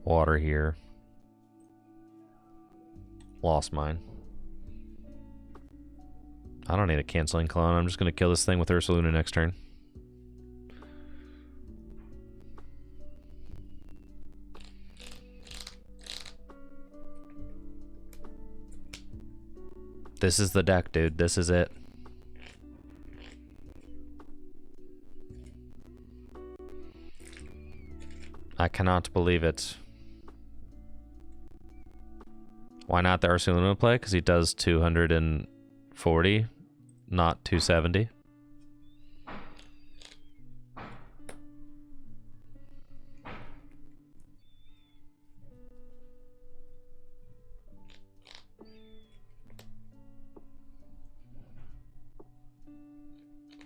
Water here. Lost mine. I don't need a canceling clone. I'm just going to kill this thing with Archaludon next turn. This is the deck, dude. This is it. I cannot believe it. Why not the Archaludon play? Because he does 240, not 270.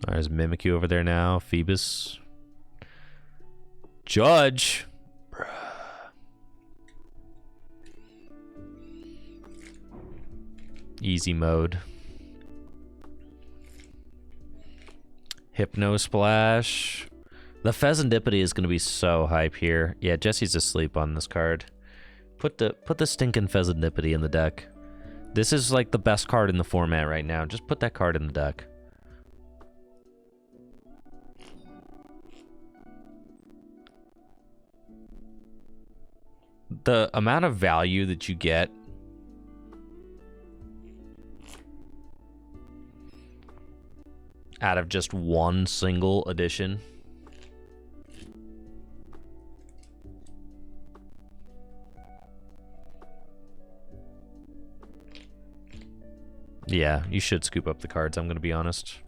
There's Mimikyu over there now. Phoebus. Judge. Easy mode. Hypno Splash. The Pheasantipity is going to be so hype here. Yeah, Jesse's asleep on this card. Put the stinking Pheasantipity in the deck. This is like the best card in the format right now. Just put that card in the deck. The amount of value that you get out of just one single edition. Yeah, you should scoop up the cards, I'm going to be honest.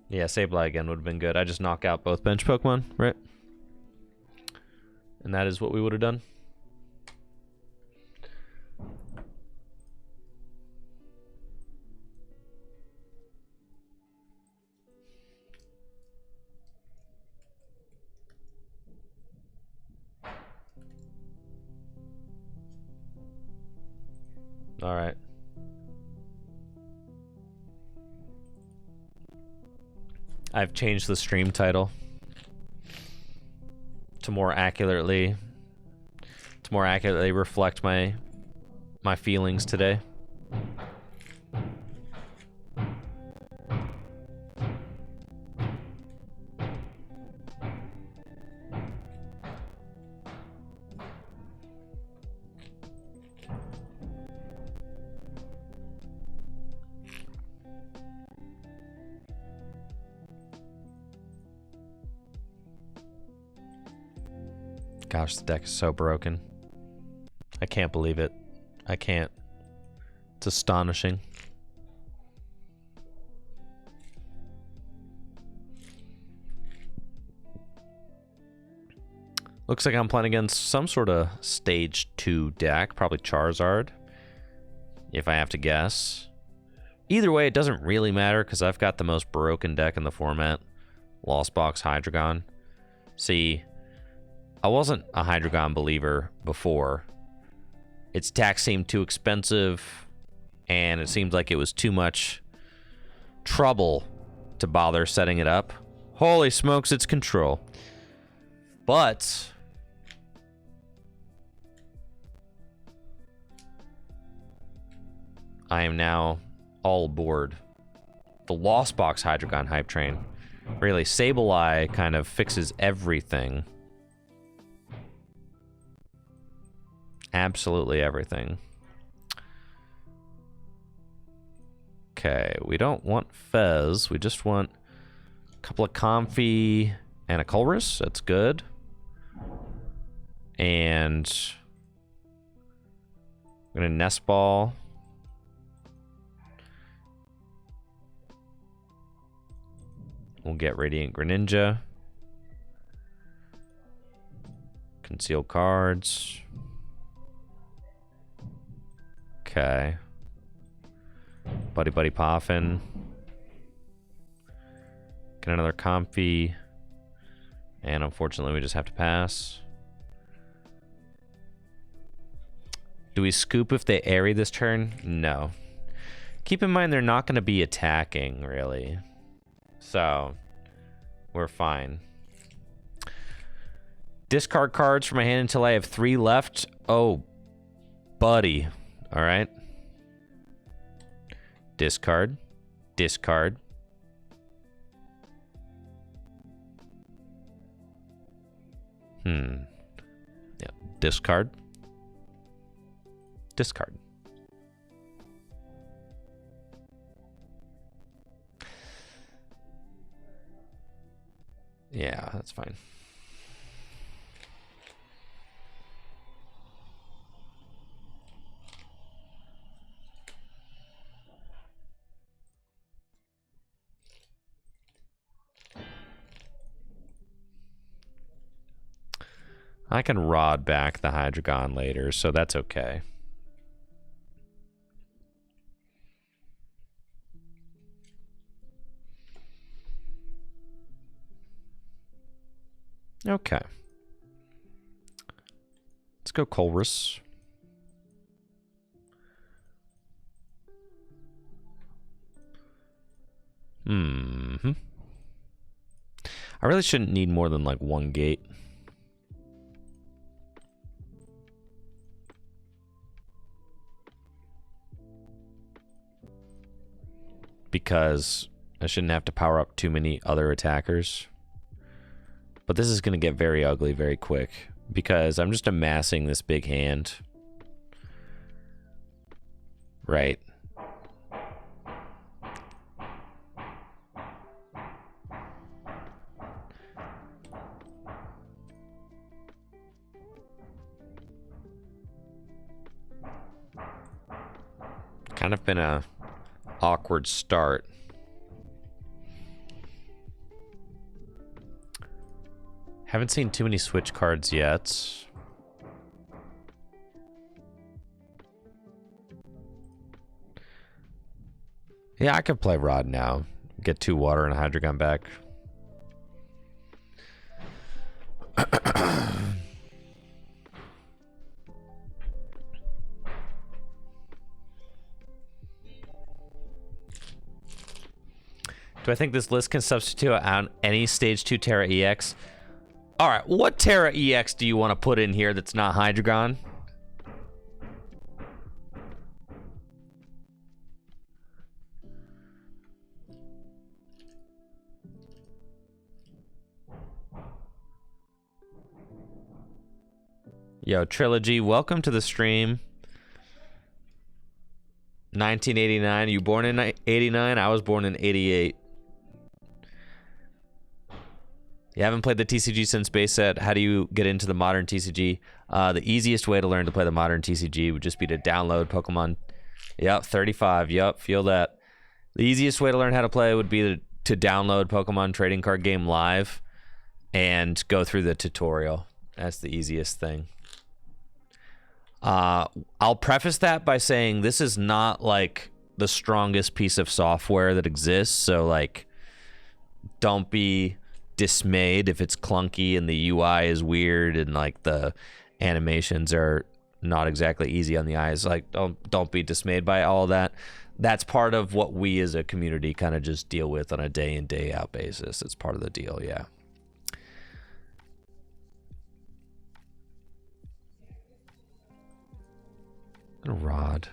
Yeah, Sableye again would have been good. I just knock out both bench Pokemon, right? And that is what we would have done. All right. I've changed the stream title to more accurately reflect my feelings today. Gosh, the deck is so broken. I can't believe it. I can't. It's astonishing. Looks like I'm playing against some sort of stage 2 deck, probably Charizard, if I have to guess. Either way, it doesn't really matter because I've got the most broken deck in the format. Lost Box Hydreigon. See, I wasn't a Hydreigon believer before. Its attack seemed too expensive, and it seemed like it was too much trouble to bother setting it up. Holy smokes, it's control. But I am now all aboard the Lost Box Hydreigon hype train. Really, Sableye kind of fixes everything. Absolutely everything. Okay, we don't want Fez. We just want a couple of Comfey and a Colress. That's good. And we're going to Nest Ball. We'll get Radiant Greninja. Conceal cards. Okay. Buddy Buddy Poffin. Get another Comfey. And unfortunately, we just have to pass. Do we scoop if they airy this turn? No. Keep in mind, they're not going to be attacking, really. So, we're fine. Discard cards from my hand until I have 3 left. Oh, buddy. All right. Discard. Discard. Yeah. Discard. Discard. Yeah, that's fine. I can rod back the Hydreigon later, so that's okay. Okay. Let's go Colress. I really shouldn't need more than like 1 gate. Because I shouldn't have to power up too many other attackers. But this is going to get very ugly very quick because I'm just amassing this big hand. Right. Kind of been a awkward start. Haven't seen too many switch cards yet. Yeah, I could play Rod now. Get 2 water and a Hydreigon back. Do I think this list can substitute out any Stage 2 Terra EX? All right, what Terra EX do you want to put in here that's not Hydreigon? Yo, Trilogy, welcome to the stream. 1989, you born in 89? I was born in 88. You haven't played the TCG since base set. How do you get into the modern TCG? The easiest way to learn to play the modern TCG would just be to download Pokemon. Yep, 35. Yep, feel that. The easiest way to learn how to play would be to download Pokemon Trading Card Game Live and go through the tutorial. That's the easiest thing. I'll preface that by saying this is not like the strongest piece of software that exists, so like don't be dismayed if it's clunky and the UI is weird and like the animations are not exactly easy on the eyes. Like don't be dismayed by all that. That's part of what we as a community kind of just deal with on a day in, day out basis. It's part of the deal, yeah. A rod.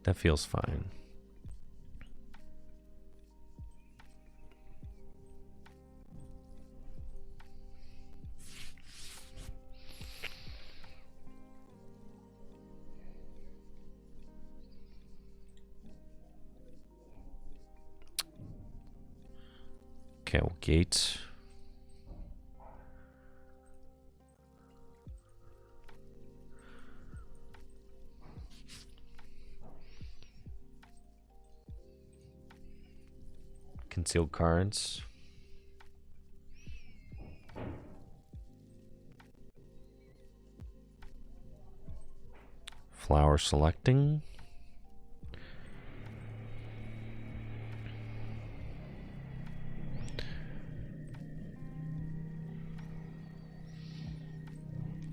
That feels fine. Okay, we'll gate. Concealed cards. Flower selecting.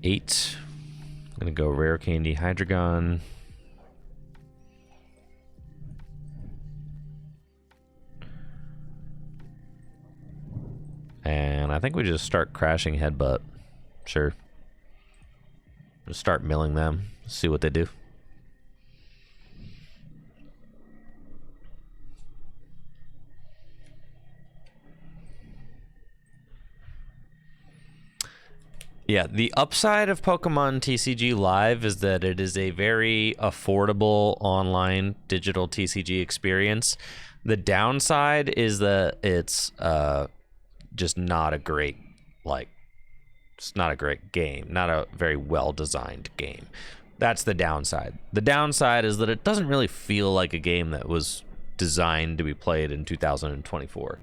Eight. I'm gonna go rare candy Hydreigon. And I think we just start crashing headbutt. Sure. Just start milling them. See what they do. Yeah, the upside of Pokemon TCG Live is that it is a very affordable online digital TCG experience. The downside is that it's just not a great, like, it's not a great game, not a very well designed game. That's the downside. The downside is that it doesn't really feel like a game that was designed to be played in 2024.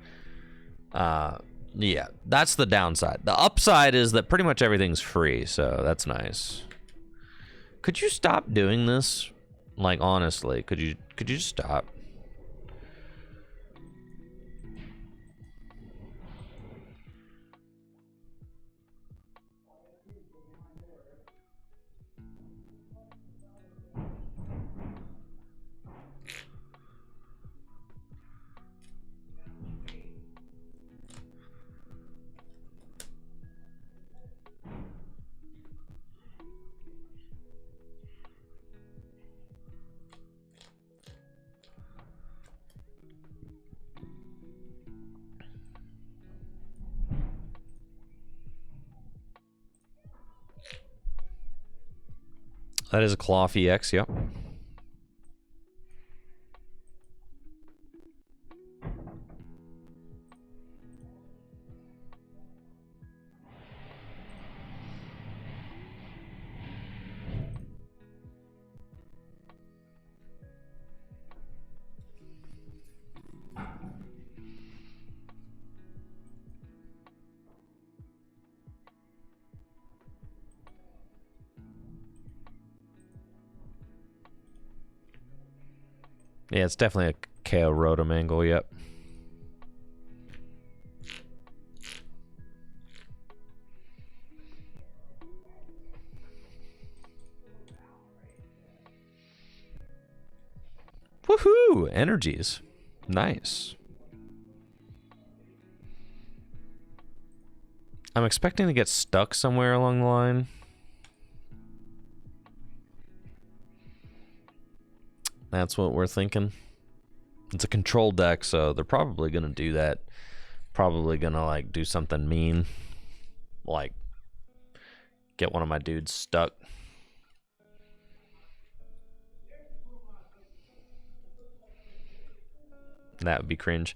Yeah, that's the downside. The upside is that pretty much everything's free, so that's nice. Could you stop doing this? Like, honestly, could you just stop? That is a Cloth EX, yep. Yeah, it's definitely a KO Rotom angle, yep. Ooh, energies. Nice. I'm expecting to get stuck somewhere along the line. That's what we're thinking. It's a control deck, so they're probably gonna do that. Probably gonna like do something mean, like get one of my dudes stuck. That would be cringe.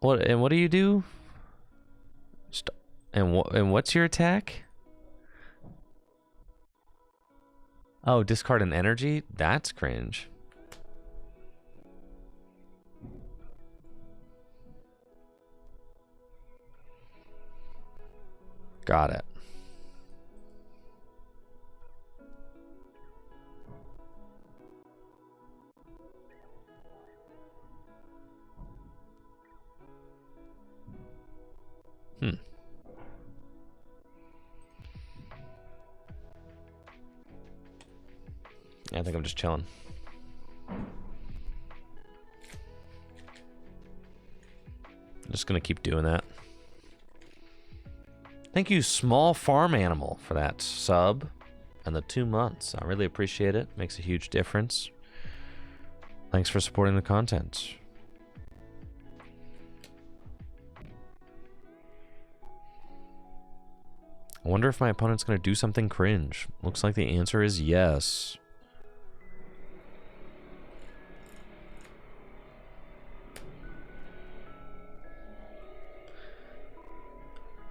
What do you do? And what's your attack? Oh, discard an energy? That's cringe. Got it. I think I'm just chilling. I'm just gonna keep doing that. Thank you, Small Farm Animal, for that sub and the 2 months. I really appreciate it. Makes a huge difference. Thanks for supporting the content. I wonder if my opponent's gonna do something cringe. Looks like the answer is yes.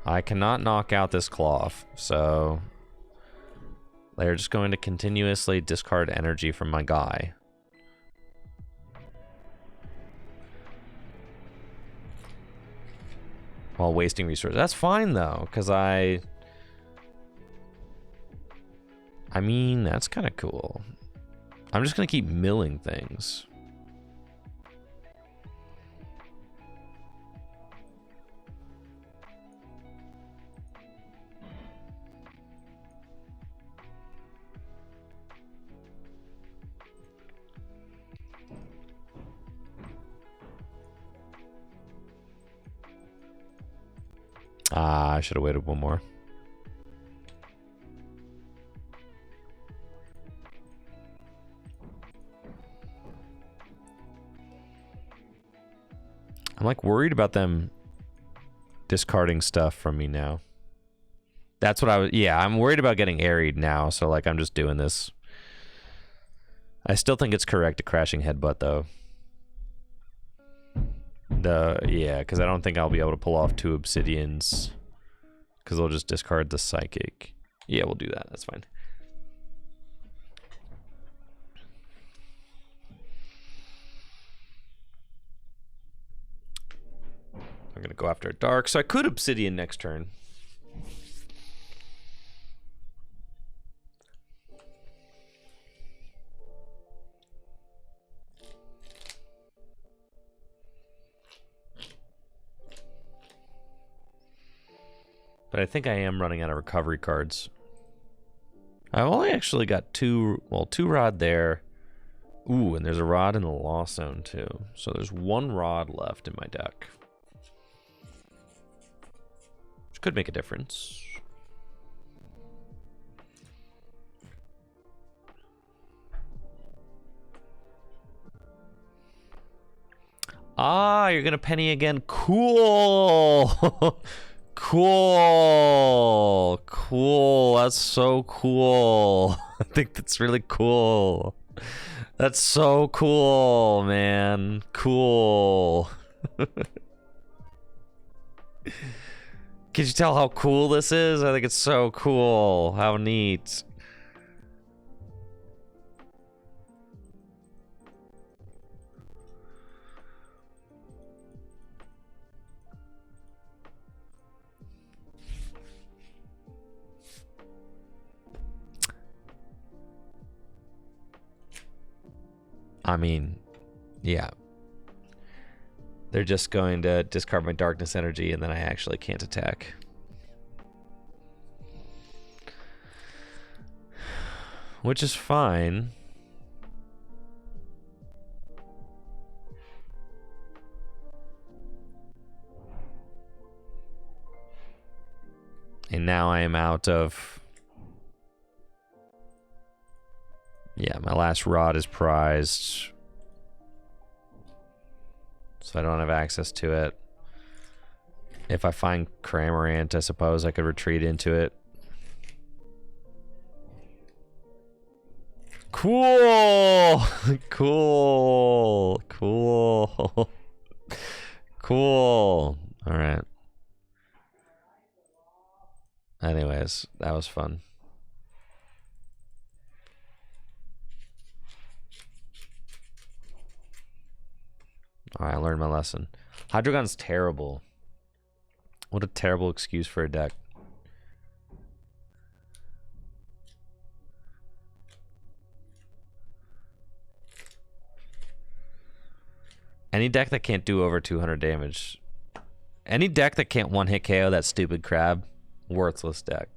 I cannot knock out this cloth, so they're just going to continuously discard energy from my guy. While wasting resources. That's fine though, because I mean, that's kind of cool. I'm just going to keep milling things. Ah, I should have waited one more. I'm like worried about them discarding stuff from me now. That's what I was, yeah, I'm worried about getting airied now, so like I'm just doing this. I still think it's correct to crashing headbutt though. Yeah, because I don't think I'll be able to pull off 2 obsidians. Because they'll just discard the psychic. Yeah, we'll do that. That's fine. I'm going to go after a dark. So I could obsidian next turn. But I think I am running out of recovery cards. I've only actually got 2 rod there. Ooh, and there's a rod in the Lost Zone too. So there's 1 rod left in my deck. Which could make a difference. Ah, you're gonna penny again. Cool. Cool. Cool. That's so cool. I think that's really cool. That's so cool, man. Cool. Can you tell how cool this is? I think it's so cool. How neat. I mean, yeah. They're just going to discard my darkness energy and then I actually can't attack. Which is fine. And now I am out of... Yeah, my last rod is prized. So I don't have access to it. If I find Cramorant, I suppose I could retreat into it. Cool! Cool! Cool! Cool! Alright. Anyways, that was fun. Alright, I learned my lesson. Hydreigon's terrible. What a terrible excuse for a deck. Any deck that can't do over 200 damage. Any deck that can't one-hit KO that stupid crab, worthless deck.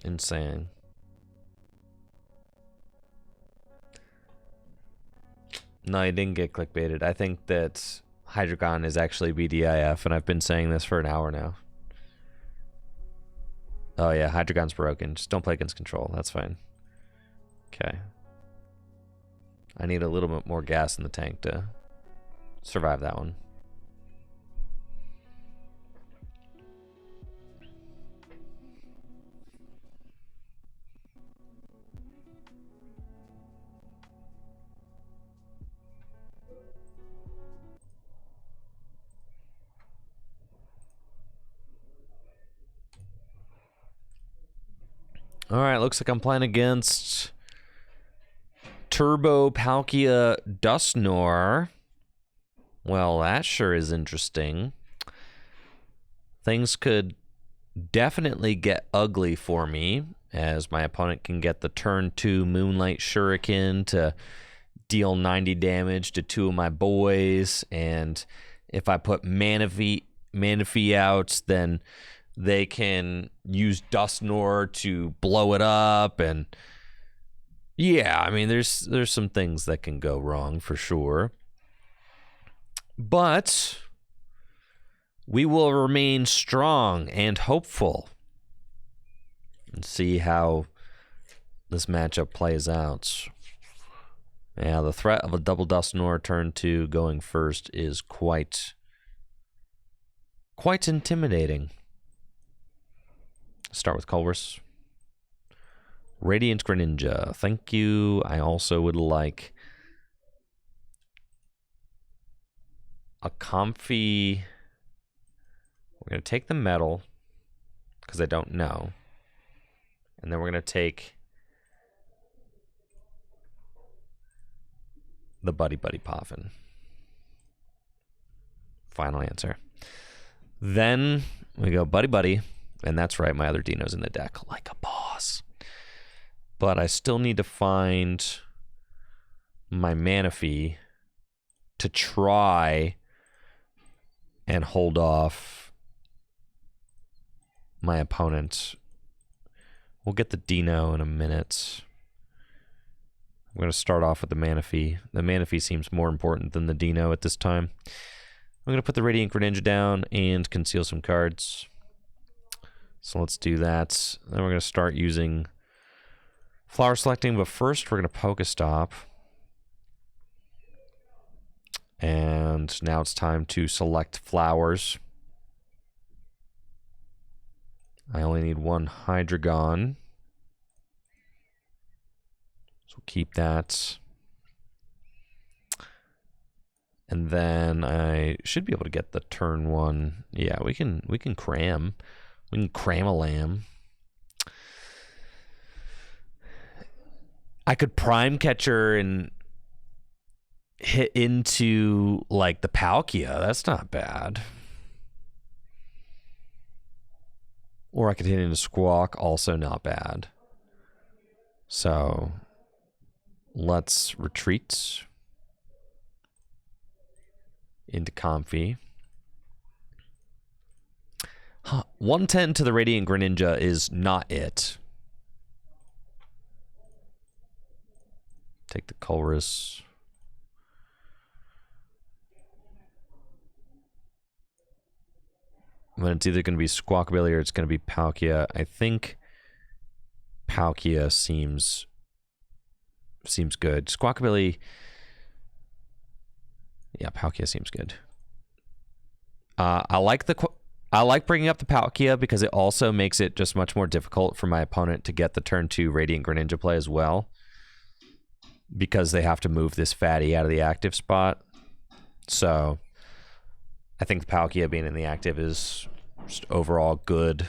Insane. No, you didn't get clickbaited. I think that Hydreigon is actually BDIF, and I've been saying this for an hour now. Oh yeah, Hydreigon's broken. Just don't play against control. That's fine. Okay. I need a little bit more gas in the tank to survive that one. Alright, looks like I'm playing against Turbo Palkia Dusknoir. Well, that sure is interesting. Things could definitely get ugly for me, as my opponent can get the turn 2 Moonlight Shuriken to deal 90 damage to 2 of my boys, and if I put Manaphy out, then they can use Dusknoir to blow it up, and yeah, I mean, there's some things that can go wrong for sure. But we will remain strong and hopeful and see how this matchup plays out. Yeah, the threat of a double Dusknoir turn 2 going first is quite intimidating. Start with Culver's. Radiant Greninja, thank you. I also would like a Comfy. We're going to take the metal, because I don't know. And then we're going to take the Buddy Poffin. Final answer. Then we go Buddy. And that's right, my other Dino's in the deck, like a boss. But I still need to find my Manaphy to try and hold off my opponent. We'll get the Dino in a minute. I'm going to start off with the Manaphy. The Manaphy seems more important than the Dino at this time. I'm going to put the Radiant Greninja down and conceal some cards. So let's do that. Then we're going to start using flower selecting, but first we're going to Pokestop. And now it's time to select flowers. I only need one Hydreigon. So keep that. And then I should be able to get the turn 1. Yeah, we can cram. We can cram a lamb. I could Prime Catcher and hit into, like, the Palkia. That's not bad. Or I could hit into Squawk. Also not bad. So, let's retreat into Comfy. 110 to the Radiant Greninja is not it. Take the Colress. But it's either going to be Squawkabilly or it's going to be Palkia. I think Palkia seems good. Squawkabilly, yeah, Palkia seems good. I like bringing up the Palkia because it also makes it just much more difficult for my opponent to get the turn 2 Radiant Greninja play as well, because they have to move this fatty out of the active spot. So I think the Palkia being in the active is just overall good.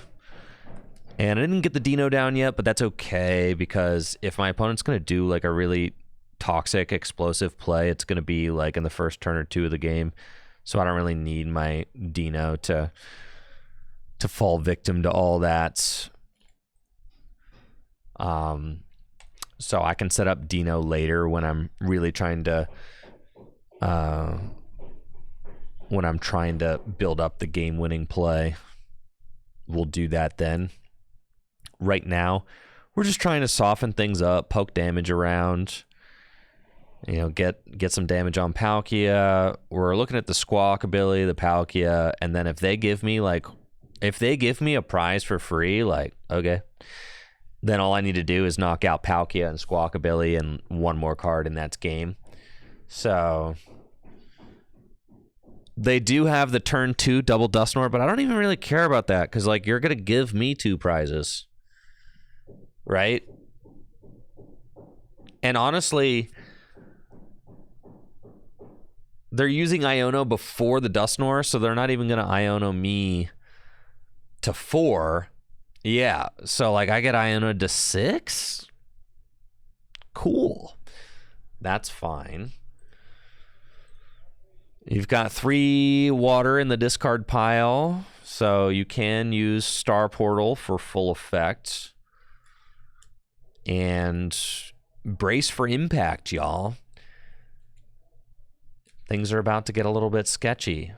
And I didn't get the Dino down yet, but that's okay, because if my opponent's going to do like a really toxic, explosive play, it's going to be like in the first turn or 2 of the game. So I don't really need my Dino to fall victim to all that. So I can set up Dino later when I'm really trying to build up the game-winning play. We'll do that then. Right now, we're just trying to soften things up, poke damage around, you know, get some damage on Palkia. We're looking at the Squawkabilly, the Palkia, and then if they give me a prize for free, like, okay, then all I need to do is knock out Palkia and Squawkabilly and one more card, and that's game. So they do have the turn 2 double Dusknoir, but I don't even really care about that, because like, you're gonna give me 2 prizes, right? And honestly, they're using Iono before the Dusknoir, so they're not even gonna Iono me to 4. Yeah, so like, I get Iono to 6. Cool, that's fine. You've got 3 water in the discard pile, so you can use Star Portal for full effect. And brace for impact, y'all. Things are about to get a little bit sketchy.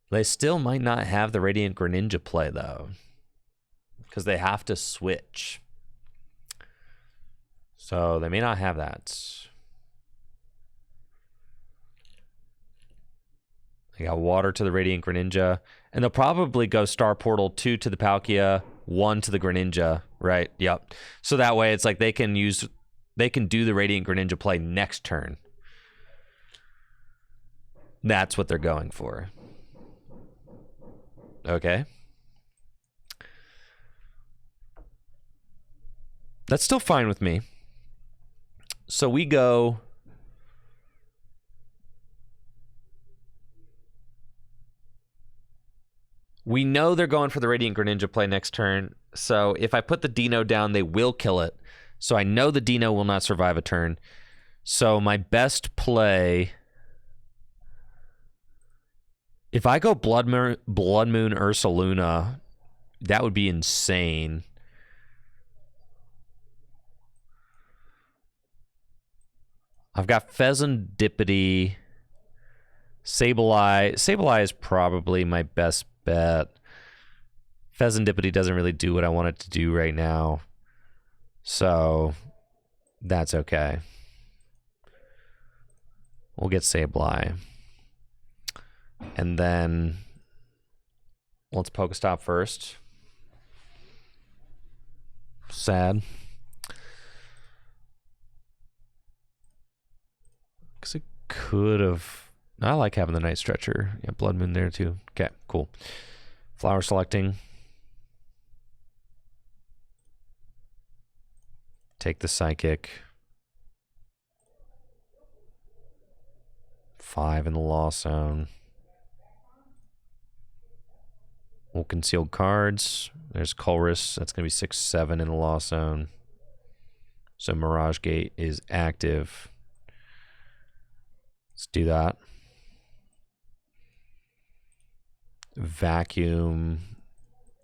They still might not have the Radiant Greninja play, though, because they have to switch. So they may not have that. They got water to the Radiant Greninja, and they'll probably go Star Portal 2 to the Palkia, 1 to the Greninja, right? Yep. So that way it's like they can do the Radiant Greninja play next turn. That's what they're going for. Okay. That's still fine with me. So we go... We know they're going for the Radiant Greninja play next turn, so if I put the Dino down, they will kill it. So I know the Dino will not survive a turn. So my best play... If I go Blood Moon Ursaluna, that would be insane. I've got Pheasantipity, Sableye. Sableye is probably my best bet. Pheasantipity doesn't really do what I want it to do right now, so that's okay. We'll get Sableye. And then let's Pokestop first. Sad. Because it could have... I like having the Night Stretcher. Yeah, Blood Moon there too. Okay, cool. Flower selecting. Take the Psychic. 5 in the Lost Zone. We'll conceal cards. There's Colress. That's going to be 6-7 in the Lost Zone. So Mirage Gate is active. Let's do that. Vacuum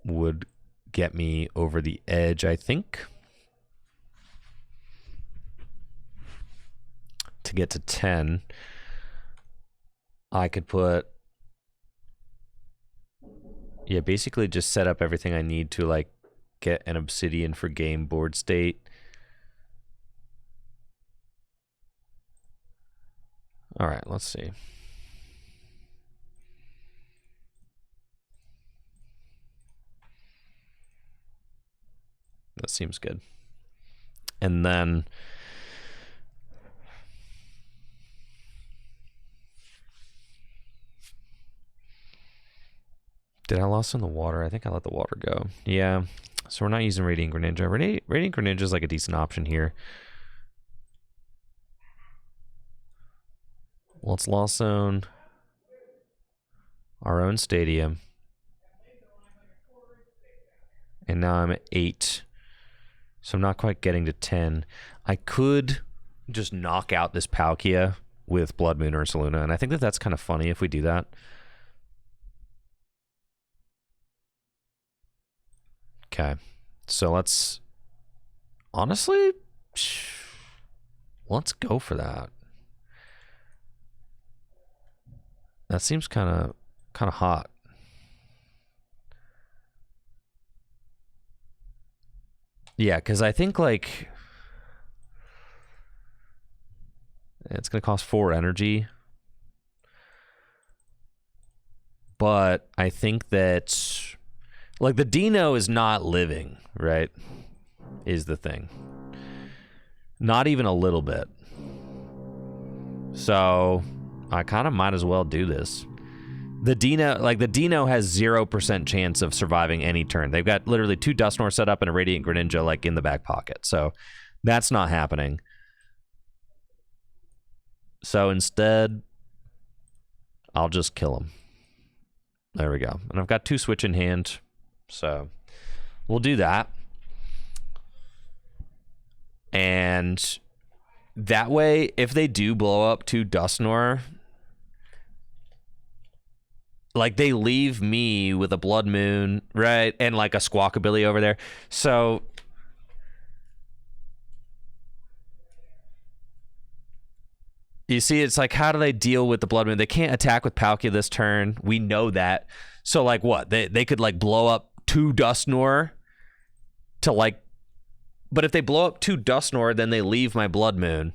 would get me over the edge, I think, to get to 10. I could put... Yeah, basically just set up everything I need to, like, get an Obsidian for game board state. All right, let's see. That seems good. And then did I lost in the water? I think I let the water go. Yeah. So we're not using Radiant Greninja. Radiant Greninja is like a decent option here. Let's Lost Zone our own stadium. And now I'm at 8. So I'm not quite getting to 10. I could just knock out this Palkia with Blood Moon or Ursaluna, and I think that that's kind of funny if we do that. Okay. So let's... honestly, let's go for that. That seems kind of hot. Yeah, because I think, like, it's going to cost 4 energy. But I think that, like, the Dino is not living, right? Is the thing. Not even a little bit. So I kind of might as well do this. The Dino has 0% chance of surviving any turn. They've got literally 2 Dusknoir set up and a Radiant Greninja like in the back pocket. So that's not happening. So instead, I'll just kill him. There we go. And I've got 2 Switch in hand. So we'll do that. And that way, if they do blow up 2 Dusknoir, like, they leave me with a Blood Moon, right? And, like, a Squawkabilly over there. So you see, it's like, how do they deal with the Blood Moon? They can't attack with Palkia this turn. We know that. So, like, what? They could, like, blow up 2 Dusknoir to, like... But if they blow up 2 Dusknoir, then they leave my Blood Moon.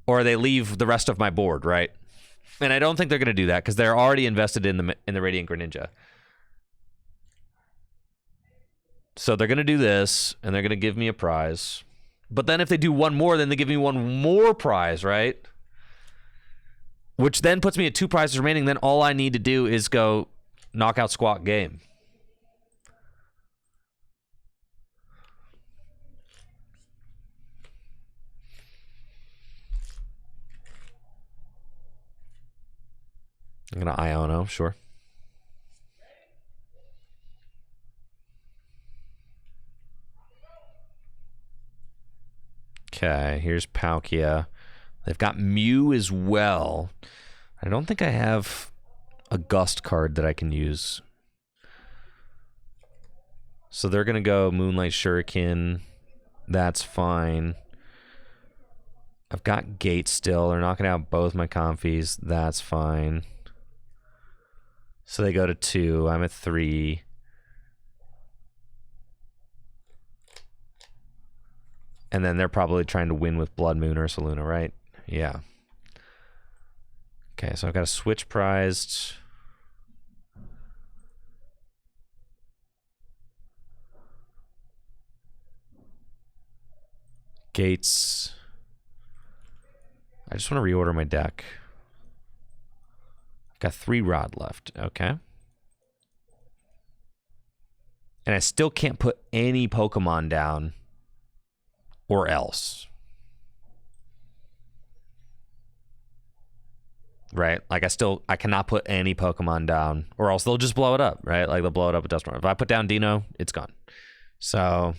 Or they leave the rest of my board, right? And I don't think they're going to do that because they're already invested in the Radiant Greninja. So they're going to do this, and they're going to give me a prize. But then if they do one more, then they give me one more prize, right? Which then puts me at 2 prizes remaining. Then all I need to do is go knockout squawk game. I'm going to Iono, sure. Okay, here's Palkia. They've got Mew as well. I don't think I have a Gust card that I can use. So they're going to go Moonlight Shuriken. That's fine. I've got Gate still. They're knocking out both my Comfies. That's fine. So they go to 2. I'm at 3. And then they're probably trying to win with Blood Moon or Ursaluna, right? Yeah. Okay, so I've got a Switch prized. Gates. I just want to reorder my deck. Got 3 Rod left. Okay. And I still can't put any Pokemon down or else. Right? Like, I cannot put any Pokemon down or else they'll just blow it up, right? Like, they'll blow it up with Dusknoir. If I put down Dino, it's gone. So...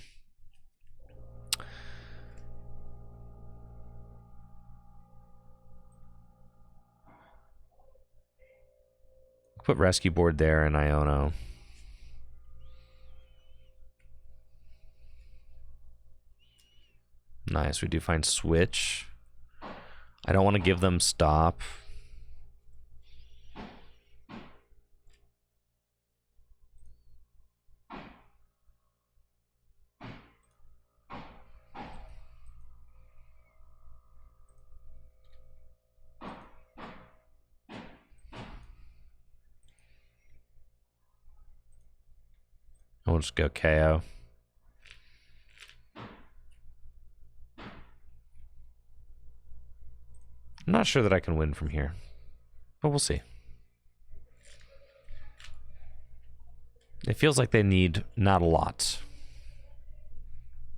put Rescue Board there and Iono. Nice, we do find Switch. I don't want to give them Stop. We'll just go KO. I'm not sure that I can win from here, but we'll see. It feels like they need not a lot.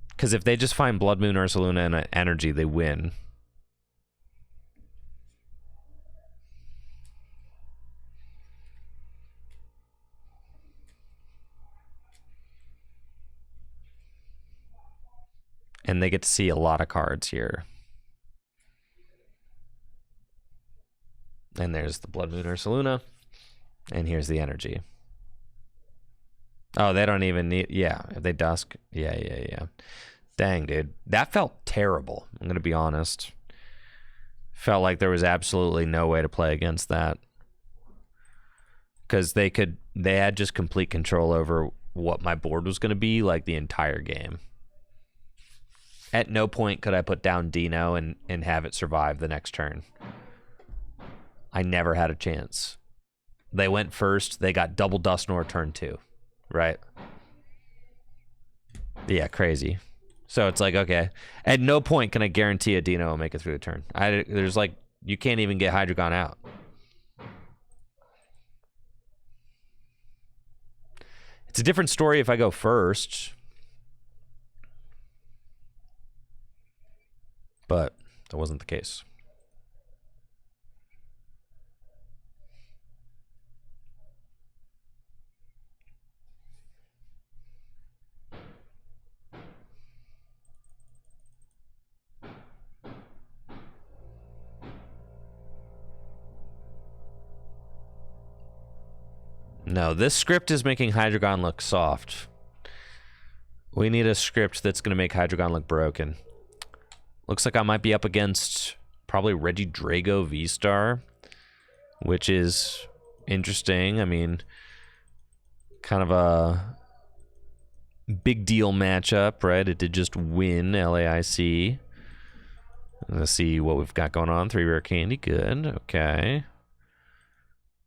Because if they just find Blood Moon, Ursaluna, and energy, they win. And they get to see a lot of cards here. And there's the Blood Moon, Ursaluna. And here's the energy. Oh, they don't even need... Yeah, if they dusk... Yeah. Dang, dude. That felt terrible. I'm going to be honest. Felt like there was absolutely no way to play against that. Because they had just complete control over what my board was going to be, like, the entire game. At no point could I put down Dino and have it survive the next turn. I never had a chance. They went first. They got double Dusknoir turn 2. Right? Yeah, crazy. So it's like, okay. At no point can I guarantee a Dino will make it through the turn. There's like, you can't even get Hydreigon out. It's a different story if I go first. But that wasn't the case. No, this script is making Hydreigon look soft. We need a script that's going to make Hydreigon look broken. Looks like I might be up against probably Regidrago V-Star, which is interesting. I mean, kind of a big deal matchup, right? It did just win LAIC. Let's see what we've got going on. 3 rare candy, good. Okay.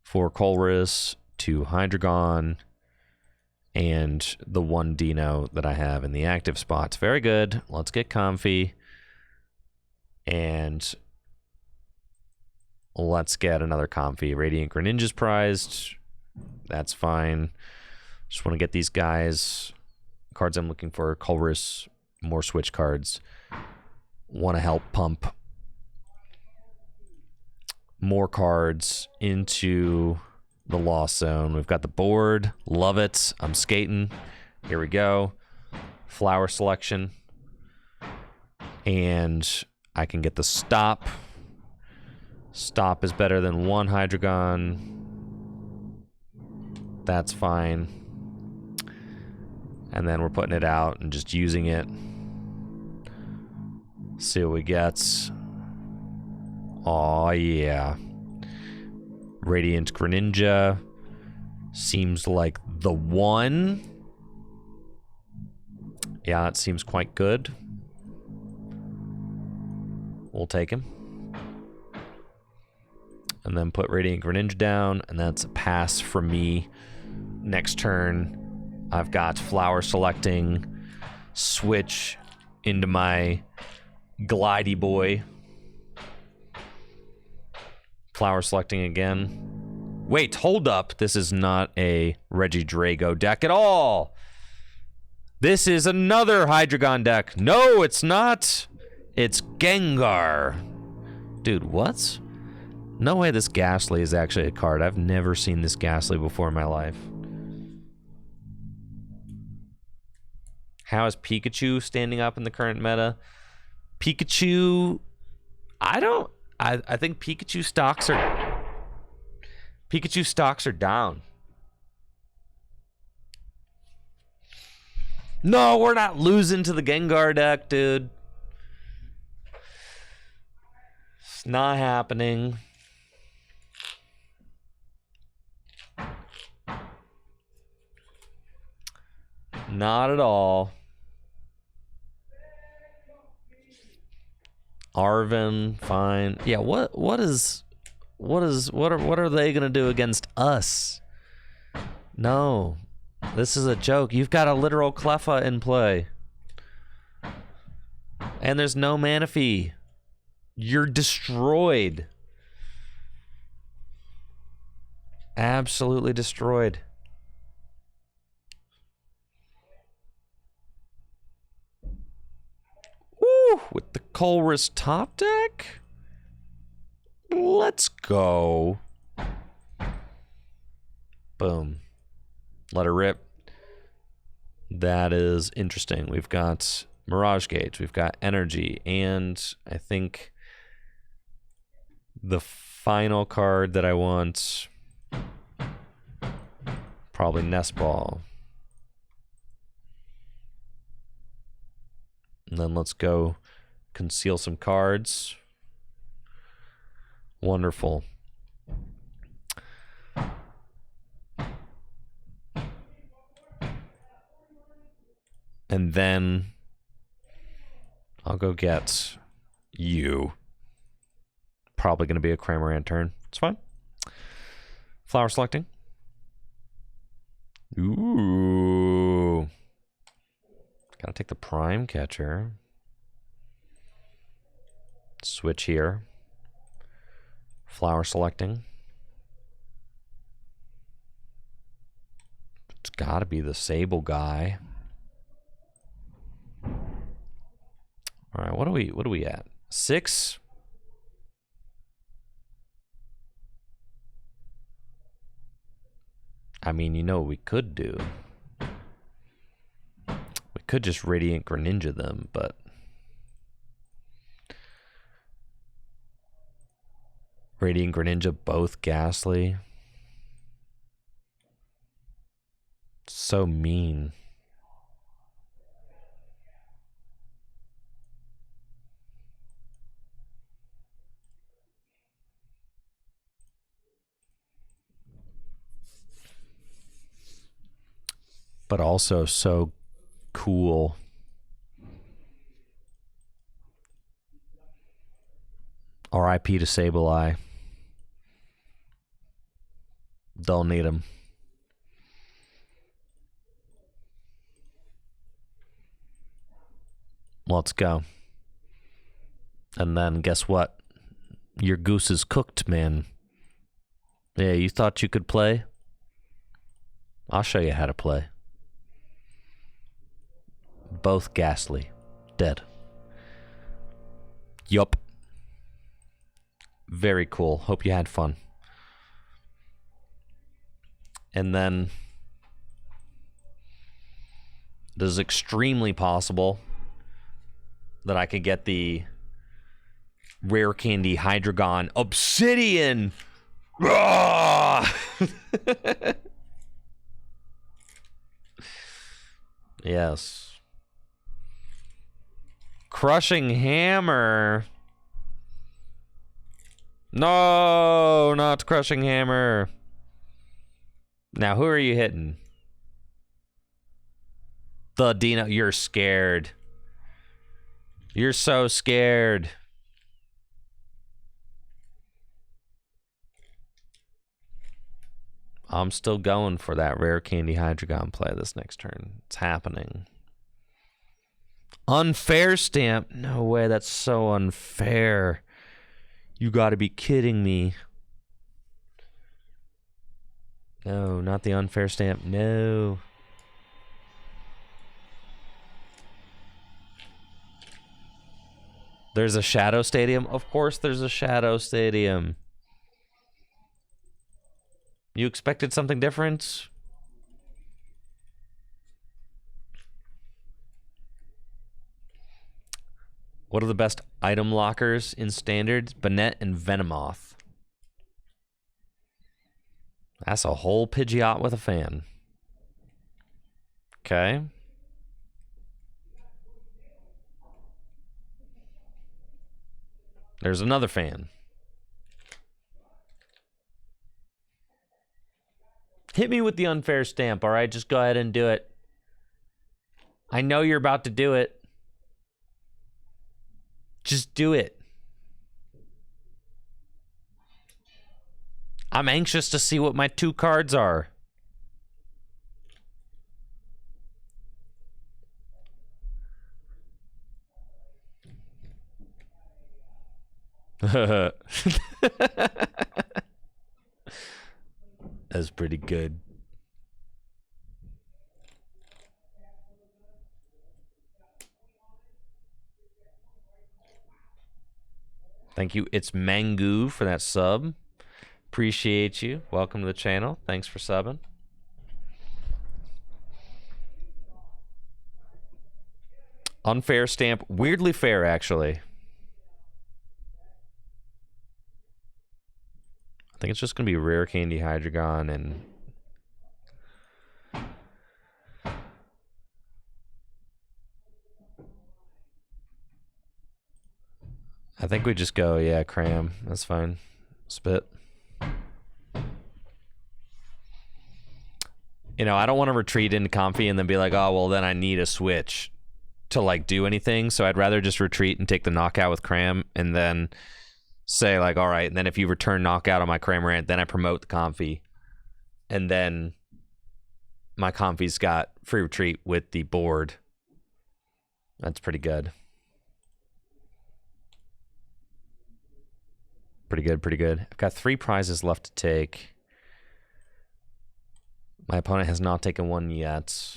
4 Colress, 2 Hydreigon, and the 1 Dino that I have in the active spots. Very good. Let's get comfy. And let's get another comfy. Radiant Greninja's prized. That's fine. Just want to get these guys. Cards I'm looking for. Colress, more switch cards. Want to help pump more cards into the Lost Zone. We've got the board. Love it. I'm skating. Here we go. Flower selection. And I can get the stop. Stop is better than 1 Hydreigon. That's fine. And then we're putting it out and just using it. See what we get. Oh yeah. Radiant Greninja seems like the one. Yeah, it seems quite good. We'll take him. And then put Radiant Greninja down, and that's a pass from me. Next turn, I've got flower selecting, switch into my Glidey boy. Flower selecting again. Wait, hold up. This is not a Regidrago deck at all. This is another Hydreigon deck. No, it's not. It's Gengar. Dude, what? No way this Ghastly is actually a card. I've never seen this Ghastly before in my life. How is Pikachu standing up in the current meta? Pikachu... I think Pikachu stocks are down. No, we're not losing to the Gengar deck, dude. It's not happening. Not at all. Arven, fine. Yeah, what are they gonna do against us? No. This is a joke. You've got a literal Cleffa in play. And there's no Manaphy. You're destroyed. Absolutely destroyed. Woo! With the Colress top deck? Let's go. Boom. Let her rip. That is interesting. We've got Mirage Gauge, we've got Energy, and I think the final card that I want, probably Nest Ball. And then let's go conceal some cards. Wonderful. And then I'll go get you. Probably going to be a Cramorant turn. It's fine. Flower selecting. Ooh. Gotta take the Prime Catcher. Switch here. Flower selecting. It's gotta be the Sable guy. All right, what are we at? 6? I mean, you know what we could do? We could just Radiant Greninja them, but Radiant Greninja, both Ghastly. So mean. But also so cool. R.I.P. to Sableye. Don't need him. Let's go. And then guess what? Your goose is cooked, man. Yeah, you thought you could play? I'll show you how to play. Both Ghastly. Dead. Yup. Very cool. Hope you had fun. And then it is extremely possible that I could get the Rare Candy Hydreigon Obsidian. Yes. Crushing Hammer. No, not Crushing Hammer. Now, who are you hitting? The Dino. You're scared. You're so scared. I'm still going for that Rare Candy Hydreigon play this next turn. It's happening. Unfair stamp. No way, that's so unfair. You gotta be kidding me. No, not the unfair stamp. No. There's a Shadow Stadium? Of course there's a Shadow Stadium. You expected something different? What are the best item lockers in Standard? Banette and Venomoth. That's a whole Pidgeot with a fan. Okay. There's another fan. Hit me with the unfair stamp, all right? Just go ahead and do it. I know you're about to do it. Just do it. I'm anxious to see what my 2 cards are. That's pretty good. Thank you. It's Mangu for that sub. Appreciate you. Welcome to the channel. Thanks for subbing. Unfair stamp. Weirdly fair, actually. I think it's just going to be Rare Candy, Hydreigon, and... I think we just go, yeah, cram. That's fine. Spit. You know, I don't want to retreat into Comfy and then be like, oh, well, then I need a switch to, like, do anything. So I'd rather just retreat and take the knockout with cram and then say, like, all right, and then if you return knockout on my Cramorant, then I promote the Comfy. And then my Comfy's got free retreat with the board. That's pretty good. Pretty good, pretty good. I've got 3 prizes left to take. My opponent has not taken one yet.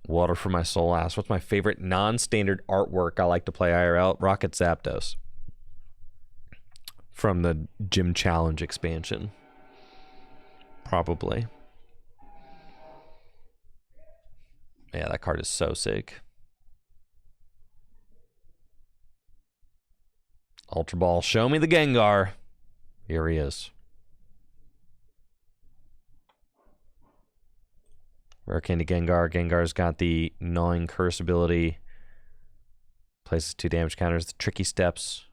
Water for my soul ass. What's my favorite non-standard artwork I like to play IRL? Rocket Zapdos. From the Gym Challenge expansion. Probably. Yeah, that card is so sick. Ultra Ball, show me the Gengar. Here he is. Rare Candy Gengar. Gengar's got the Gnawing Curse ability. Places 2 damage counters. The Tricky Steps.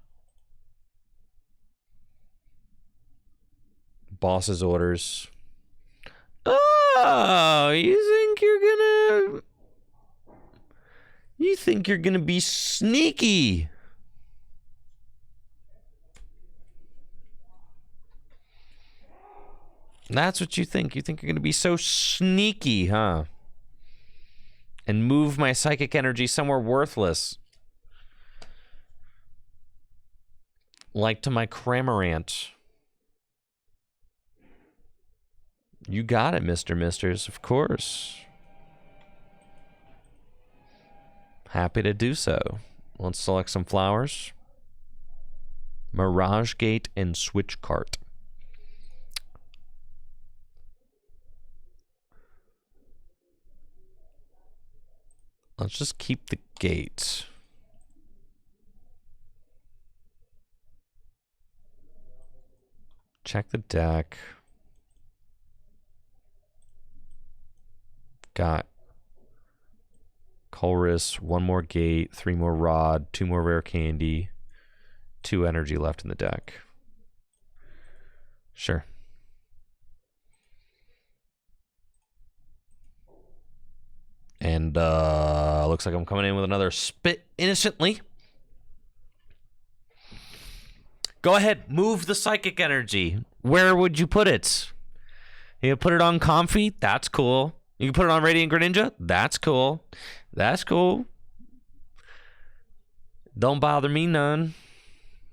Boss's Orders. Oh, you think you're gonna be sneaky. That's what you think. You think you're gonna be so sneaky, huh? And move my psychic energy somewhere worthless. Like to my Cramorant. You got it, Mr. Misters, of course. Happy to do so. Let's select some flowers. Mirage Gate and Switch Cart. Let's just keep the gate. Check the deck. Got Colress, 1 more gate, 3 more rod, 2 more rare candy, 2 energy left in the deck. Sure. And looks like I'm coming in with another spit innocently. Go ahead, move the psychic energy. Where would you put it? You put it on Comfy? That's cool. You can put it on Radiant Greninja? That's cool. That's cool. Don't bother me none.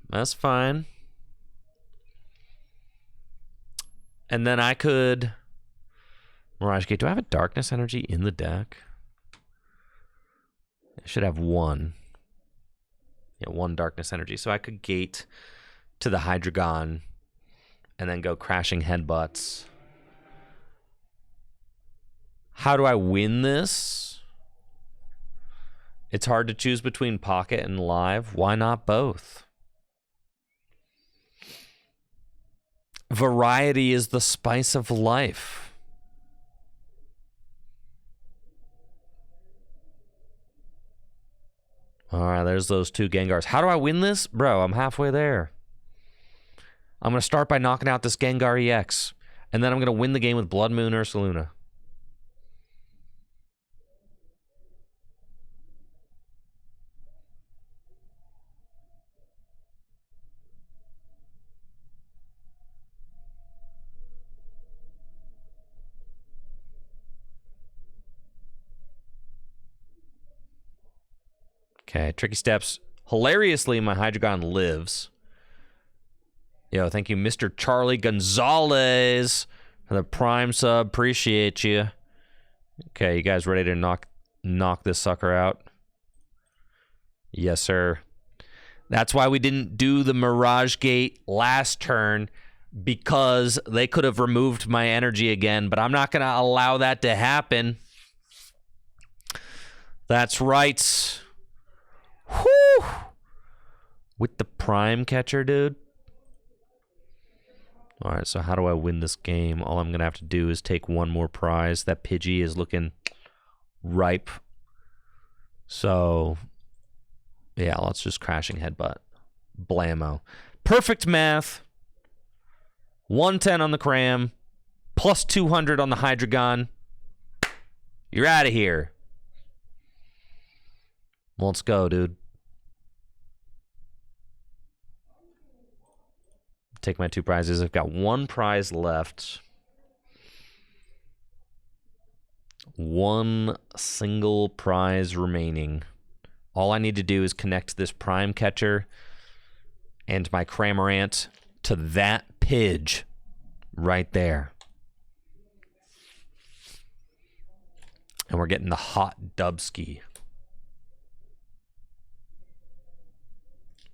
That's fine. And then I could... Mirage Gate. Do I have a Darkness Energy in the deck? I should have 1. Yeah, 1 Darkness Energy. So I could gate to the Hydreigon and then go Crashing Headbutts. How do I win this? It's hard to choose between Pocket and Live. Why not both? Variety is the spice of life. All right, there's those 2 Gengars. How do I win this? Bro, I'm halfway there. I'm going to start by knocking out this Gengar EX, and then I'm going to win the game with Blood Moon or Ursaluna. Okay, Tricky Steps. Hilariously, my Hydreigon lives. Yo, thank you, Mr. Charlie Gonzalez, for the Prime sub. Appreciate you. Okay, you guys ready to knock this sucker out? Yes, sir. That's why we didn't do the Mirage Gate last turn, because they could have removed my energy again, but I'm not going to allow that to happen. That's right. Whew. With the Prime Catcher, dude. All right, so how do I win this game? All I'm going to have to do is take one more prize. That Pidgey is looking ripe. So, yeah, let's just Crashing Headbutt. Blammo. Perfect math. 110 on the Cram. Plus 200 on the Hydreigon. You're out of here. Let's go, dude. Take my 2 prizes. I've got 1 prize left. 1 single prize remaining. All I need to do is connect this Prime Catcher and my Cramorant to that Pidge right there. And we're getting the hot Dubsky.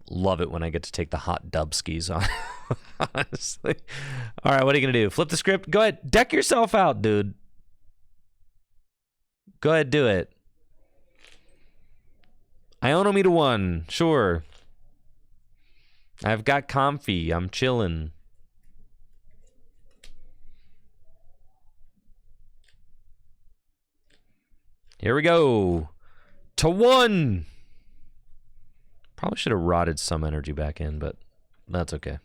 Love it when I get to take the hot Dubskis on. Honestly. All right, what are you going to do? Flip the script? Go ahead. Deck yourself out, dude. Go ahead, do it. Ionomy to 1. Sure. I've got Comfy. I'm chilling. Here we go. To 1. Probably should have rotted some energy back in, but that's okay.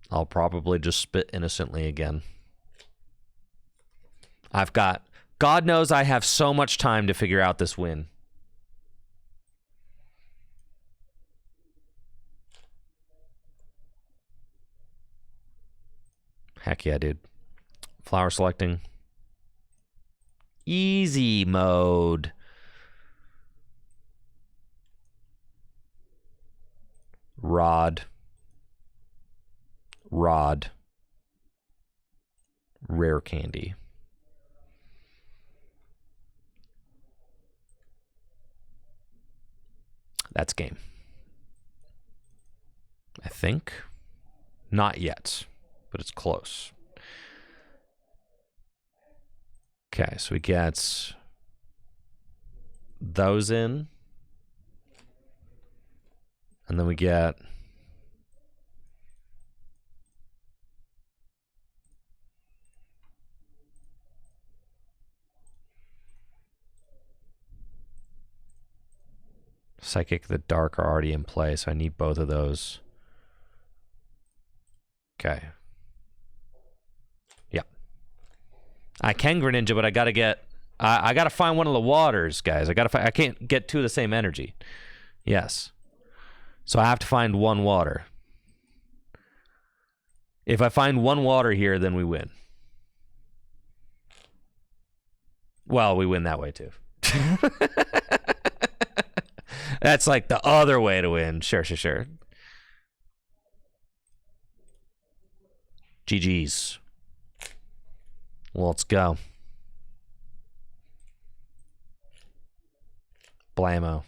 I'll probably just spit innocently again. I've got... God knows I have so much time to figure out this win. Heck yeah, dude. Flower selecting. Easy mode. Rod. Rod. Rare candy. That's game. I think. Not yet, but it's close. Okay, so we get those in. And then we get Psychic, the Dark are already in play, so I need both of those. Okay. Yeah. I can Greninja, but I gotta get... I gotta find one of the waters, guys. I can't get 2 of the same energy. Yes. So I have to find 1 water. If I find 1 water here, then we win. Well, we win that way, too. That's like the other way to win. Sure. GG's. Let's go. Blammo.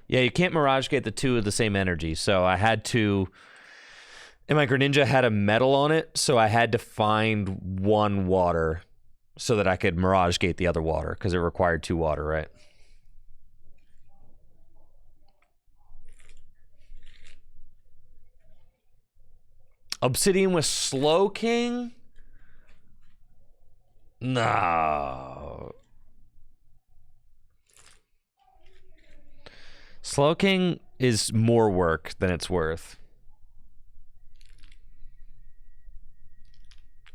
Yeah, you can't Mirage Gate the 2 of the same energy, so I had to... And my Greninja had a metal on it, so I had to find 1 water so that I could Mirage Gate the other water, because it required 2 water, right? Obsidian with Slow King? No. Slow King is more work than it's worth.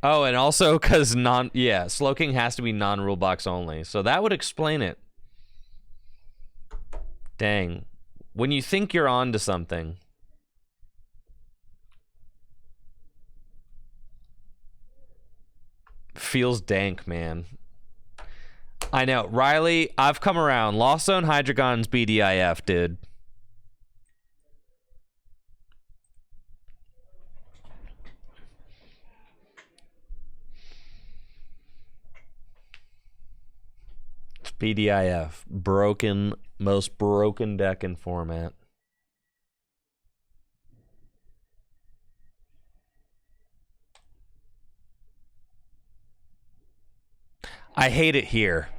Oh, and also because Slow King has to be non-rule box only. So that would explain it. Dang. When you think you're on to something. Feels dank, man. I know. Riley, I've come around. Lost Zone Hydreigon's BDIF, dude. BDIF. Broken, most broken deck in format. I hate it here.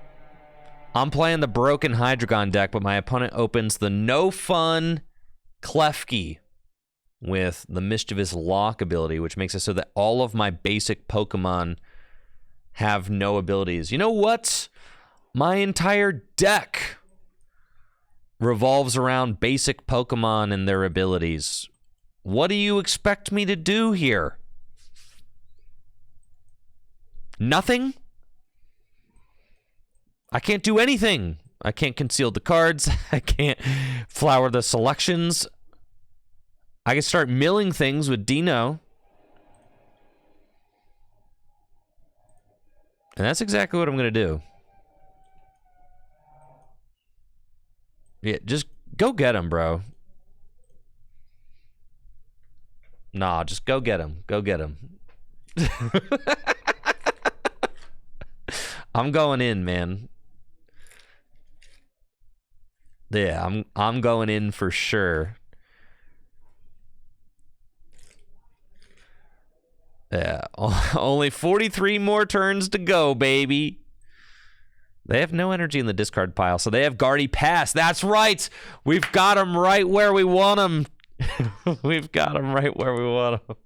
I'm playing the broken Hydreigon deck, but my opponent opens the no fun Klefki with the Mischievous Lock ability, which makes it so that all of my basic Pokemon have no abilities. You know what? My entire deck revolves around basic Pokemon and their abilities. What do you expect me to do here? Nothing? I can't do anything. I can't conceal the cards. I can't flower the selections. I can start milling things with Dino. And that's exactly what I'm going to do. Yeah, just go get him, bro. Nah, just go get him. Go get him. I'm going in, man. Yeah, I'm going in for sure. Yeah, only 43 more turns to go, baby. They have no energy in the discard pile, so they have Guardy Pass. That's right. We've got them right where we want them. We've got them right where we want them.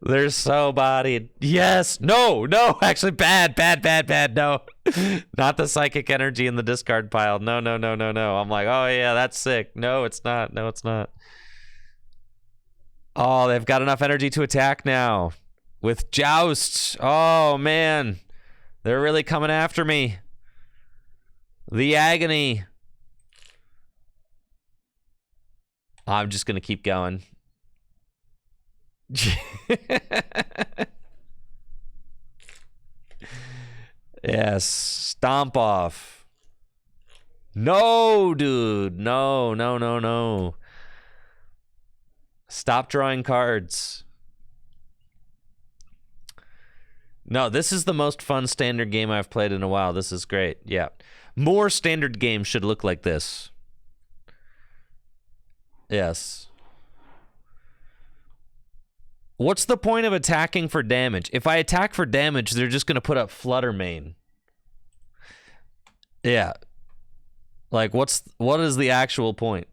They're so bodied. Yes. No. Actually, bad. No. Not the psychic energy in the discard pile. No. I'm like, oh, yeah, that's sick. No, it's not. Oh, they've got enough energy to attack now. With Joust. Oh, man. They're really coming after me. The agony. I'm just going to keep going. Yes, stomp off. No, dude. No. Stop drawing cards. No, this is the most fun standard game I've played in a while. This is great. Yeah. More standard games should look like this. Yes. What's the point of attacking for damage? If I attack for damage, they're just going to put up Flutter Mane. Yeah. Like, what is the actual point?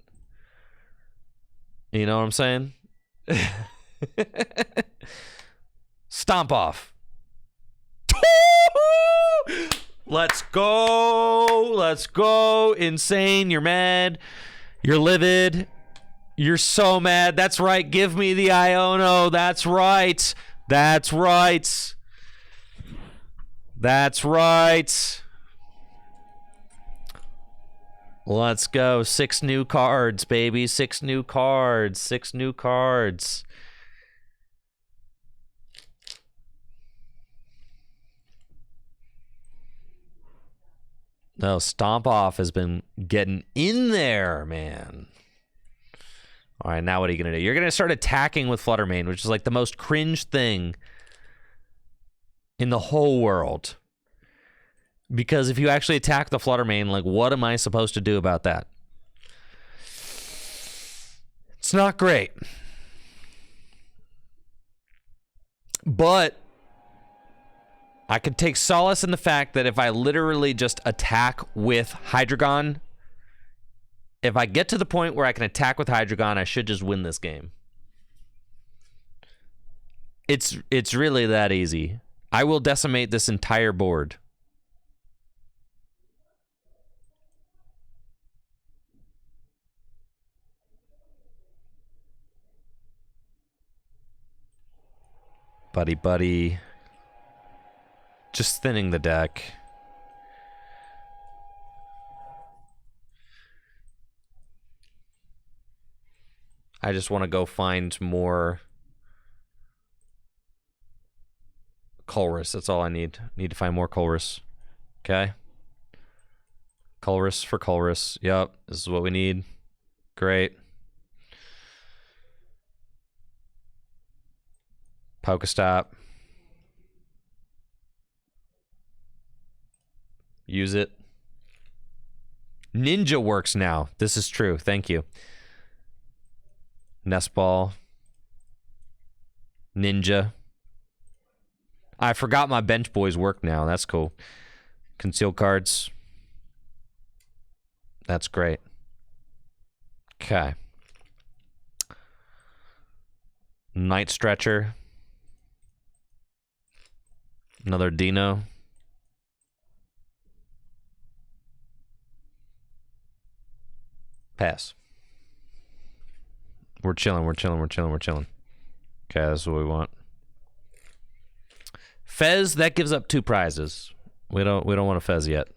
You know what I'm saying? Stomp off. Let's go. Insane. You're mad. You're livid. You're so mad. That's right. Give me the Iono. That's right. Let's go. 6 new cards, baby. 6 new cards. No, Stomp Off has been getting in there, man. All right, now what are you going to do? You're going to start attacking with Flutter Mane, which is like the most cringe thing in the whole world. Because if you actually attack the Flutter Mane, like, what am I supposed to do about that? It's not great. But I could take solace in the fact that if I literally just attack with Hydreigon, if I get to the point where I can attack with Hydreigon, I should just win this game. It's really that easy. I will decimate this entire board. Buddy. Just thinning the deck. I just want to go find more Colress. That's all I need. Need to find more Colress. Okay. Colress for Colress. Yep, this is what we need. Great. Pokestop. Use it. Ninja works now. This is true. Thank you. Nest Ball. Ninja. I forgot my bench boys work now. That's cool. Concealed cards. That's great. Okay. Night Stretcher. Another Dino. Pass. We're chilling, we're chilling, we're chilling, we're chilling. Okay, that's what we want. Fez, that gives up 2 prizes. We don't want a Fez yet.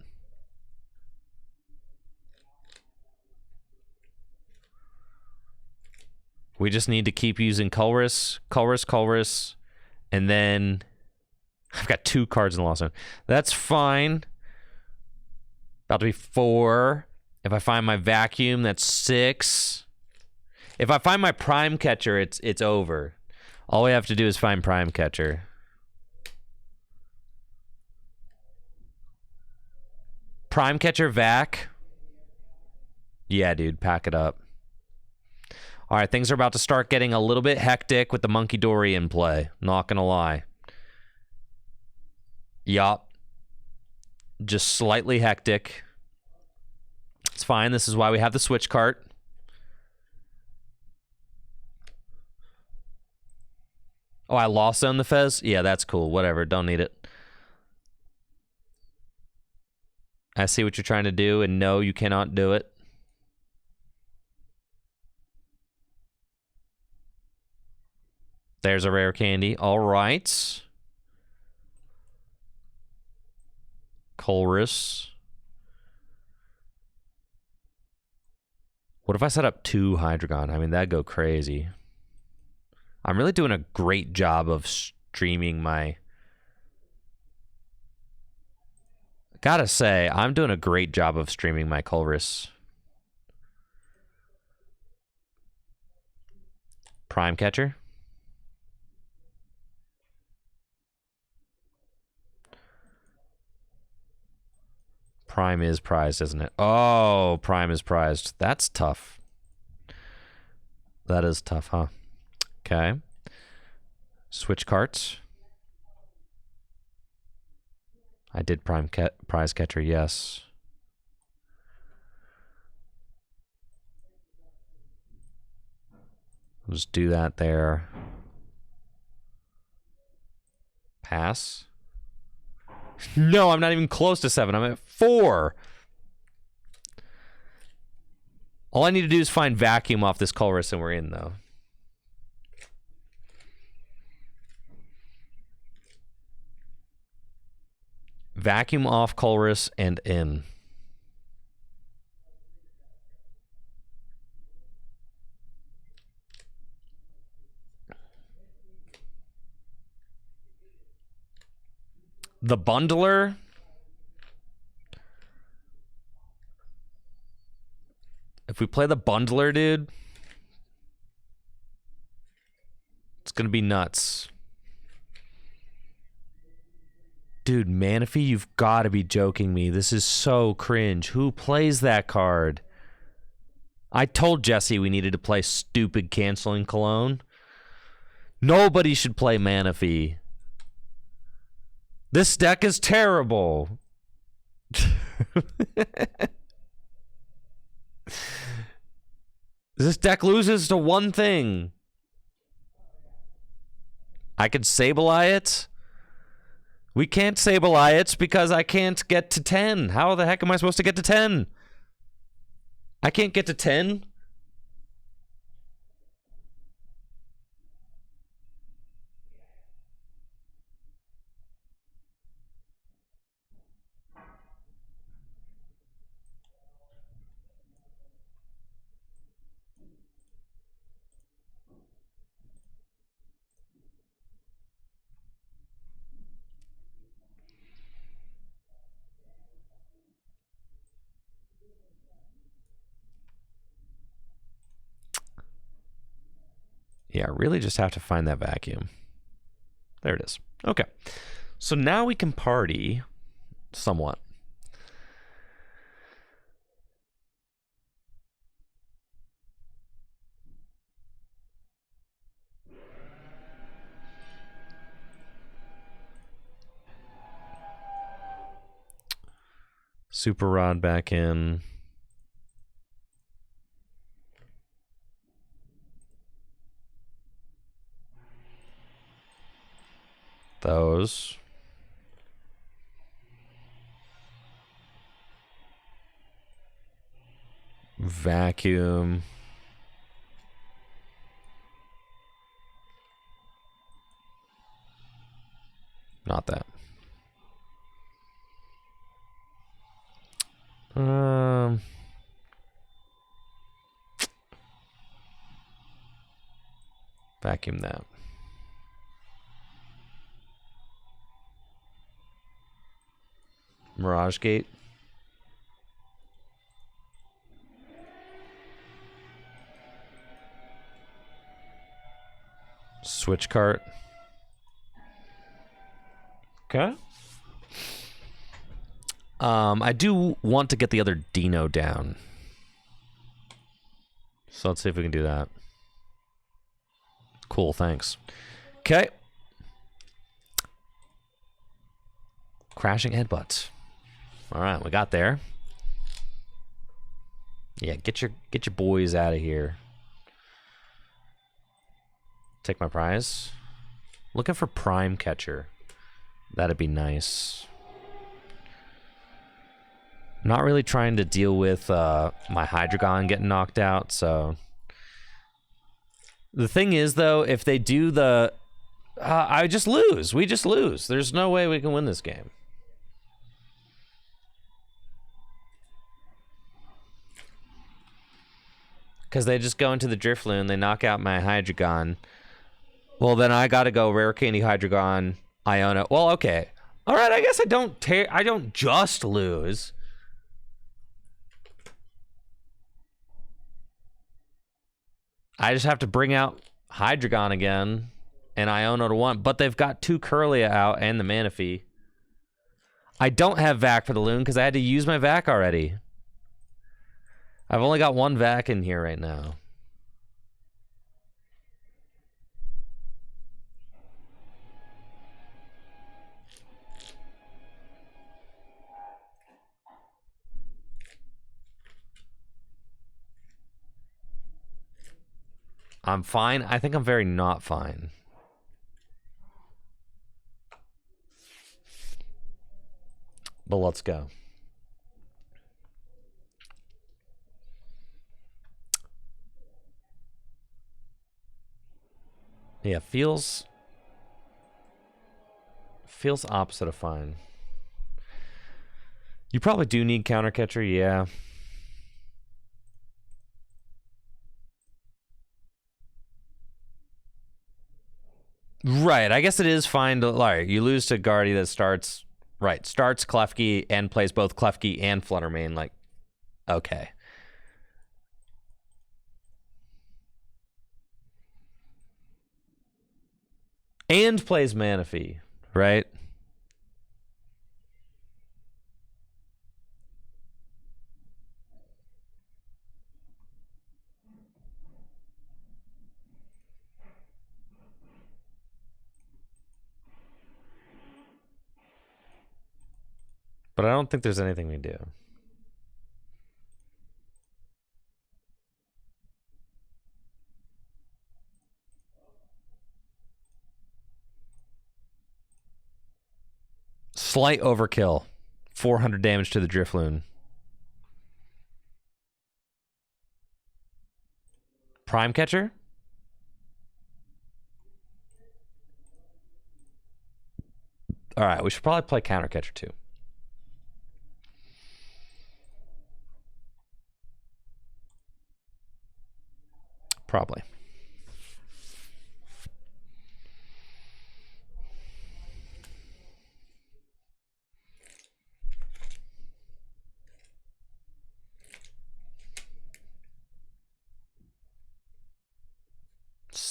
We just need to keep using Colress, and then I've got 2 cards in the lost zone. That's fine. About to be 4. If I find my vacuum, that's 6. If I find my prime catcher, it's over. All we have to do is find prime catcher. Prime catcher vac. Yeah, dude, pack it up. All right, things are about to start getting a little bit hectic with the Monkey Dory in play. Not gonna lie. Yup. Just slightly hectic. It's fine. This is why we have the switch cart. Oh, I lost zone the Fez? Yeah, that's cool. Whatever. Don't need it. I see what you're trying to do, and no, you cannot do it. There's a rare candy. All right. Colress. What if I set up 2 Hydreigon? I mean, that'd go crazy. I'm really doing a great job of streaming my... Gotta say, I'm doing a great job of streaming my Colress. Prime catcher. Prime is prized, isn't it? Oh, Prime is prized. That's tough. That is tough, huh? Okay. Switch carts. I did prize catcher, yes. We'll just do that there. Pass. No, I'm not even close to 7. I'm at 4. All I need to do is find vacuum off this Colress and we're in, though. Vacuum off Colress and in. The bundler. If we play the bundler, dude, it's gonna be nuts. Dude, Manaphy, you've got to be joking me. This is so cringe. Who plays that card? I told Jesse we needed to play stupid canceling Cologne. Nobody should play Manaphy. This deck is terrible. This deck loses to one thing. I could Sableye it. We can't Sableye it because I can't get to 10. How the heck am I supposed to get to 10? I can't get to 10. Yeah, really just have to find that vacuum. There it is. Okay. So now we can party somewhat. Super Rod back in. Those. Vacuum. Not that. Vacuum that. Mirage Gate. Switch cart. Okay. I do want to get the other Dino down. So let's see if we can do that. Cool, thanks. Okay. Crashing headbutts. All right, we got there. Yeah, get your boys out of here. Take my prize. Looking for Prime Catcher. That'd be nice. Not really trying to deal with my Hydreigon getting knocked out, so... The thing is, though, if they do the... I just lose. We just lose. There's no way we can win this game. Because they just go into the Drifloon, they knock out my Hydreigon. Well, then I gotta go Rare Candy Hydreigon, Iona. Well, okay. Alright, I guess I don't just lose. I just have to bring out Hydreigon again and Iona to 1. But they've got 2 Curlia out and the Manaphy. I don't have Vac for the Loon because I had to use my Vac already. I've only got 1 Vac in here right now. I'm fine. I think I'm very not fine. But let's go. Yeah, feels opposite of fine. You probably do need Counter Catcher, yeah. Right, I guess it is fine to... Like, you lose to Guardy that starts... Right, starts Klefki and plays both Klefki and Fluttermane. Like, okay. And plays Manaphy, right? But I don't think there's anything we do. Slight overkill. 400 damage to the Drifloon. Prime Catcher? Alright, we should probably play Counter Catcher too. Probably.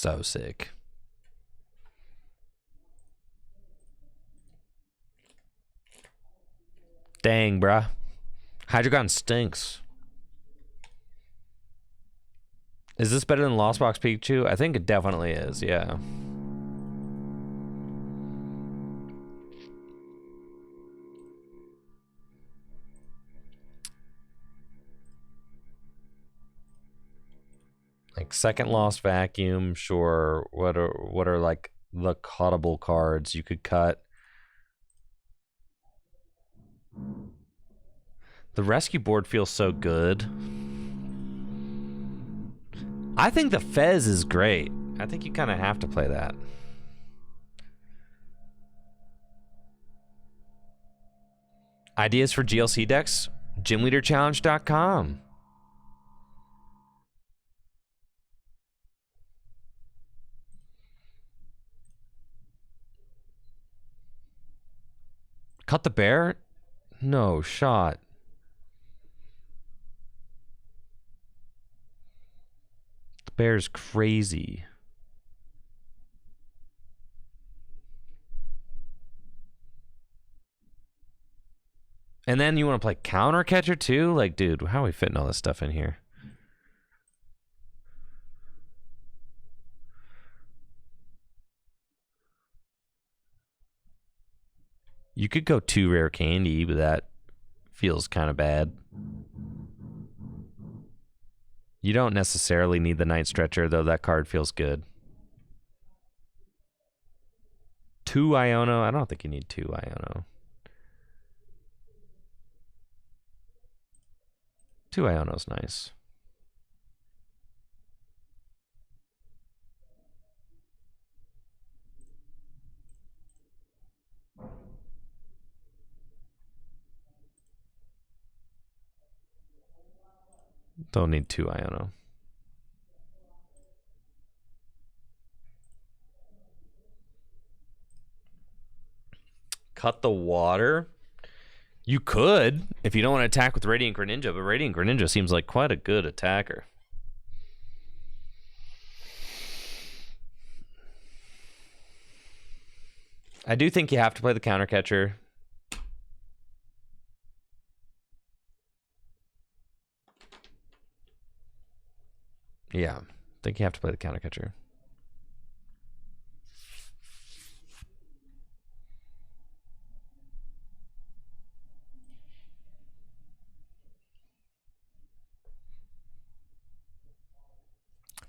So sick. Dang, bruh. Hydreigon stinks. Is this better than Lost Box Pikachu? I think it definitely is, yeah. Like second Lost Vacuum, sure. What are like the cuttable cards you could cut? The rescue board feels so good. I think the Fez is great. I think you kind of have to play that. Ideas for GLC decks? GymLeaderChallenge.com. Cut the bear? No shot. The bear's crazy. And then you want to play counter catcher too? Like, dude, how are we fitting all this stuff in here? You could go 2 rare candy, but that feels kind of bad. You don't necessarily need the Night Stretcher, though that card feels good. 2 Iono? I don't think you need 2 Iono. 2 Iono's nice. Don't need 2 Iono. Cut the water? You could, if you don't want to attack with Radiant Greninja, but Radiant Greninja seems like quite a good attacker. I do think you have to play the counter catcher. Yeah, I think you have to play the counter catcher.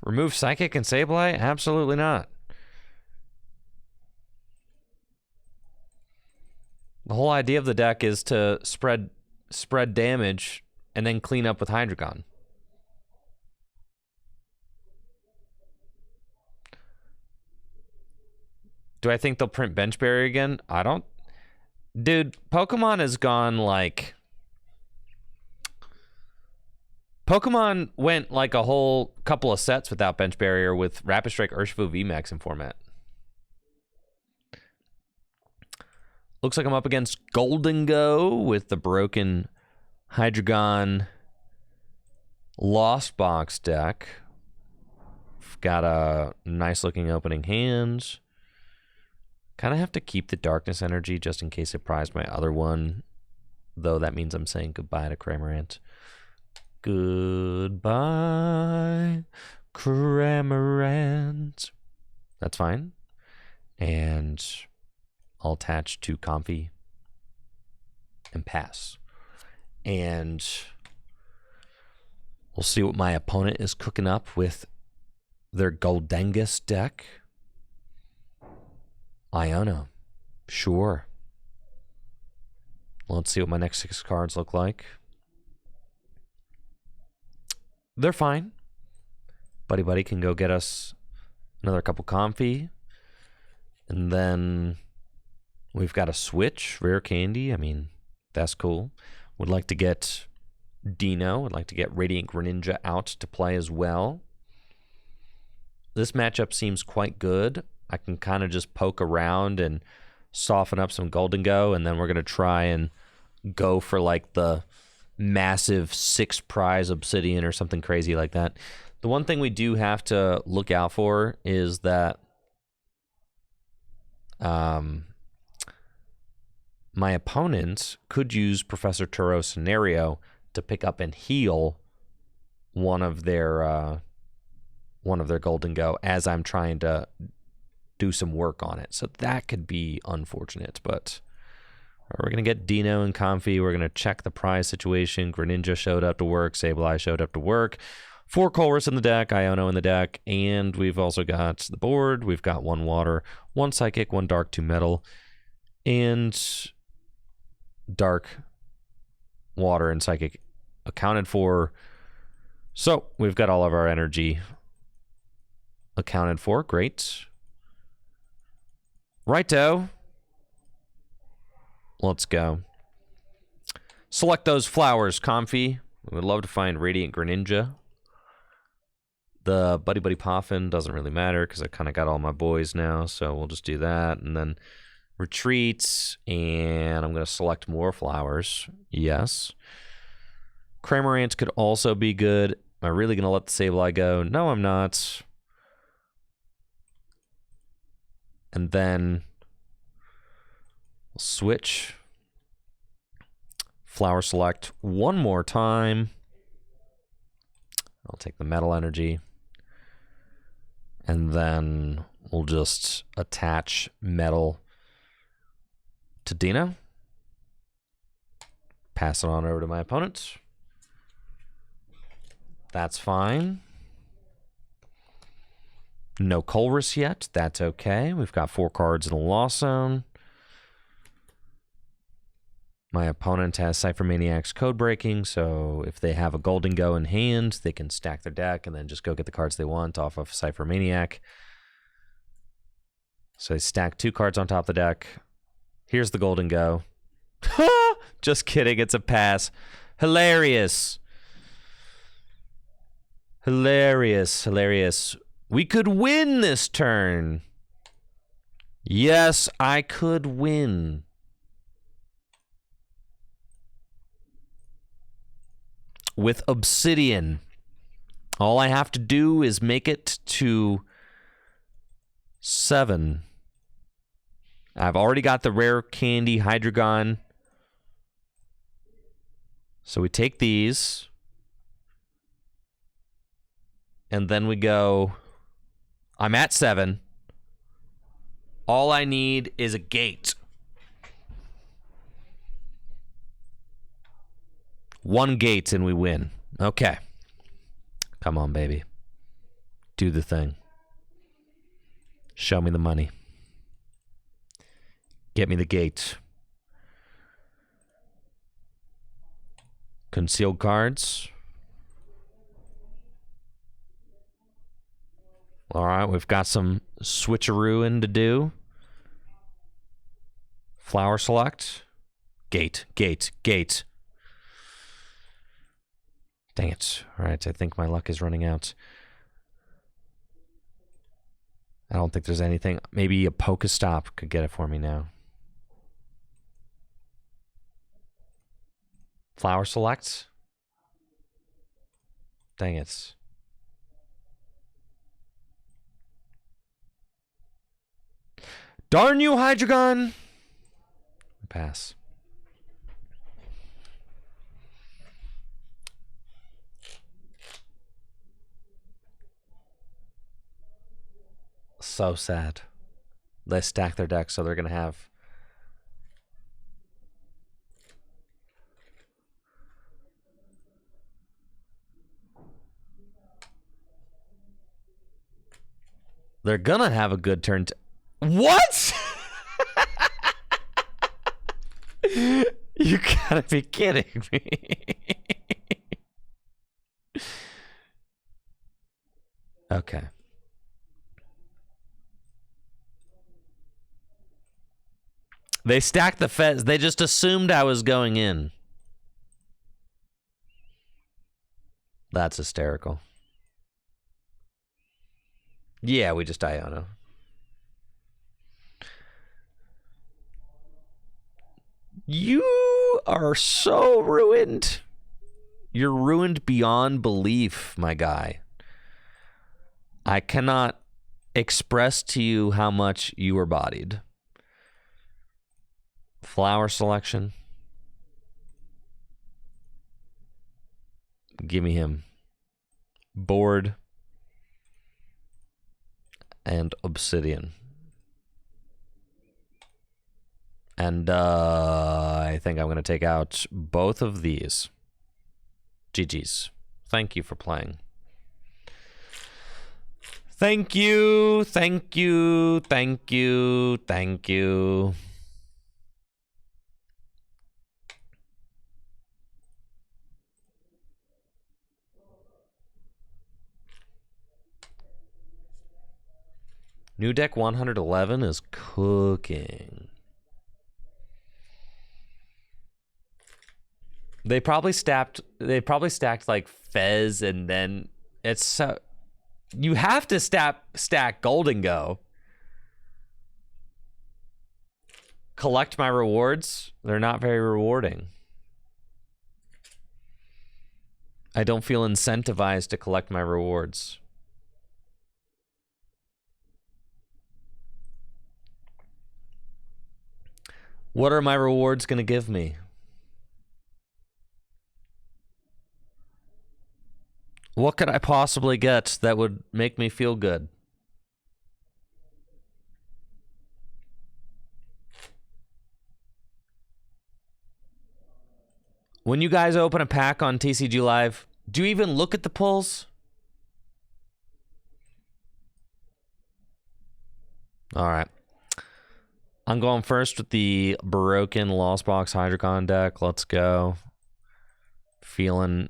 Remove Psychic and Sableye? Absolutely not. The whole idea of the deck is to spread damage and then clean up with Hydreigon. Do I think they'll print Bench Barrier again? I don't. Dude, Pokemon has gone like... Pokemon went like a whole couple of sets without Bench Barrier with Rapid Strike Urshifu VMAX in format. Looks like I'm up against Golden Go with the broken Hydreigon Lost Box deck. Got a nice looking opening hand. Kind of have to keep the Darkness Energy just in case it prized my other one. Though that means I'm saying goodbye to Cramorant. Goodbye, Cramorant. That's fine. And I'll attach to Comfy and pass. And we'll see what my opponent is cooking up with their Goldengus deck. Iono. Sure. Let's see what my next 6 cards look like. They're fine. Buddy Buddy can go get us another couple Comfy. And then we've got a switch, rare candy. I mean, that's cool. Would like to get Dino. Would like to get Radiant Greninja out to play as well. This matchup seems quite good. I can kind of just poke around and soften up some Golden Go, and then we're going to try and go for like the massive 6 prize Obsidian or something crazy like that. The one thing we do have to look out for is that my opponent could use Professor Turo's scenario to pick up and heal one of their Golden Go as I'm trying to do some work on it. So that could be unfortunate, but we're going to get Dino and Comfy. We're going to check the prize situation. Greninja showed up to work. Sableye showed up to work. 4 Colress in the deck, Iono in the deck, and we've also got the board. We've got 1 Water, 1 Psychic, 1 Dark, 2 Metal, and Dark, Water, and Psychic accounted for. So we've got all of our energy accounted for. Great. Righto. Let's go. Select those flowers, Comfy. We would love to find Radiant Greninja. The Buddy Buddy Poffin doesn't really matter because I kind of got all my boys now, so we'll just do that. And then retreats, and I'm going to select more flowers. Yes. Cramorant could also be good. Am I really going to let the Sableye go? No, I'm not. And then we'll switch. Flower select one more time. I'll take the metal energy. And then we'll just attach metal to Dino. Pass it on over to my opponent. That's fine. No Colress yet. That's okay. We've got 4 cards in the Lost Zone. My opponent has Cypher Maniac's Code Breaking, so if they have a Golden Go in hand, they can stack their deck and then just go get the cards they want off of Cypher Maniac. So they stack 2 cards on top of the deck. Here's the Golden Go. Just kidding, it's a pass. Hilarious. Hilarious, hilarious. We could win this turn. Yes, I could win. With Obsidian. All I have to do is make it to 7. I've already got the rare candy Hydreigon. So we take these. And then we go. I'm at 7. All I need is a gate. 1 gate and we win. Okay. Come on, baby. Do the thing. Show me the money. Get me the gate. Concealed cards. All right, we've got some switcherooing to do. Flower select. Gate, gate, gate. Dang it. All right, I think my luck is running out. I don't think there's anything. Maybe a Pokestop could get it for me now. Flower select. Dang it. Darn you, Hydreigon! Pass. So sad. They stack their deck, so they're going to have... They're going to have a good turn to... What? You gotta be kidding me. Okay. They stacked the fez. They just assumed I was going in. That's hysterical. Yeah, we just Iono. You are so ruined. You're ruined beyond belief, my guy. I cannot express to you how much you are bodied. Flower selection. Give me him. Board. And obsidian. And I think I'm going to take out both of these. GG's. Thank you for playing. Thank you, thank you, thank you, thank you. New deck 111 is cooking. They probably stacked like Fez, and then it's so you have to stack Golden Go. Collect my rewards. They're not very rewarding. I don't feel incentivized to collect my rewards. What are my rewards going to give me? What could I possibly get that would make me feel good? When you guys open a pack on TCG Live, do you even look at the pulls? All right. I'm going first with the broken Lost Box Hydreigon deck. Let's go. Feeling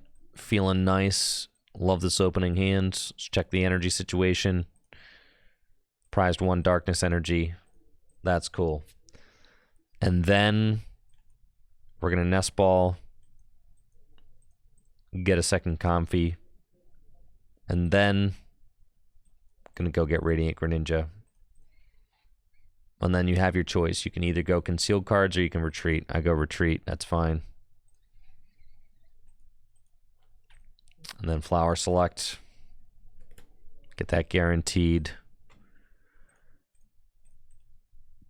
nice. Love this opening hand. Let's check the energy situation. Prized 1 darkness energy. That's cool. And then we're going to nest ball. Get a second Comfy. And then going to go get Radiant Greninja. And then you have your choice. You can either go concealed cards or you can retreat. I go retreat. That's fine. And then flower select. Get that guaranteed.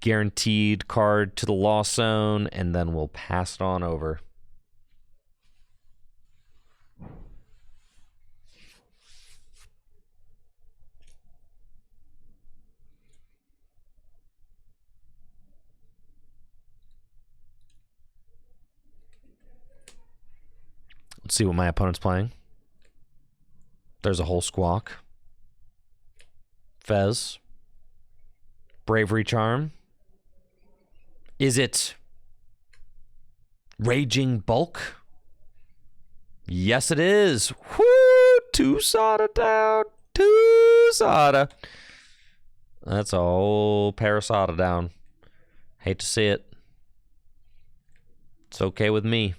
Guaranteed card to the lost zone, and then we'll pass it on over. Let's see what my opponent's playing. There's a whole squawk. Fez. Bravery Charm. Is it Raging Bulk? Yes, it is. Whoo! 2 Sada down. 2 Sada. That's a whole pair of Sada down. Hate to see it. It's okay with me.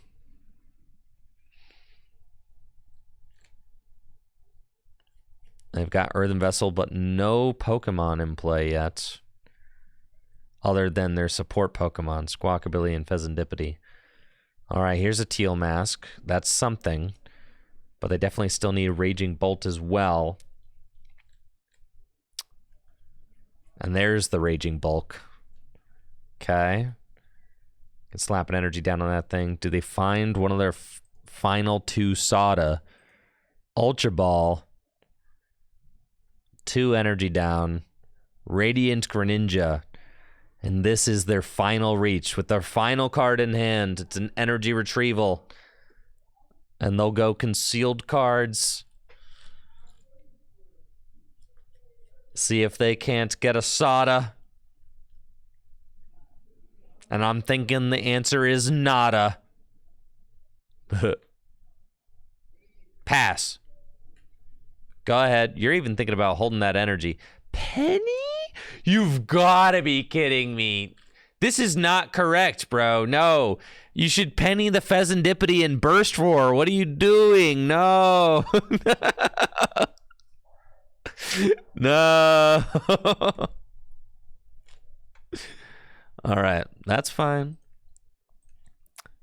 They've got Earthen Vessel, but no Pokemon in play yet. Other than their support Pokemon, Squawkabilly and Pheasantipity. Alright, here's a Teal Mask. That's something. But they definitely still need Raging Bolt as well. And there's the Raging Bulk. Okay. Can slap an energy down on that thing. Do they find one of their final 2 Sada? Ultra Ball. 2 energy down. Radiant Greninja. And this is their final reach with their final card in hand. It's an energy retrieval. And they'll go concealed cards. See if they can't get a Sada. And I'm thinking the answer is nada. Pass. Go ahead. You're even thinking about holding that energy. Penny? You've got to be kidding me. This is not correct, bro. No. You should penny the Pheasantipity and Burst Roar. What are you doing? No. No. All right. That's fine.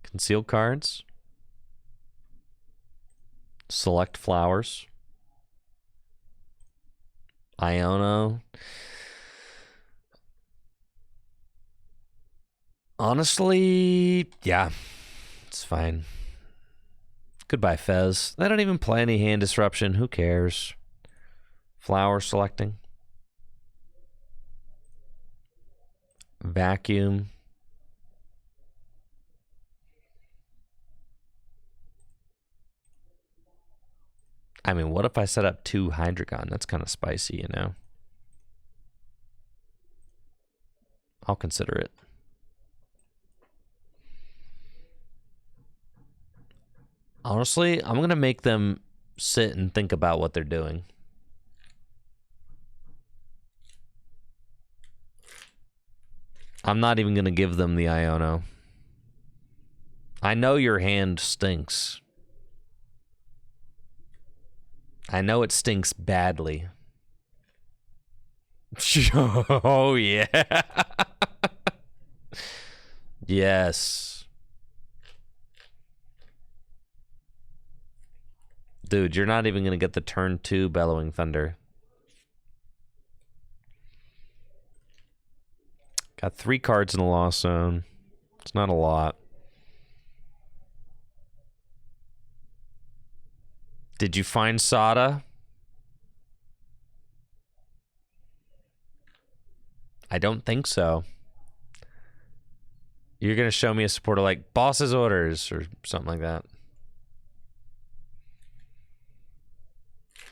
Concealed cards. Select flowers. Iono. Honestly, yeah, it's fine. Goodbye, Fez. They don't even play any hand disruption. Who cares? Flower selecting. Vacuum. I mean, what if I set up 2 Hydreigon? That's kind of spicy, you know? I'll consider it. Honestly, I'm going to make them sit and think about what they're doing. I'm not even going to give them the Iono. I know your hand stinks. I know it stinks badly. Oh, yeah. Yes. Dude, you're not even going to get the turn 2 Bellowing Thunder. Got 3 cards in the Lost Zone. It's not a lot. Did you find Sada? I don't think so. You're going to show me a supporter like Boss's Orders or something like that.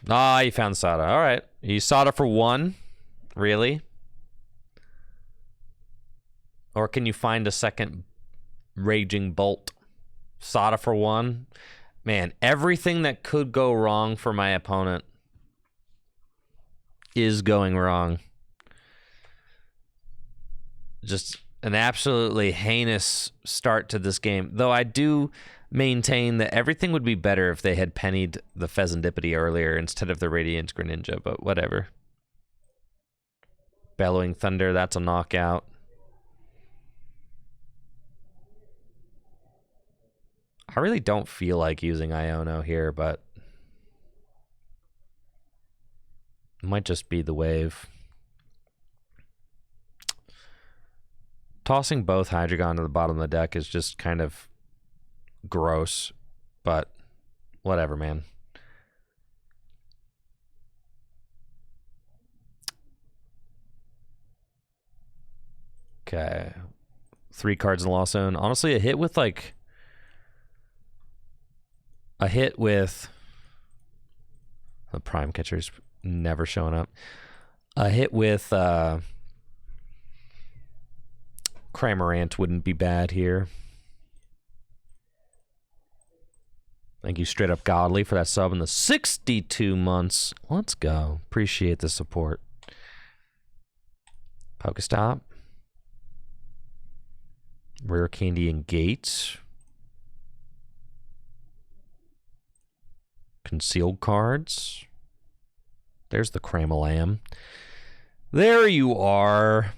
Ah, you found Sada. All right. You Sada for 1? Really? Or can you find a second Raging Bolt? Sada for 1? Man, everything that could go wrong for my opponent is going wrong. Just an absolutely heinous start to this game. Though I do maintain that everything would be better if they had pennied the Pheasantipity earlier instead of the Radiant Greninja, but whatever. Bellowing Thunder, that's a knockout. I really don't feel like using Iono here, but it might just be the wave. Tossing both Hydreigon to the bottom of the deck is just kind of gross, but whatever, man. Okay. 3 cards in the Lost Zone. Honestly, a hit with like... A hit with... The Prime Catcher's never showing up. A hit with... Cramorant wouldn't be bad here. Thank you, Straight Up Godly, for that sub in the 62 months. Let's go. Appreciate the support. Pokestop. Rare Candy and Gates. Concealed cards. There's the Cramolam. There you are.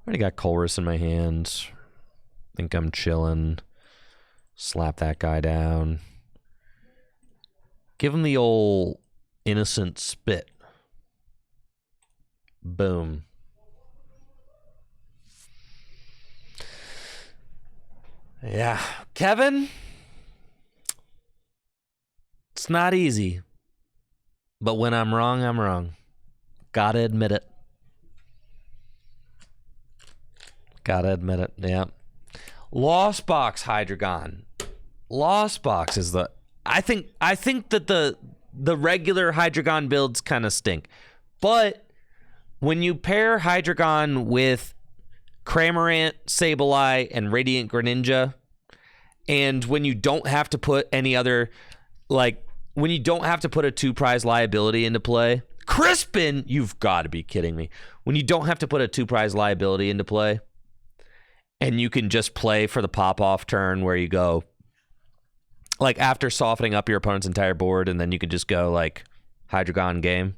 Already got Colress in my hand. Think I'm chilling. Slap that guy down. Give him the old innocent spit. Boom. Yeah. Kevin? It's not easy. But when I'm wrong, I'm wrong. Gotta admit it. Gotta admit it, yeah. Lost Box Hydreigon. Lost Box is the... I think that the regular Hydreigon builds kind of stink. But when you pair Hydreigon with Cramorant, Sableye, and Radiant Greninja, and when you don't have to put any other... Like, when you don't have to put a 2-prize liability into play... Crispin! You've got to be kidding me. When you don't have to put a 2-prize liability into play... And you can just play for the pop-off turn where you go, like, after softening up your opponent's entire board, and then you can just go, like, Hydreigon game.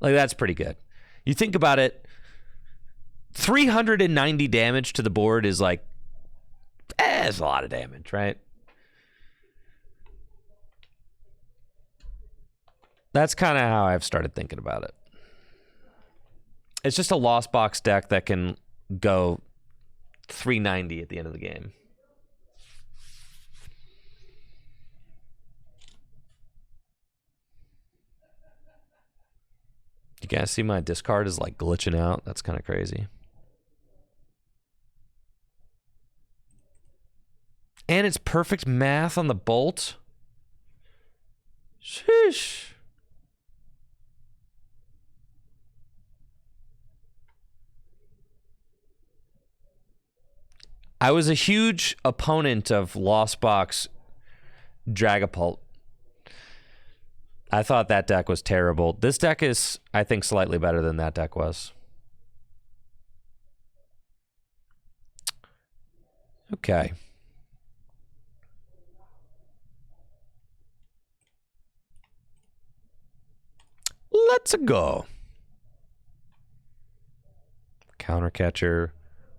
Like, that's pretty good. You think about it, 390 damage to the board is, like, it's a lot of damage, right? That's kind of how I've started thinking about it. It's just a Lost Box deck that can go 390 at the end of the game. You guys see my discard is like glitching out? That's kind of crazy. And it's perfect math on the bolt. Sheesh. I was a huge opponent of Lost Box Dragapult. I thought that deck was terrible. This deck is, I think, slightly better than that deck was. Okay. Let's go. Counter catcher.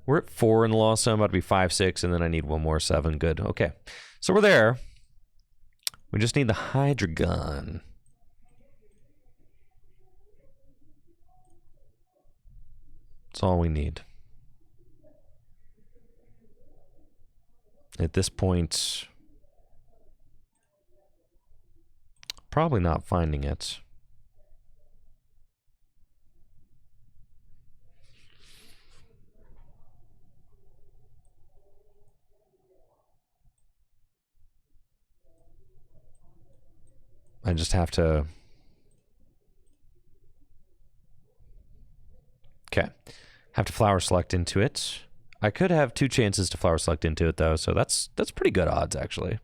We're at 4 in the loss, so I'm about to be 5, 6, and then I need one more 7. Good. Okay. So we're there. We just need the Hydreigon. That's all we need. At this point, probably not finding it. I just have to... Okay. Have to flower select into it. I could have 2 chances to flower select into it, though, so that's pretty good odds, actually.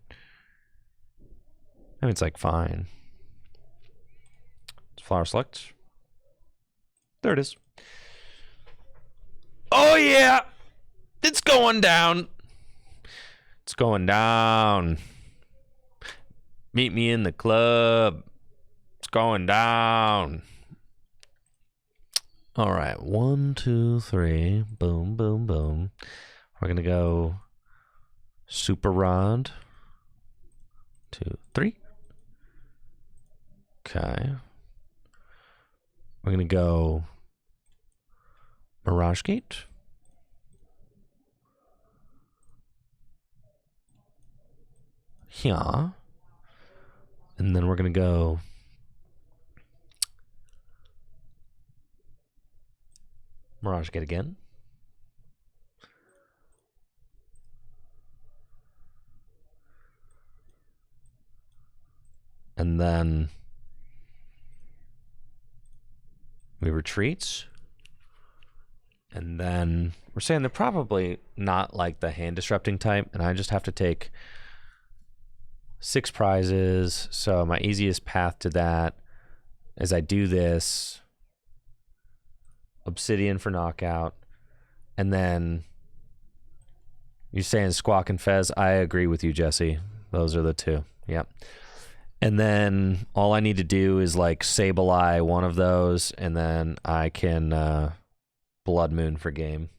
I mean, it's like fine. Let's flower select. There it is. Oh, yeah! It's going down. It's going down. Meet me in the club. It's going down. All right. 1, 2, 3. Boom, boom, boom. We're going to go Super Rod. 2, 3. Okay. We're going to go Mirage Gate. Yeah. And then we're going to go Mirage Gate again. And then we retreat. And then we're saying they're probably not like the hand disrupting type, and I just have to take 6 prizes. So my easiest path to that is I do this Obsidian for knockout, and then you're saying Squawk and Fez. I agree with you, Jesse. Those are the 2. Yep. And then all I need to do is like Sableye one of those, and then I can Blood Moon for game.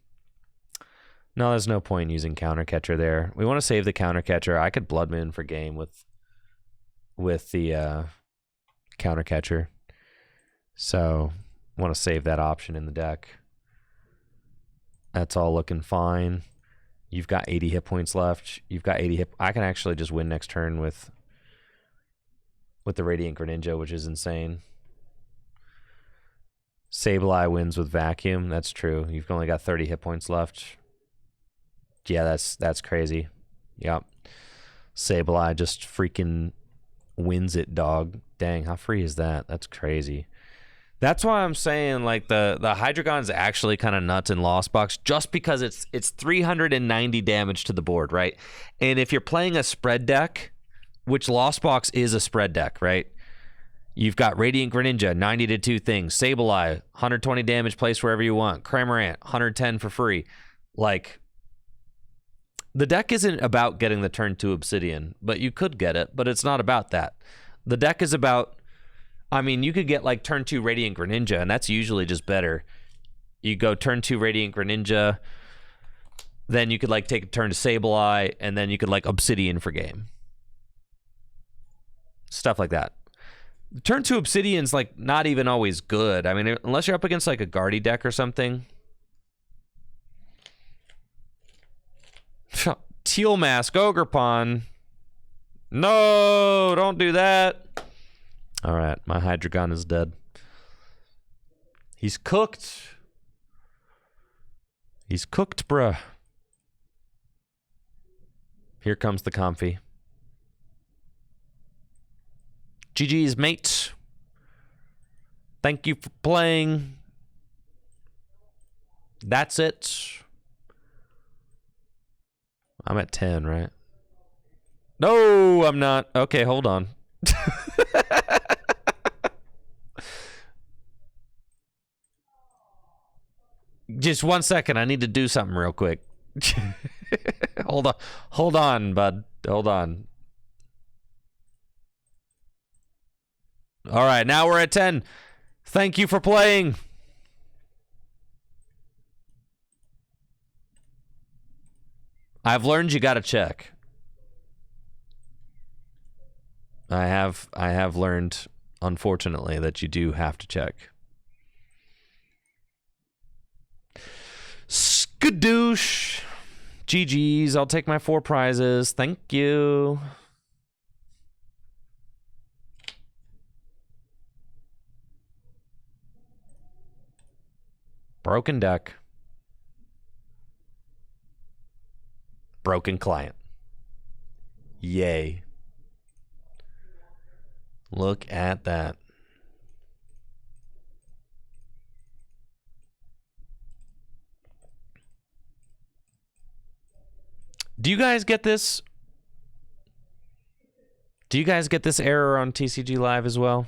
No, there's no point in using Counter Catcher there. We want to save the Counter Catcher. I could Blood Moon for game with the Counter Catcher. So I want to save that option in the deck. That's all looking fine. You've got 80 hit points left. You've got 80 hit. I can actually just win next turn with the Radiant Greninja, which is insane. Sableye wins with Vacuum. That's true. You've only got 30 hit points left. Yeah, that's crazy. Yep. Sableye just freaking wins it, dog. Dang, how free is that? That's crazy. That's why I'm saying like the Hydreigon is actually kind of nuts in Lost Box, just because it's 390 damage to the board, right? And if you're playing a spread deck, which Lost Box is a spread deck, right? You've got Radiant Greninja, 90 to 2 things. Sableye, 120 damage, place wherever you want. Cramorant, 110 for free. Like, the deck isn't about getting the turn 2 Obsidian, but you could get it, but it's not about that. The deck is about, I mean, you could get like turn 2 Radiant Greninja, and that's usually just better. You go turn 2 Radiant Greninja, then you could like take a turn to Sableye, and then you could like Obsidian for game. Stuff like that. Turn 2 Obsidian's like not even always good. I mean, unless you're up against like a Guardy deck or something. Teal Mask, Ogerpon. No, don't do that. All right, my Hydreigon is dead. He's cooked. He's cooked, bruh. Here comes the Comfy. GG's, mate. Thank you for playing. That's it. I'm at 10, right? No, I'm not. Okay, hold on. Just 1 second. I need to do something real quick. Hold on. Hold on, bud. Hold on. All right, now we're at 10. Thank you for playing. I've learned you got to check. I have learned, unfortunately, that you do have to check. Skadoosh. GG's. I'll take my 4 prizes. Thank you. Broken deck. Broken client. Yay. Look at that. Do you guys get this? Do you guys get this error on TCG Live as well?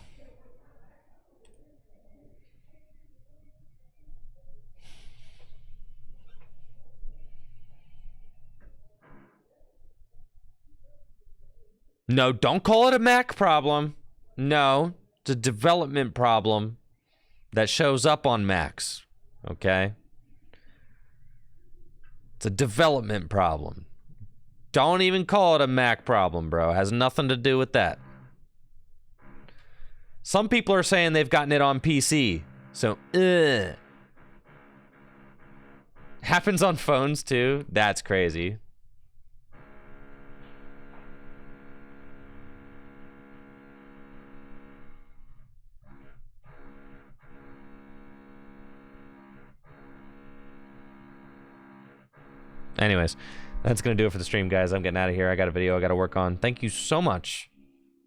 No, don't call it a Mac problem. No, it's a development problem that shows up on Macs. Okay? It's a development problem. Don't even call it a Mac problem, bro. It has nothing to do with that. Some people are saying they've gotten it on PC. So, happens on phones too? That's crazy. Anyways, that's going to do it for the stream, guys. I'm getting out of here. I got a video I got to work on. Thank you so much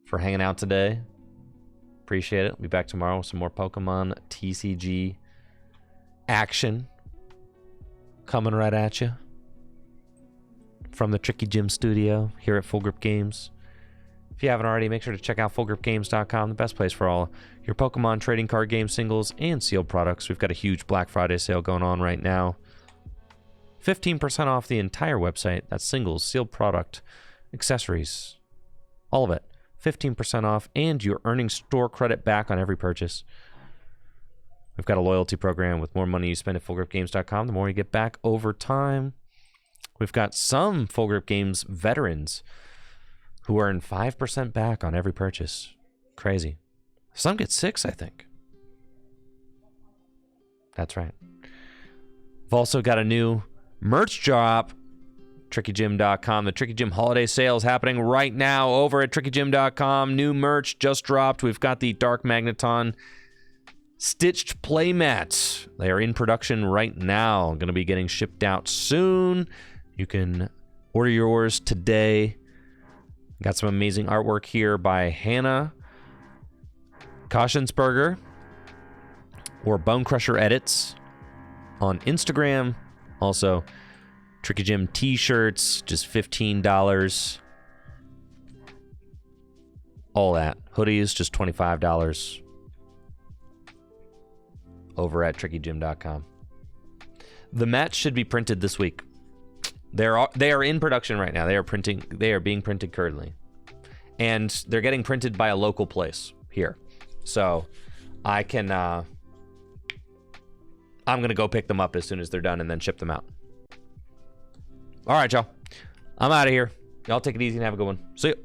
for hanging out today. Appreciate it. I'll be back tomorrow with some more Pokemon TCG action coming right at you from the Tricky Gym studio here at Full Grip Games. If you haven't already, make sure to check out fullgripgames.com, the best place for all your Pokemon trading card game singles and sealed products. We've got a huge Black Friday sale going on right now. 15% off the entire website. That's singles, sealed product, accessories, all of it. 15% off, and you're earning store credit back on every purchase. We've got a loyalty program with more money you spend at fullgripgames.com, the more you get back over time. We've got some Full Grip Games veterans who earn 5% back on every purchase. Crazy. Some get 6, I think. That's right. We've also got a new merch drop, trickygym.com. The Tricky Gym holiday sale is happening right now over at trickygym.com. New merch just dropped. We've got the Dark Magneton stitched playmats. They are in production right now. Going to be getting shipped out soon. You can order yours today. Got some amazing artwork here by Hannah Koschensberger or Bone Crusher Edits on Instagram. Also, Tricky Gym t-shirts, just $15. All that. Hoodies, just $25. Over at trickygym.com. The mats should be printed this week. They are in production right now. They are being printed currently. And they're getting printed by a local place here. So I can I'm going to go pick them up as soon as they're done and then ship them out. All right, y'all. I'm out of here. Y'all take it easy and have a good one. See ya.